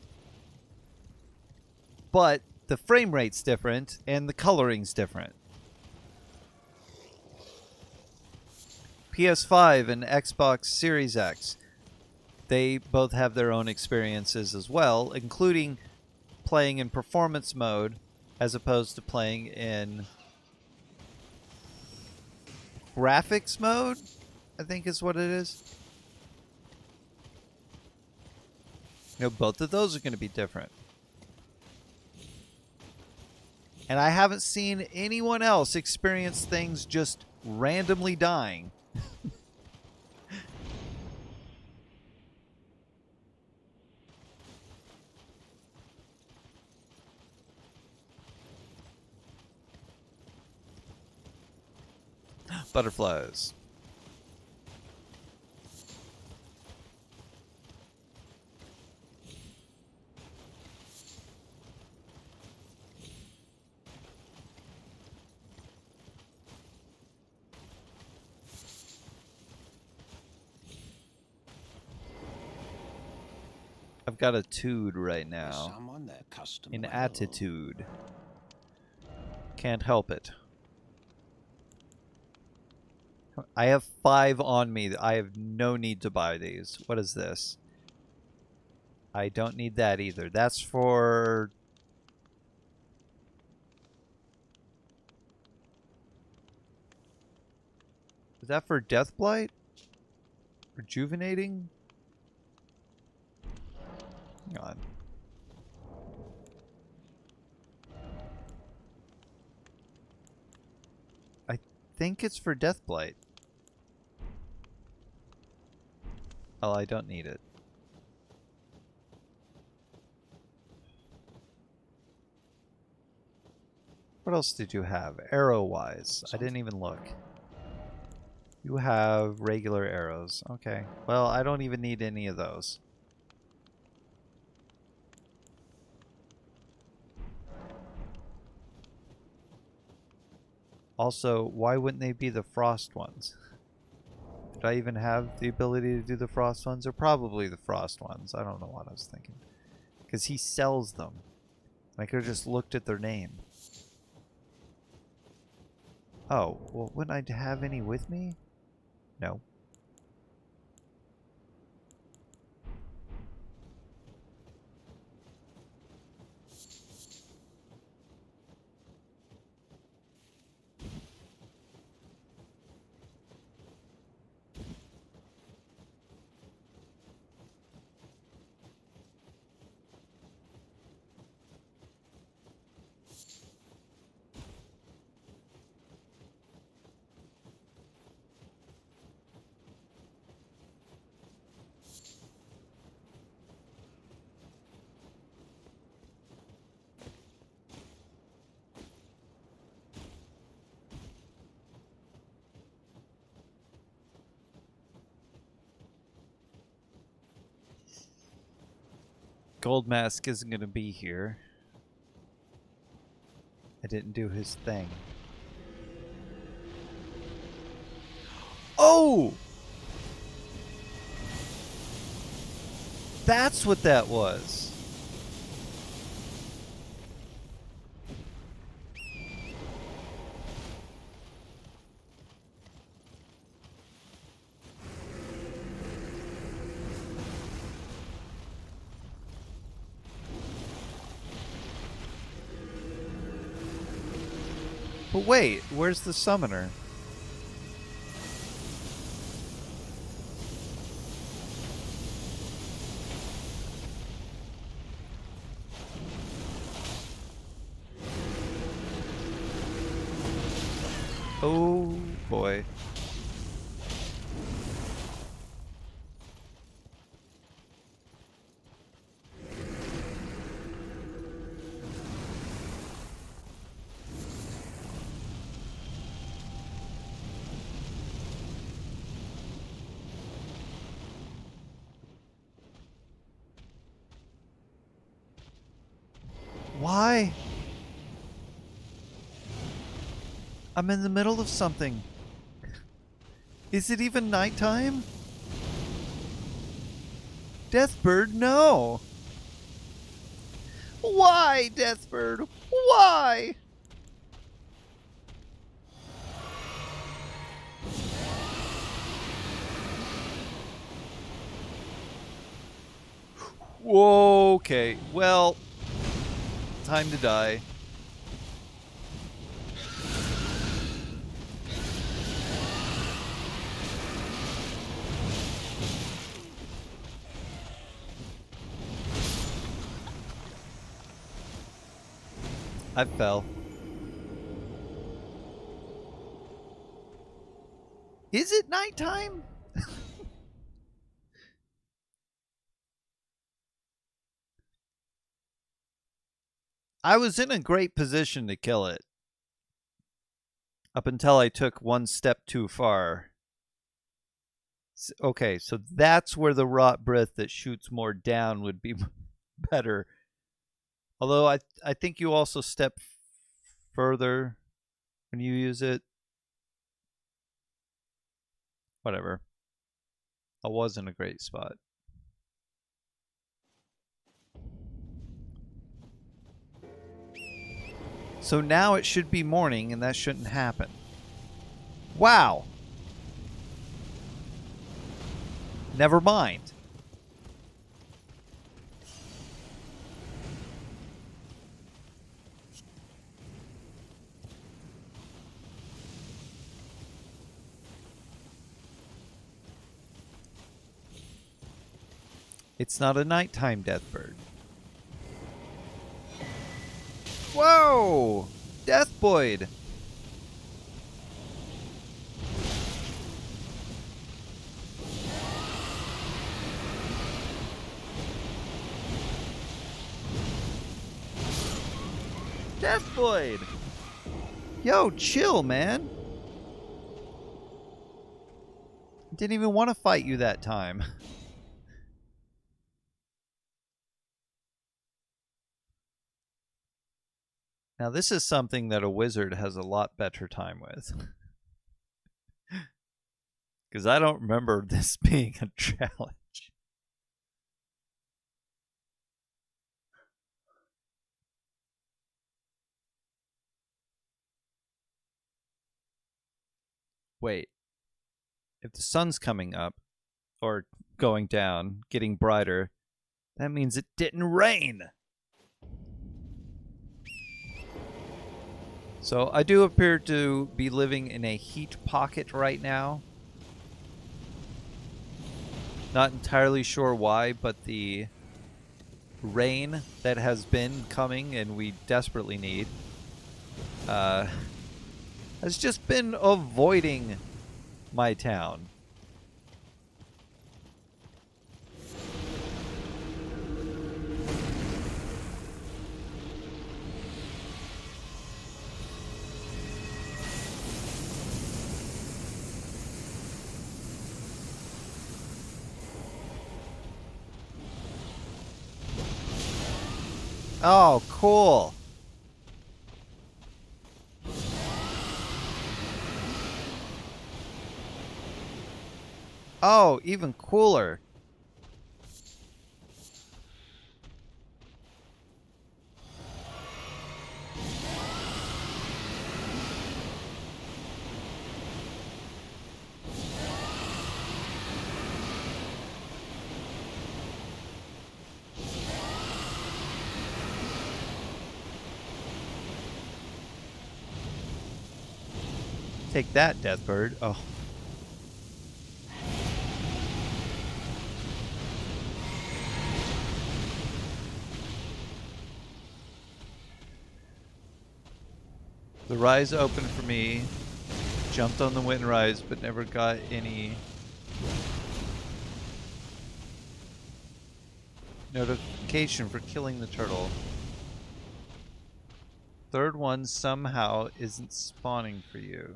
[SPEAKER 1] But the frame rate's different and the coloring's different. PS5 and Xbox Series X, they both have their own experiences as well, including playing in performance mode as opposed to playing in graphics mode, I think is what it is. You know, both of those are going to be different. And I haven't seen anyone else experience things just randomly dying. Butterflies. I've got a tude right now.
[SPEAKER 6] Someone there custom
[SPEAKER 1] An
[SPEAKER 6] made.
[SPEAKER 1] attitude. Can't help it. I have 5 on me. I have no need to buy these. What is this? I don't need that either. That's for... Is that for Deathblight? Rejuvenating? Hang on. I think it's for Deathblight. Oh, I don't need it. What else did you have? Arrow-wise. I didn't even look. You have regular arrows. Okay. Well, I don't even need any of those. Also, why wouldn't they be the frost ones? Did I even have the ability to do the frost ones? Or probably the frost ones. I don't know what I was thinking. Because he sells them. I could have just looked at their name. Oh, well, wouldn't I have any with me? No. Gold Mask isn't going to be here. I didn't do his thing. Oh! That's what that was. But wait, where's the summoner? Oh boy. Why? I'm in the middle of something. Is it even nighttime? Deathbird, no! Why, Deathbird? Why? Whoa, okay. Well, time to die. I fell. Is it nighttime? I was in a great position to kill it. Up until I took one step too far. Okay, so that's where the rot breath that shoots more down would be better. Although I think you also step further when you use it. Whatever. I was in a great spot. So now it should be morning, and that shouldn't happen. Wow. Never mind. It's not a nighttime deathbird. Whoa! Deathboyd! Deathboyd! Yo, chill, man. Didn't even want to fight you that time. Now, this is something that a wizard has a lot better time with. Because I don't remember this being a challenge. Wait. If the sun's coming up, or going down, getting brighter, that means it didn't rain. So I do appear to be living in a heat pocket right now. Not entirely sure why, but the rain that has been coming and we desperately need has just been avoiding my town. Oh, cool. Oh, even cooler. Take that, Deathbird. Oh. The rise open for me. Jumped on the Windrise, but never got any notification for killing the turtle. Third one somehow isn't spawning for you.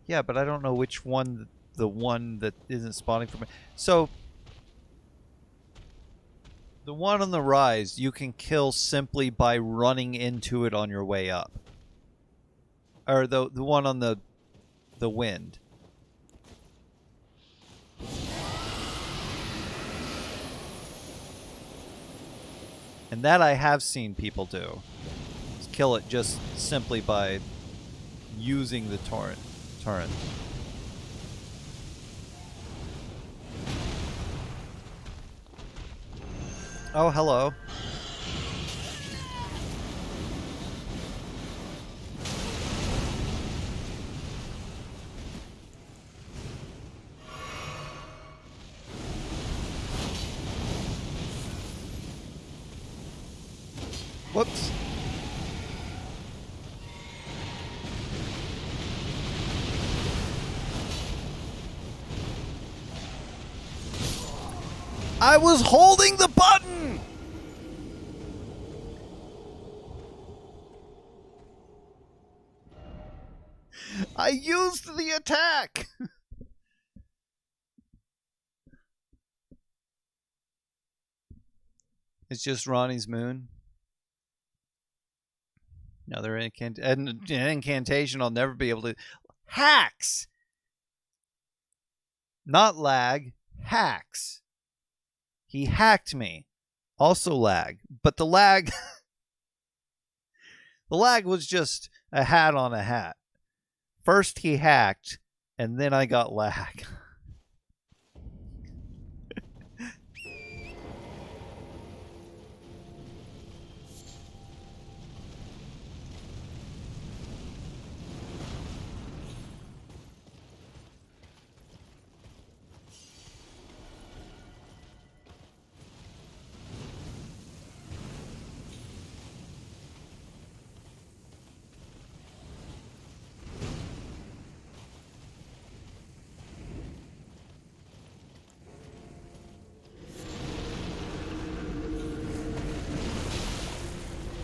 [SPEAKER 1] Yeah, but I don't know which one, the one that isn't spawning for me. So, the one on the rise, you can kill simply by running into it on your way up. Or the one on the wind. And that I have seen people do. Kill it just simply by using the torrent. Oh, hello. Whoops. I was holding the button! I used the attack! It's just Ronnie's moon. Another incantation I'll never be able to... Hacks! Not lag. Hacks. He hacked me. Also lag. But the lag... the lag was just a hat on a hat. First he hacked, and then I got lag.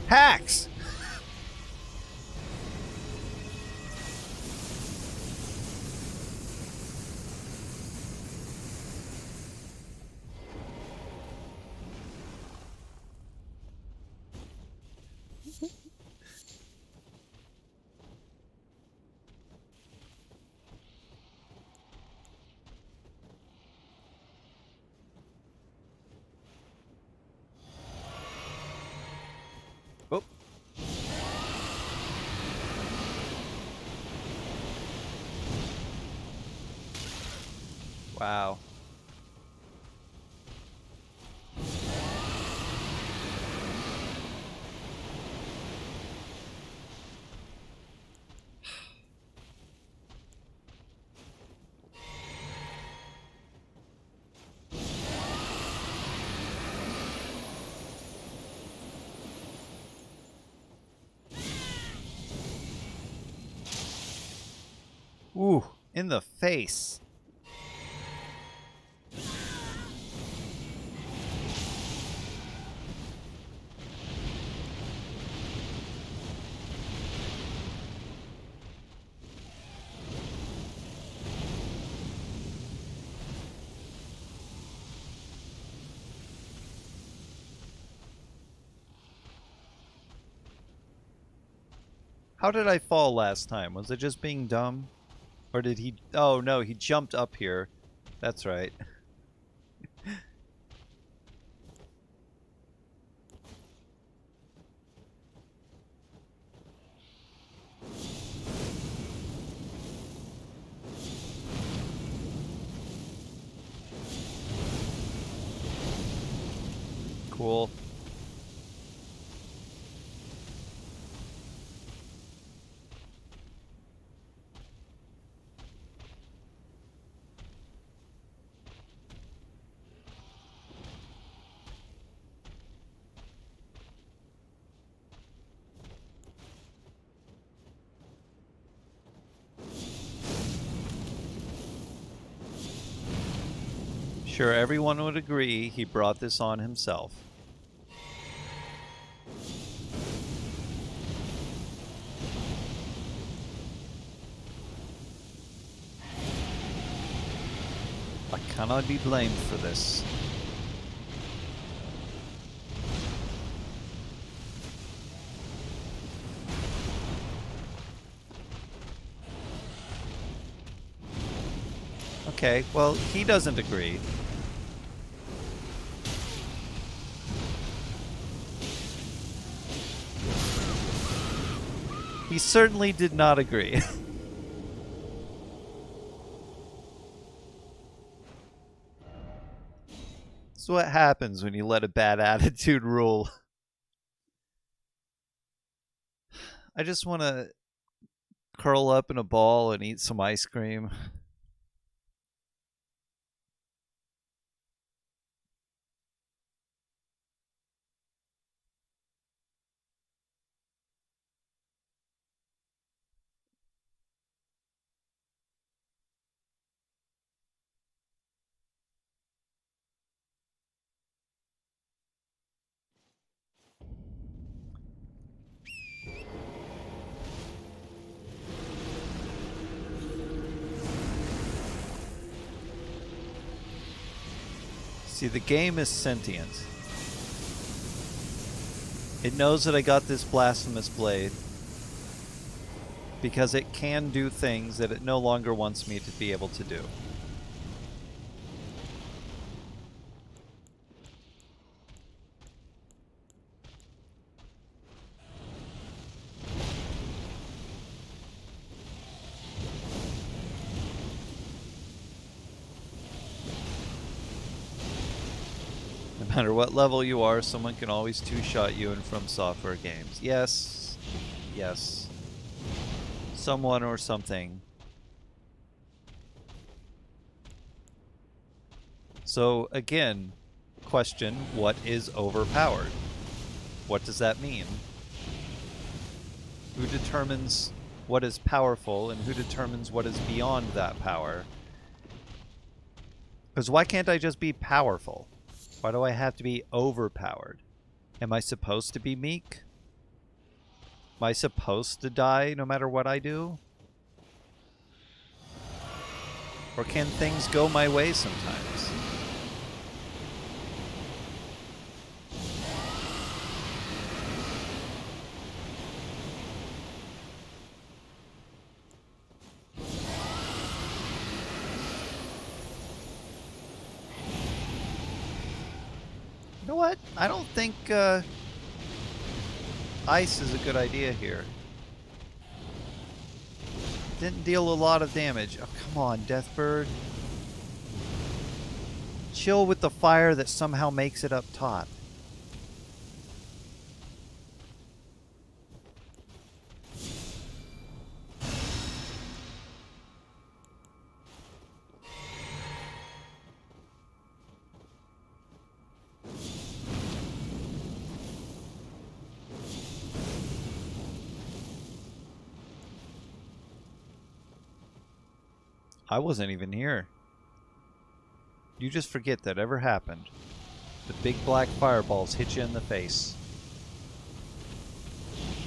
[SPEAKER 1] Hacks! Oh. Wow. Ooh, in the face. How did I fall last time? Was it just being dumb? Or did he... Oh, no, he jumped up here. That's right. Cool. sure everyone would agree he brought this on himself. I cannot be blamed for this. Okay, well, he doesn't agree. He certainly did not agree. That's what happens when you let a bad attitude rule. I just want to curl up in a ball and eat some ice cream. See, the game is sentient. It knows that I got this blasphemous blade because it can do things that it no longer wants me to be able to do. No matter what level you are, someone can always two-shot you in From Software games. Yes. Yes. Someone or something. So, again, question, what is overpowered? What does that mean? Who determines what is powerful and who determines what is beyond that power? Because why can't I just be powerful? Why do I have to be overpowered? Am I supposed to be meek? Am I supposed to die no matter what I do? Or can things go my way sometimes? You know what? I don't think ice is a good idea here. Didn't deal a lot of damage. Oh, come on, Deathbird. Chill with the fire that somehow makes it up top. I wasn't even here. You just forget that ever happened. The big black fireballs hit you in the face.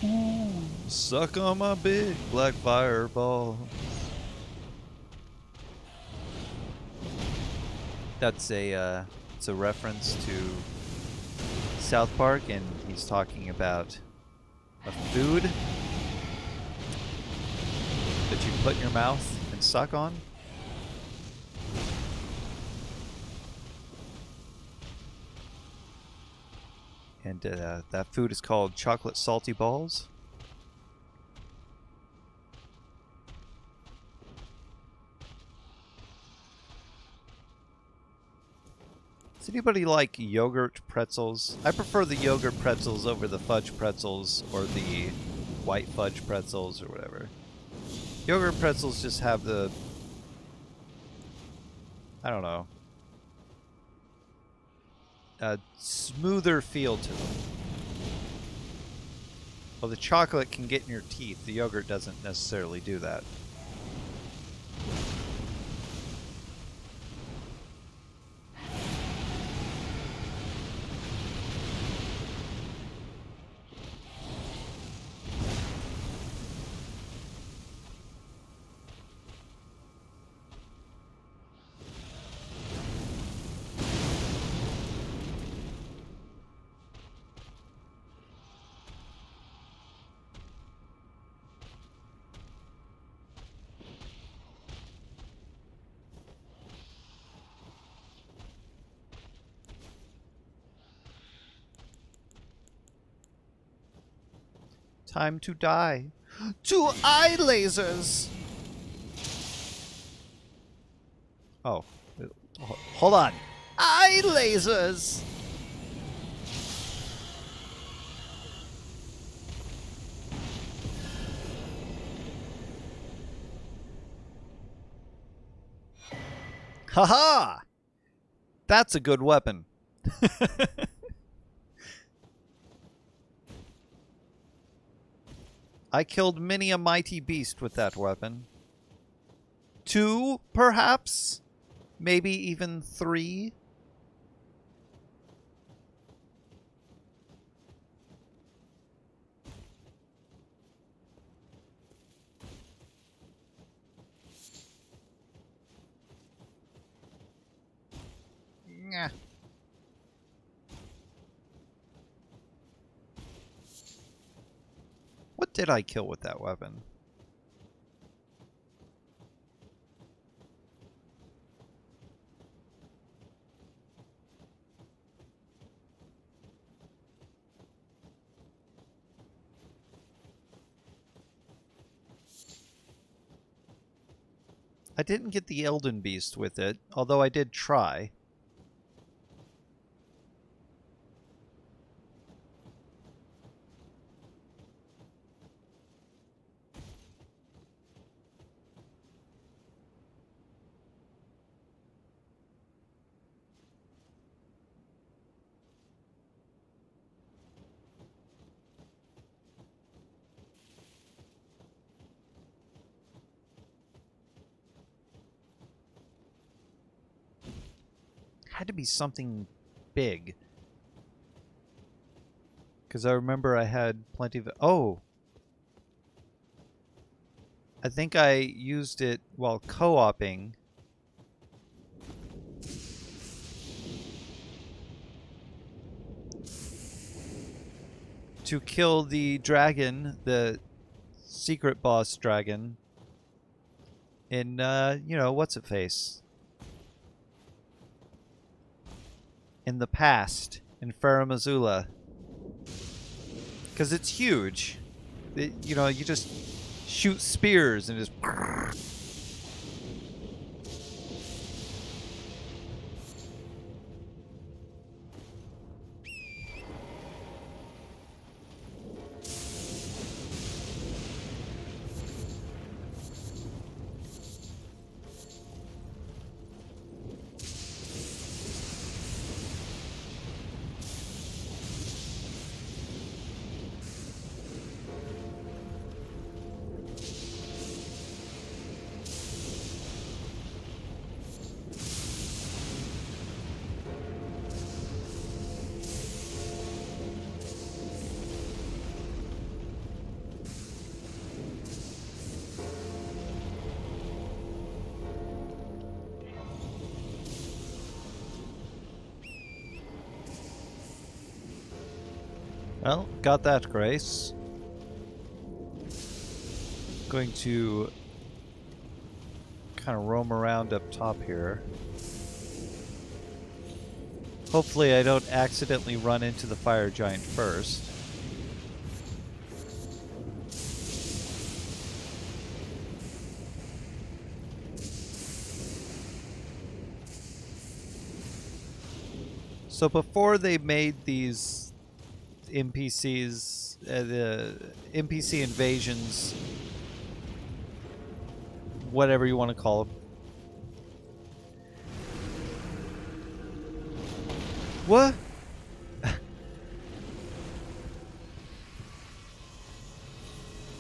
[SPEAKER 1] Ooh, suck on my big black fireball. That's it's a reference to South Park, and he's talking about a food that you put in your mouth and suck on. And that food is called chocolate salty balls. Does anybody like yogurt pretzels? I prefer the yogurt pretzels over the fudge pretzels or the white fudge pretzels or whatever. Yogurt pretzels just have the, I don't know, a smoother feel to them. Well, the chocolate can get in your teeth. The yogurt doesn't necessarily do that. Time to die. To eye lasers! Oh. Hold on. Eye lasers! Haha! That's a good weapon. I killed many a mighty beast with that weapon. 2, perhaps? Maybe even 3? Nah. What did I kill with that weapon? I didn't get the Elden beast with it, although I did try. Had to be something big. Because I remember I had plenty of... Oh! I think I used it while co-oping. To kill the dragon, the secret boss dragon. In, you know, what's-it-face? In the past, in Faramazula. Because it's huge. You know, you just shoot spears and just... Well, got that, Grace. Going to kind of roam around up top here. Hopefully I don't accidentally run into the fire giant first. So before they made these NPCs, the NPC invasions, whatever you want to call them. What?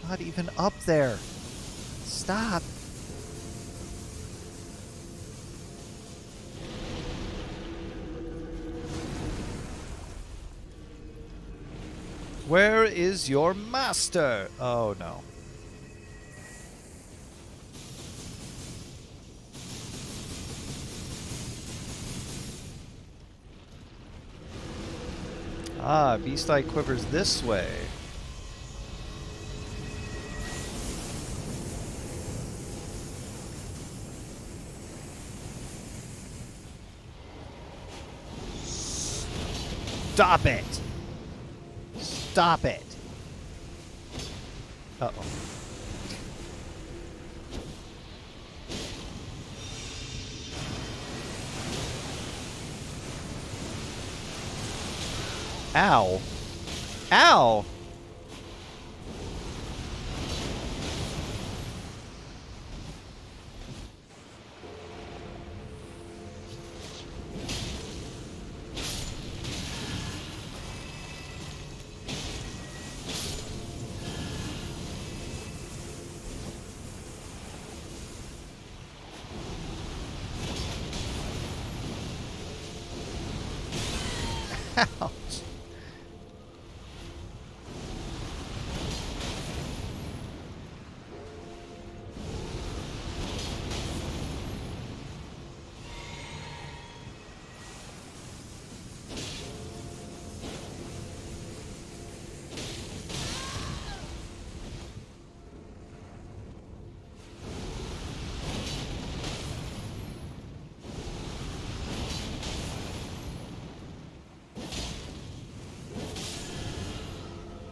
[SPEAKER 1] Not even up there. Stop. Where is your master? Oh no. Ah, Beast Eye quivers this way. Stop it! Stop it! Uh-oh. Ow. Ow! Ouch.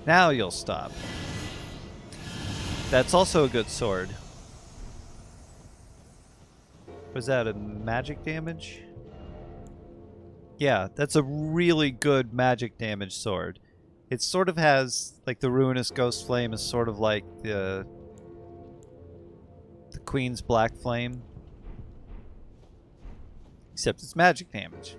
[SPEAKER 1] Now you'll stop. That's also a good sword. Was that a magic damage? Yeah, that's a really good magic damage sword. It sort of has, like, the Ruinous Ghost Flame is sort of like the Queen's Black Flame. Except it's magic damage.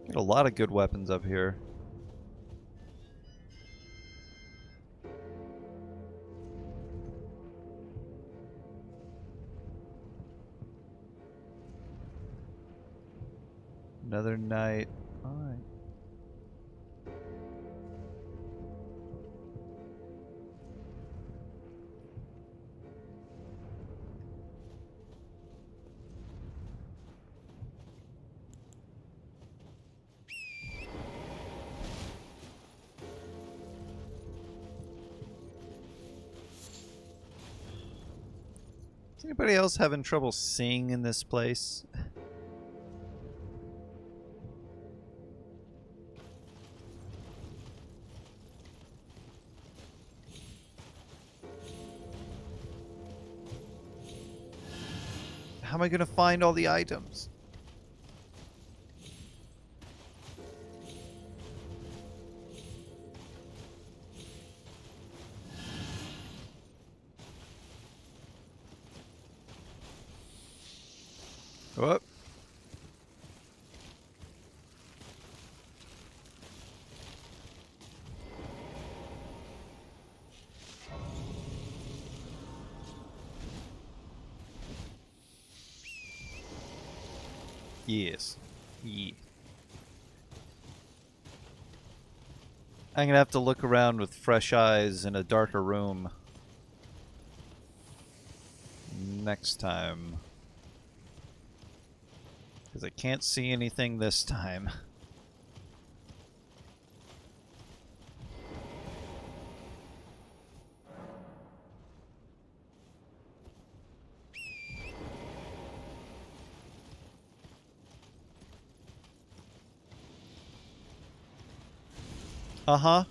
[SPEAKER 1] Got a lot of good weapons up here. Another night. Alright. Is anybody else having trouble seeing in this place? How am I gonna find all the items? Whoop. Yes. Yeah. I'm gonna have to look around with fresh eyes in a darker room next time. Because I can't see anything this time. Uh-huh.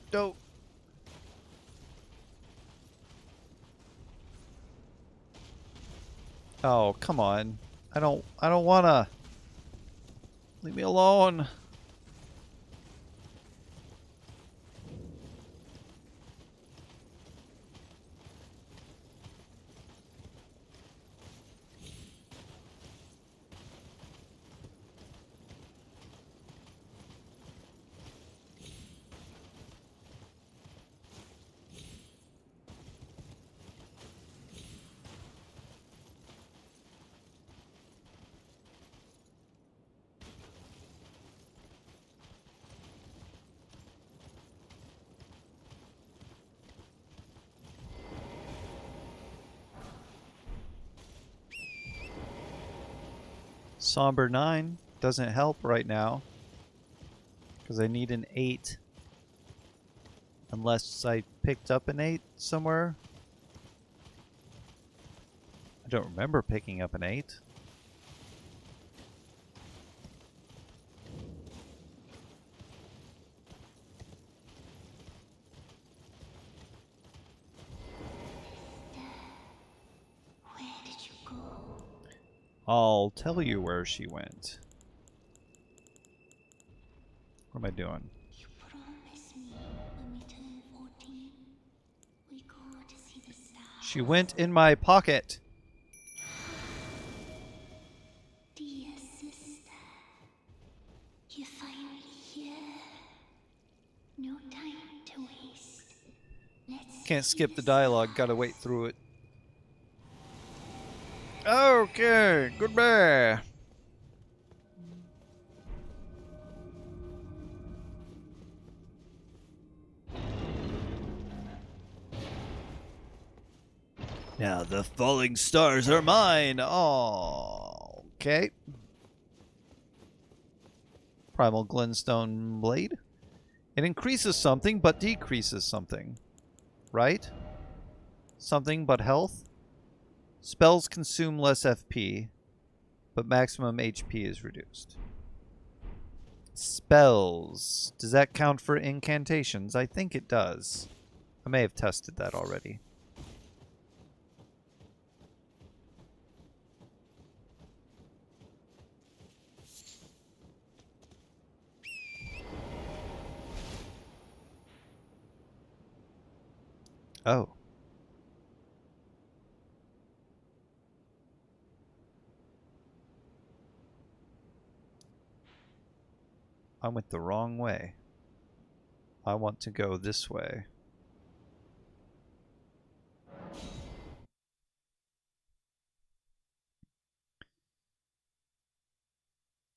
[SPEAKER 1] Dope. Oh, come on. I don't wanna. Leave me alone. Somber 9 doesn't help right now. Because I need an 8. Unless I picked up an 8 somewhere. I don't remember picking up an 8.
[SPEAKER 3] Where did you go?
[SPEAKER 1] I'll tell you where she went. What am I doing?
[SPEAKER 3] You promised me when we turn 14, we go to see the stars.
[SPEAKER 1] She went in my pocket.
[SPEAKER 3] Dear sister, you're finally here. No time to waste. Let's
[SPEAKER 1] Can't
[SPEAKER 3] see
[SPEAKER 1] skip the dialogue, gotta wait through it. Okay, goodbye. Now the falling stars are mine. Oh, okay. Primal Glintstone Blade. It increases something but decreases something. Right? Something but health? Spells consume less FP, but maximum HP is reduced. Spells. Does that count for incantations? I think it does. I may have tested that already. Oh. I went the wrong way. I want to go this way.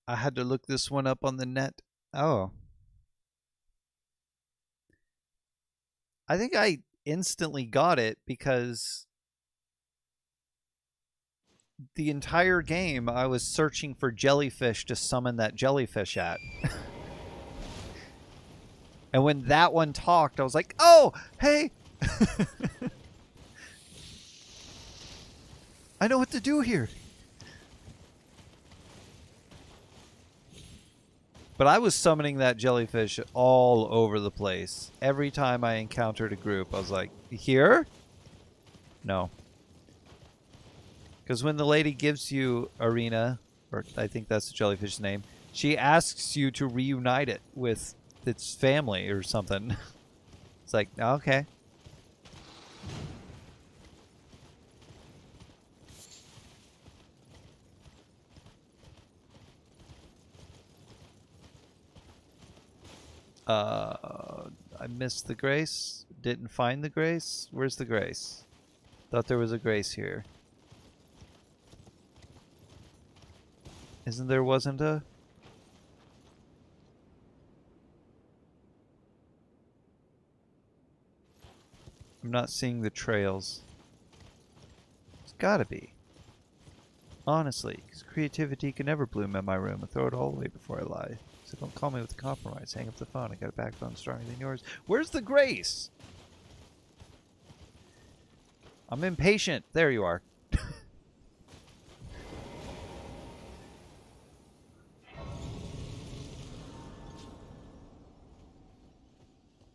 [SPEAKER 1] I had to look this one up on the net. Oh. I think I instantly got it because the entire game I was searching for jellyfish to summon that jellyfish at. And when that one talked, I was like, oh, hey! I know what to do here. But I was summoning that jellyfish all over the place. Every time I encountered a group, I was like, here? No. Because when the lady gives you Arena, or I think that's the jellyfish's name, she asks you to reunite it with its family or something. It's like, okay. I missed the grace. Didn't find the grace. Where's the grace? Thought there was a grace here. Isn't there wasn't a? I'm not seeing the trails. It's gotta be. Honestly, because creativity can never bloom in my room. I throw it all away before I lie. So don't call me with a compromise. Hang up the phone. I got a backbone stronger than yours. Where's the grace? I'm impatient. There you are.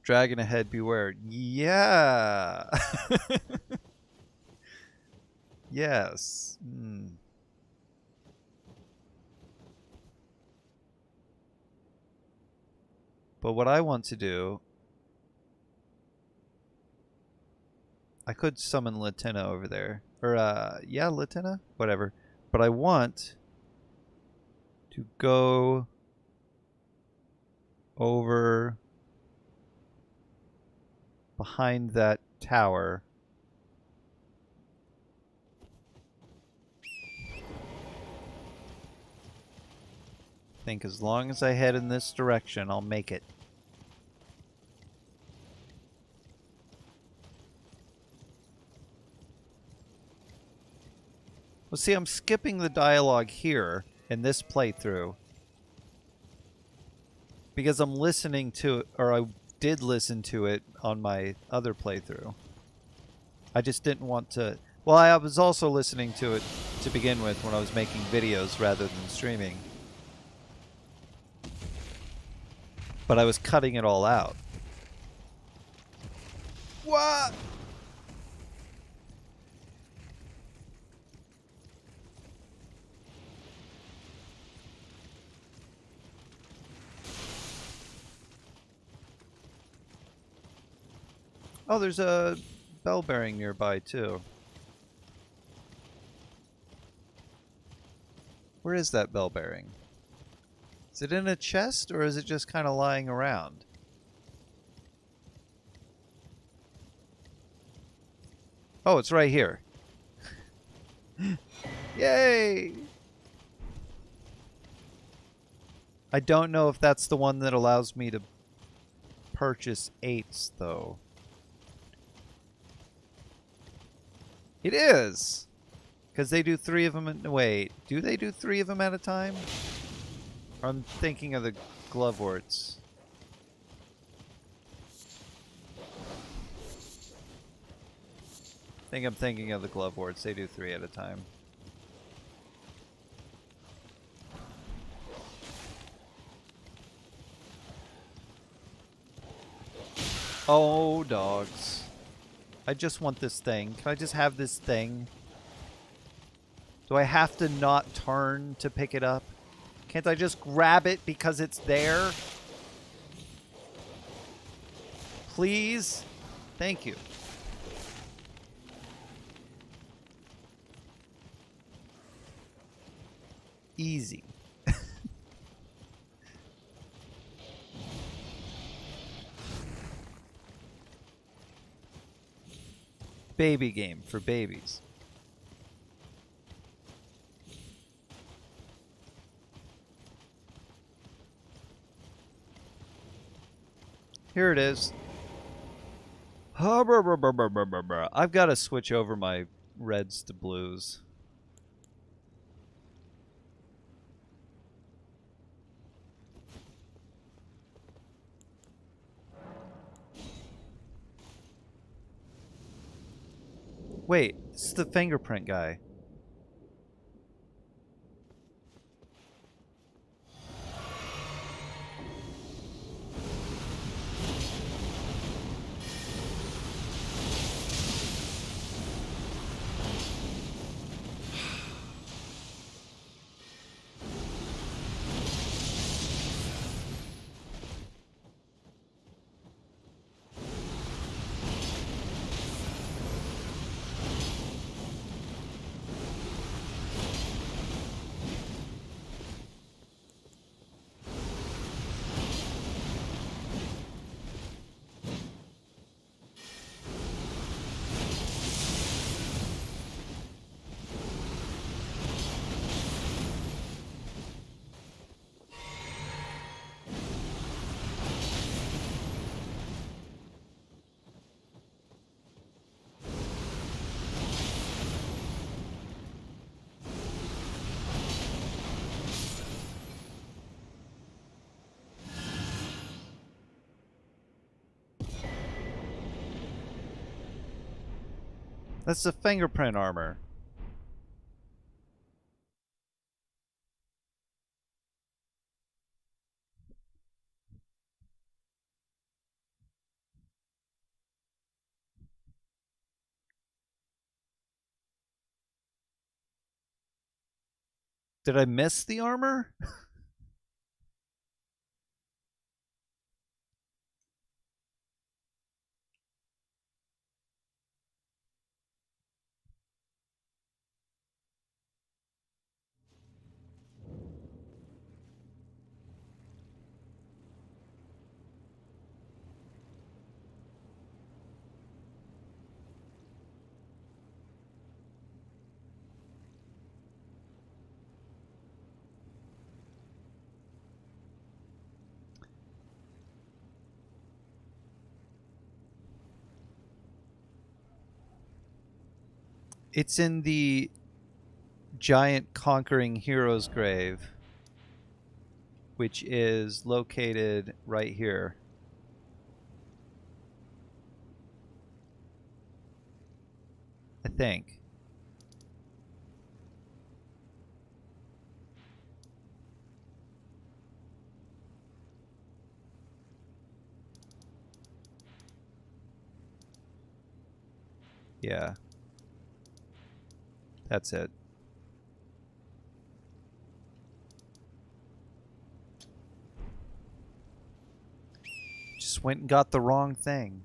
[SPEAKER 1] Dragon ahead, beware. Yeah. Yes. But what I want to do, I could summon Latina over there. Or, yeah, Latina? Whatever. But I want to go over behind that tower. I think as long as I head in this direction, I'll make it. Well, see, I'm skipping the dialogue here in this playthrough because I'm listening to it, or I did listen to it on my other playthrough. I just didn't want to... Well, I was also listening to it to begin with when I was making videos rather than streaming. But I was cutting it all out. What? Oh, there's a bell bearing nearby, too. Where is that bell bearing? Is it in a chest, or is it just kind of lying around? Oh, it's right here. Yay! I don't know if that's the one that allows me to purchase 8s, though. It is! Because they do 3 of them at... Wait, do they do 3 of them at a time? Or I'm thinking of the gloveworts. I think I'm thinking of the gloveworts. They do 3 at a time. Oh, dogs. I just want this thing. Can I just have this thing? Do I have to not turn to pick it up? Can't I just grab it because it's there? Please? Thank you. Easy. Baby game for babies. Here it is. I've got to switch over my reds to blues. Wait, it's the fingerprint guy. That's the fingerprint armor. Did I miss the armor? It's in the giant conquering hero's grave, which is located right here. think. Yeah. That's it. Just went and got the wrong thing.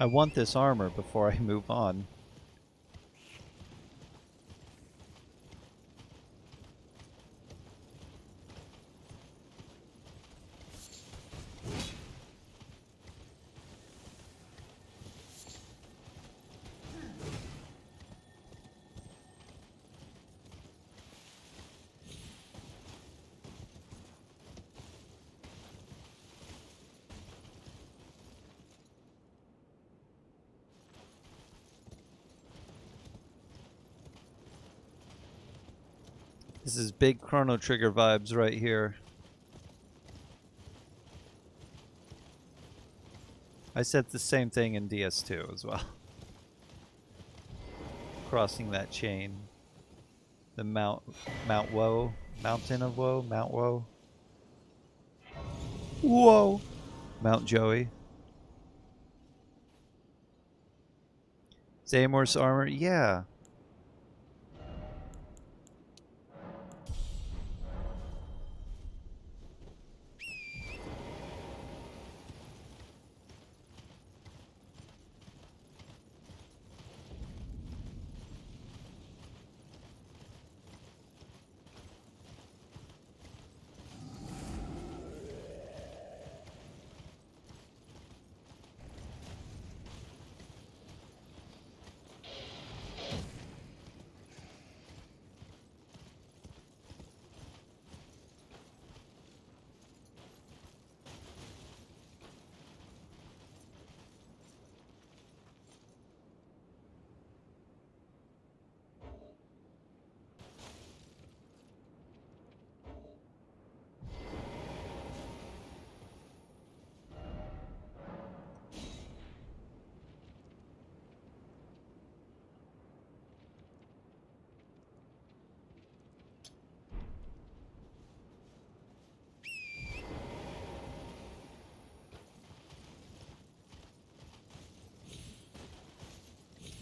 [SPEAKER 1] I want this armor before I move on. This is big Chrono Trigger vibes right here. I said the same thing in DS2 as well. Crossing that chain. The Mount Woe. Mountain of Woe? Mount Woe? Whoa! Mount Joey. Zamor's armor? Yeah.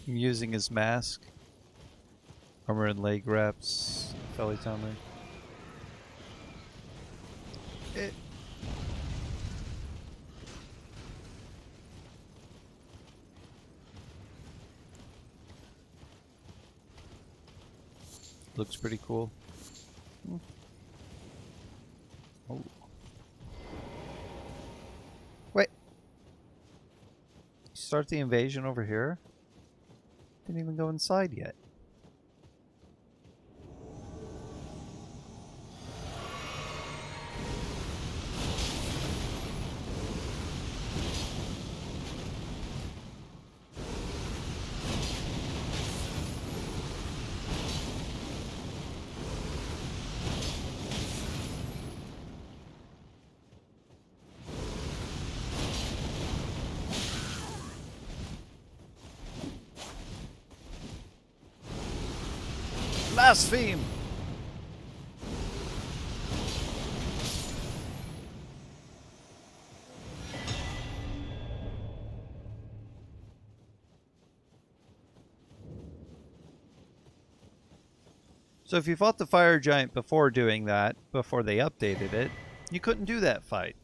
[SPEAKER 1] I'm using his mask. Armor and leg wraps. Felly Tommy. Looks pretty cool. Oh. Wait. Start the invasion over here? Didn't even go inside yet. Blaspheme! So if you fought the fire giant before doing that, before they updated it, you couldn't do that fight.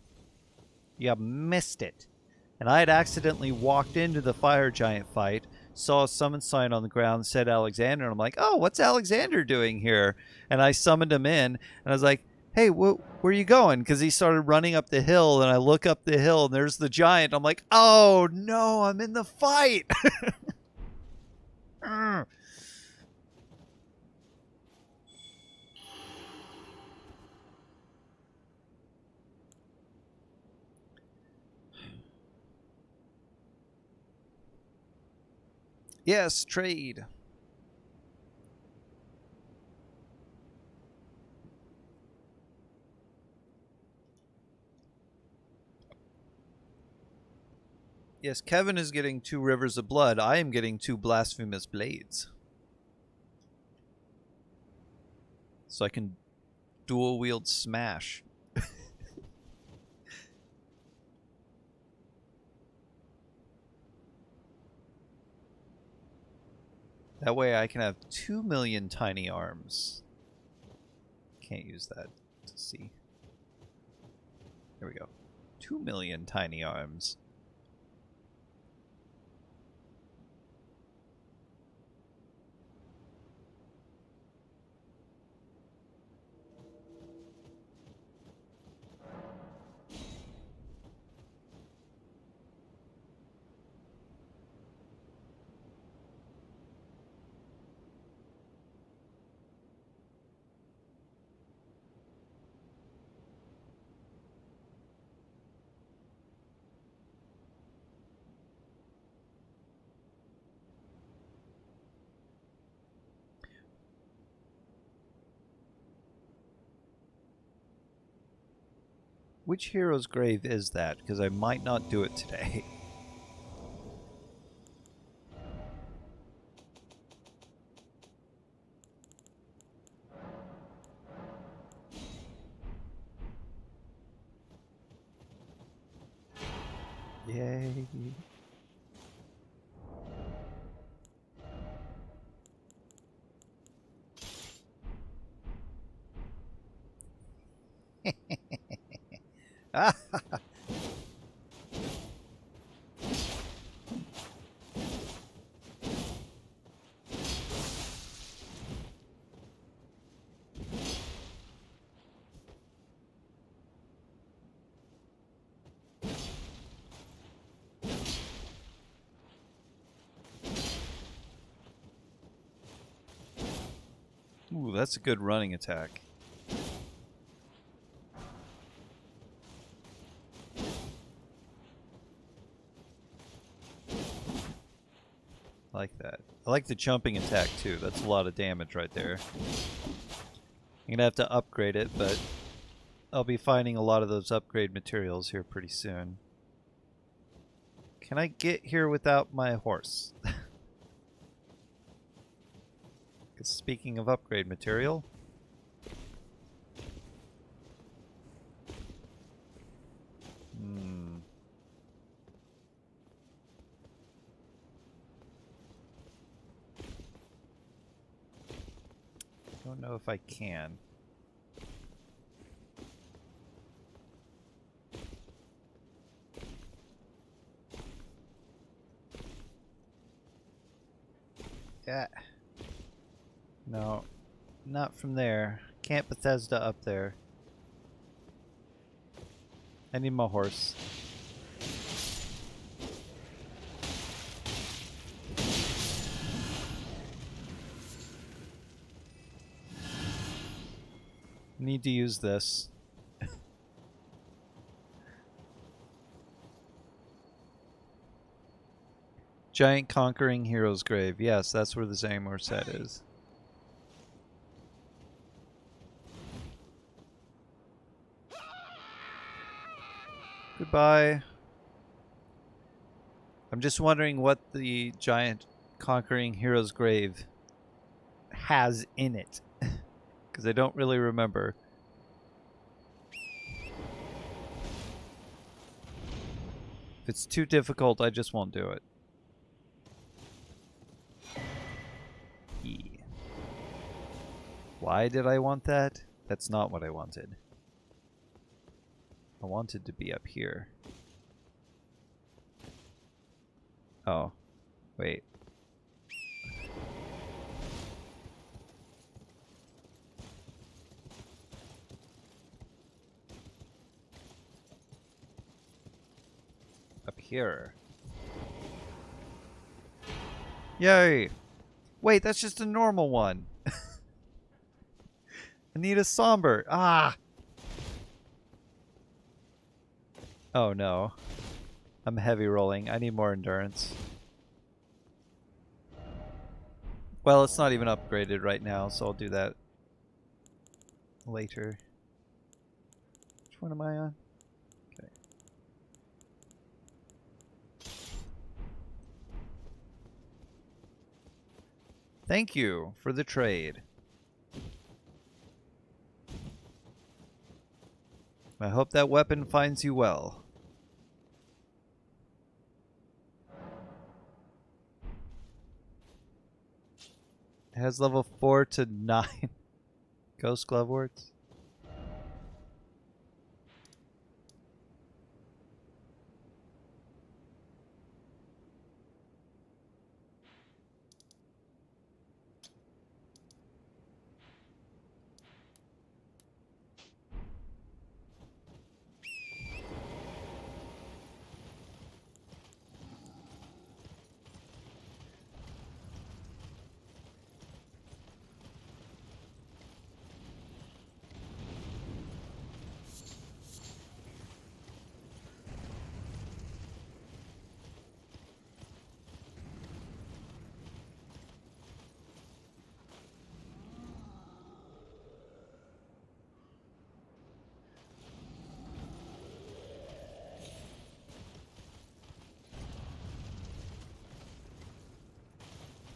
[SPEAKER 1] You missed it. And I had accidentally walked into the fire giant fight, saw a summon sign on the ground that said Alexander, and I'm like, oh, what's Alexander doing here? And I summoned him in, and I was like, hey, where are you going? Because he started running up the hill, and I look up the hill, and there's the giant. I'm like, oh, no, I'm in the fight. Yes, trade. Yes, Kevin is getting 2 rivers of blood. I am getting 2 blasphemous blades. So I can dual wield smash. That way I can have 2 million tiny arms. Can't use that to see. There we go. 2 million tiny arms. Which hero's grave is that? Because I might not do it today. Yay. Ah. Ooh, that's a good running attack. I like that. I like the jumping attack too. That's a lot of damage right there. I'm gonna have to upgrade it, but I'll be finding a lot of those upgrade materials here pretty soon. Can I get here without my horse? Speaking of upgrade material. Don't know if I can. Yeah. No, not from there. Can't Bethesda up there. I need my horse. Need to use this. Giant conquering hero's grave. Yes, that's where the Zamor set is. Goodbye. I'm just wondering what the giant conquering hero's grave has in it. Because I don't really remember. If it's too difficult, I just won't do it. Yeah. Why did I want that? That's not what I wanted. I wanted to be up here. Oh, wait. here. Yay! Wait, that's just a normal one. I need a somber. Ah! Oh no. I'm heavy rolling. I need more endurance. Well, it's not even upgraded right now, so I'll do that later. Which one am I on? Okay. Thank you for the trade. I hope that weapon finds you well. It has level 4 to 9 Ghost Glove Words.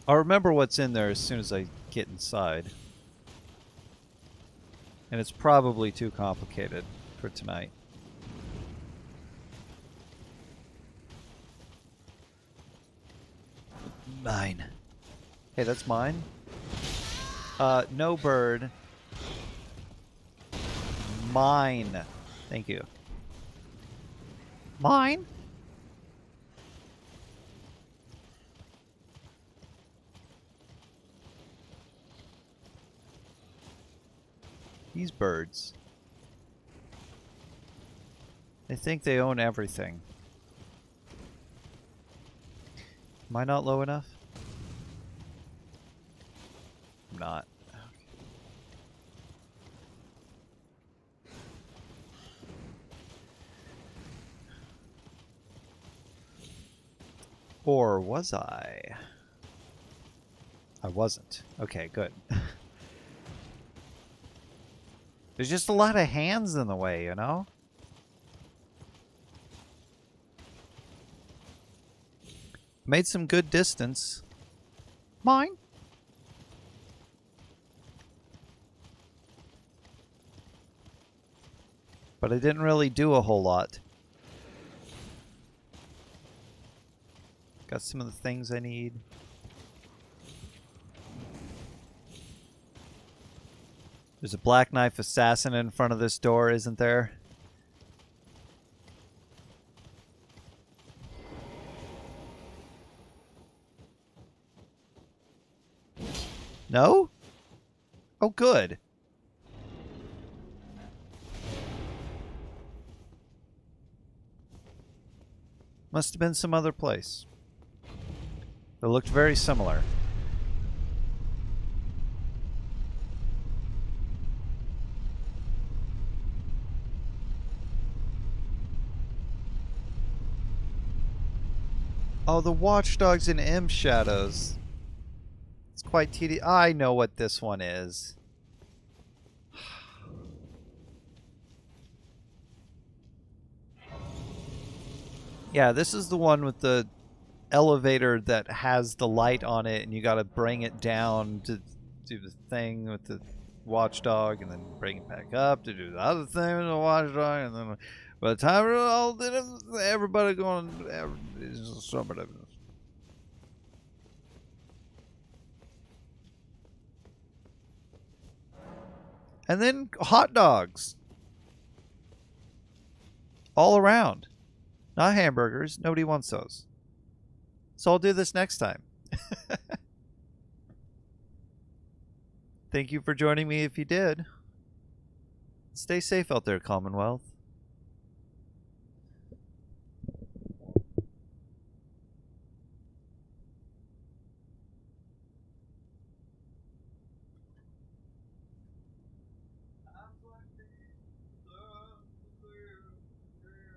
[SPEAKER 1] I'll remember what's in there as soon as I get inside. And it's probably too complicated for tonight. Mine. Hey, that's mine? No bird. Mine. Thank you. Mine? These birds. They think they own everything. Am I not low enough? I'm not. Or was I? I wasn't. Okay, good. There's just a lot of hands in the way, you know? Made some good distance. Mine? But I didn't really do a whole lot. Got some of the things I need. There's a Black Knife Assassin in front of this door, isn't there? No? Oh, good. Must have been some other place. It looked very similar. Oh, the Watchdogs and M Shadows. It's quite tedious. I know what this one is. Yeah, this is the one with the elevator that has the light on it, and you gotta bring it down to do the thing with the watchdog, and then bring it back up to do the other thing with the watchdog, and then by the time it all did it, everybody going, somebody. And then hot dogs all around. Not hamburgers. Nobody wants those. So I'll do this next time. Thank you for joining me if you did. Stay safe out there, Commonwealth.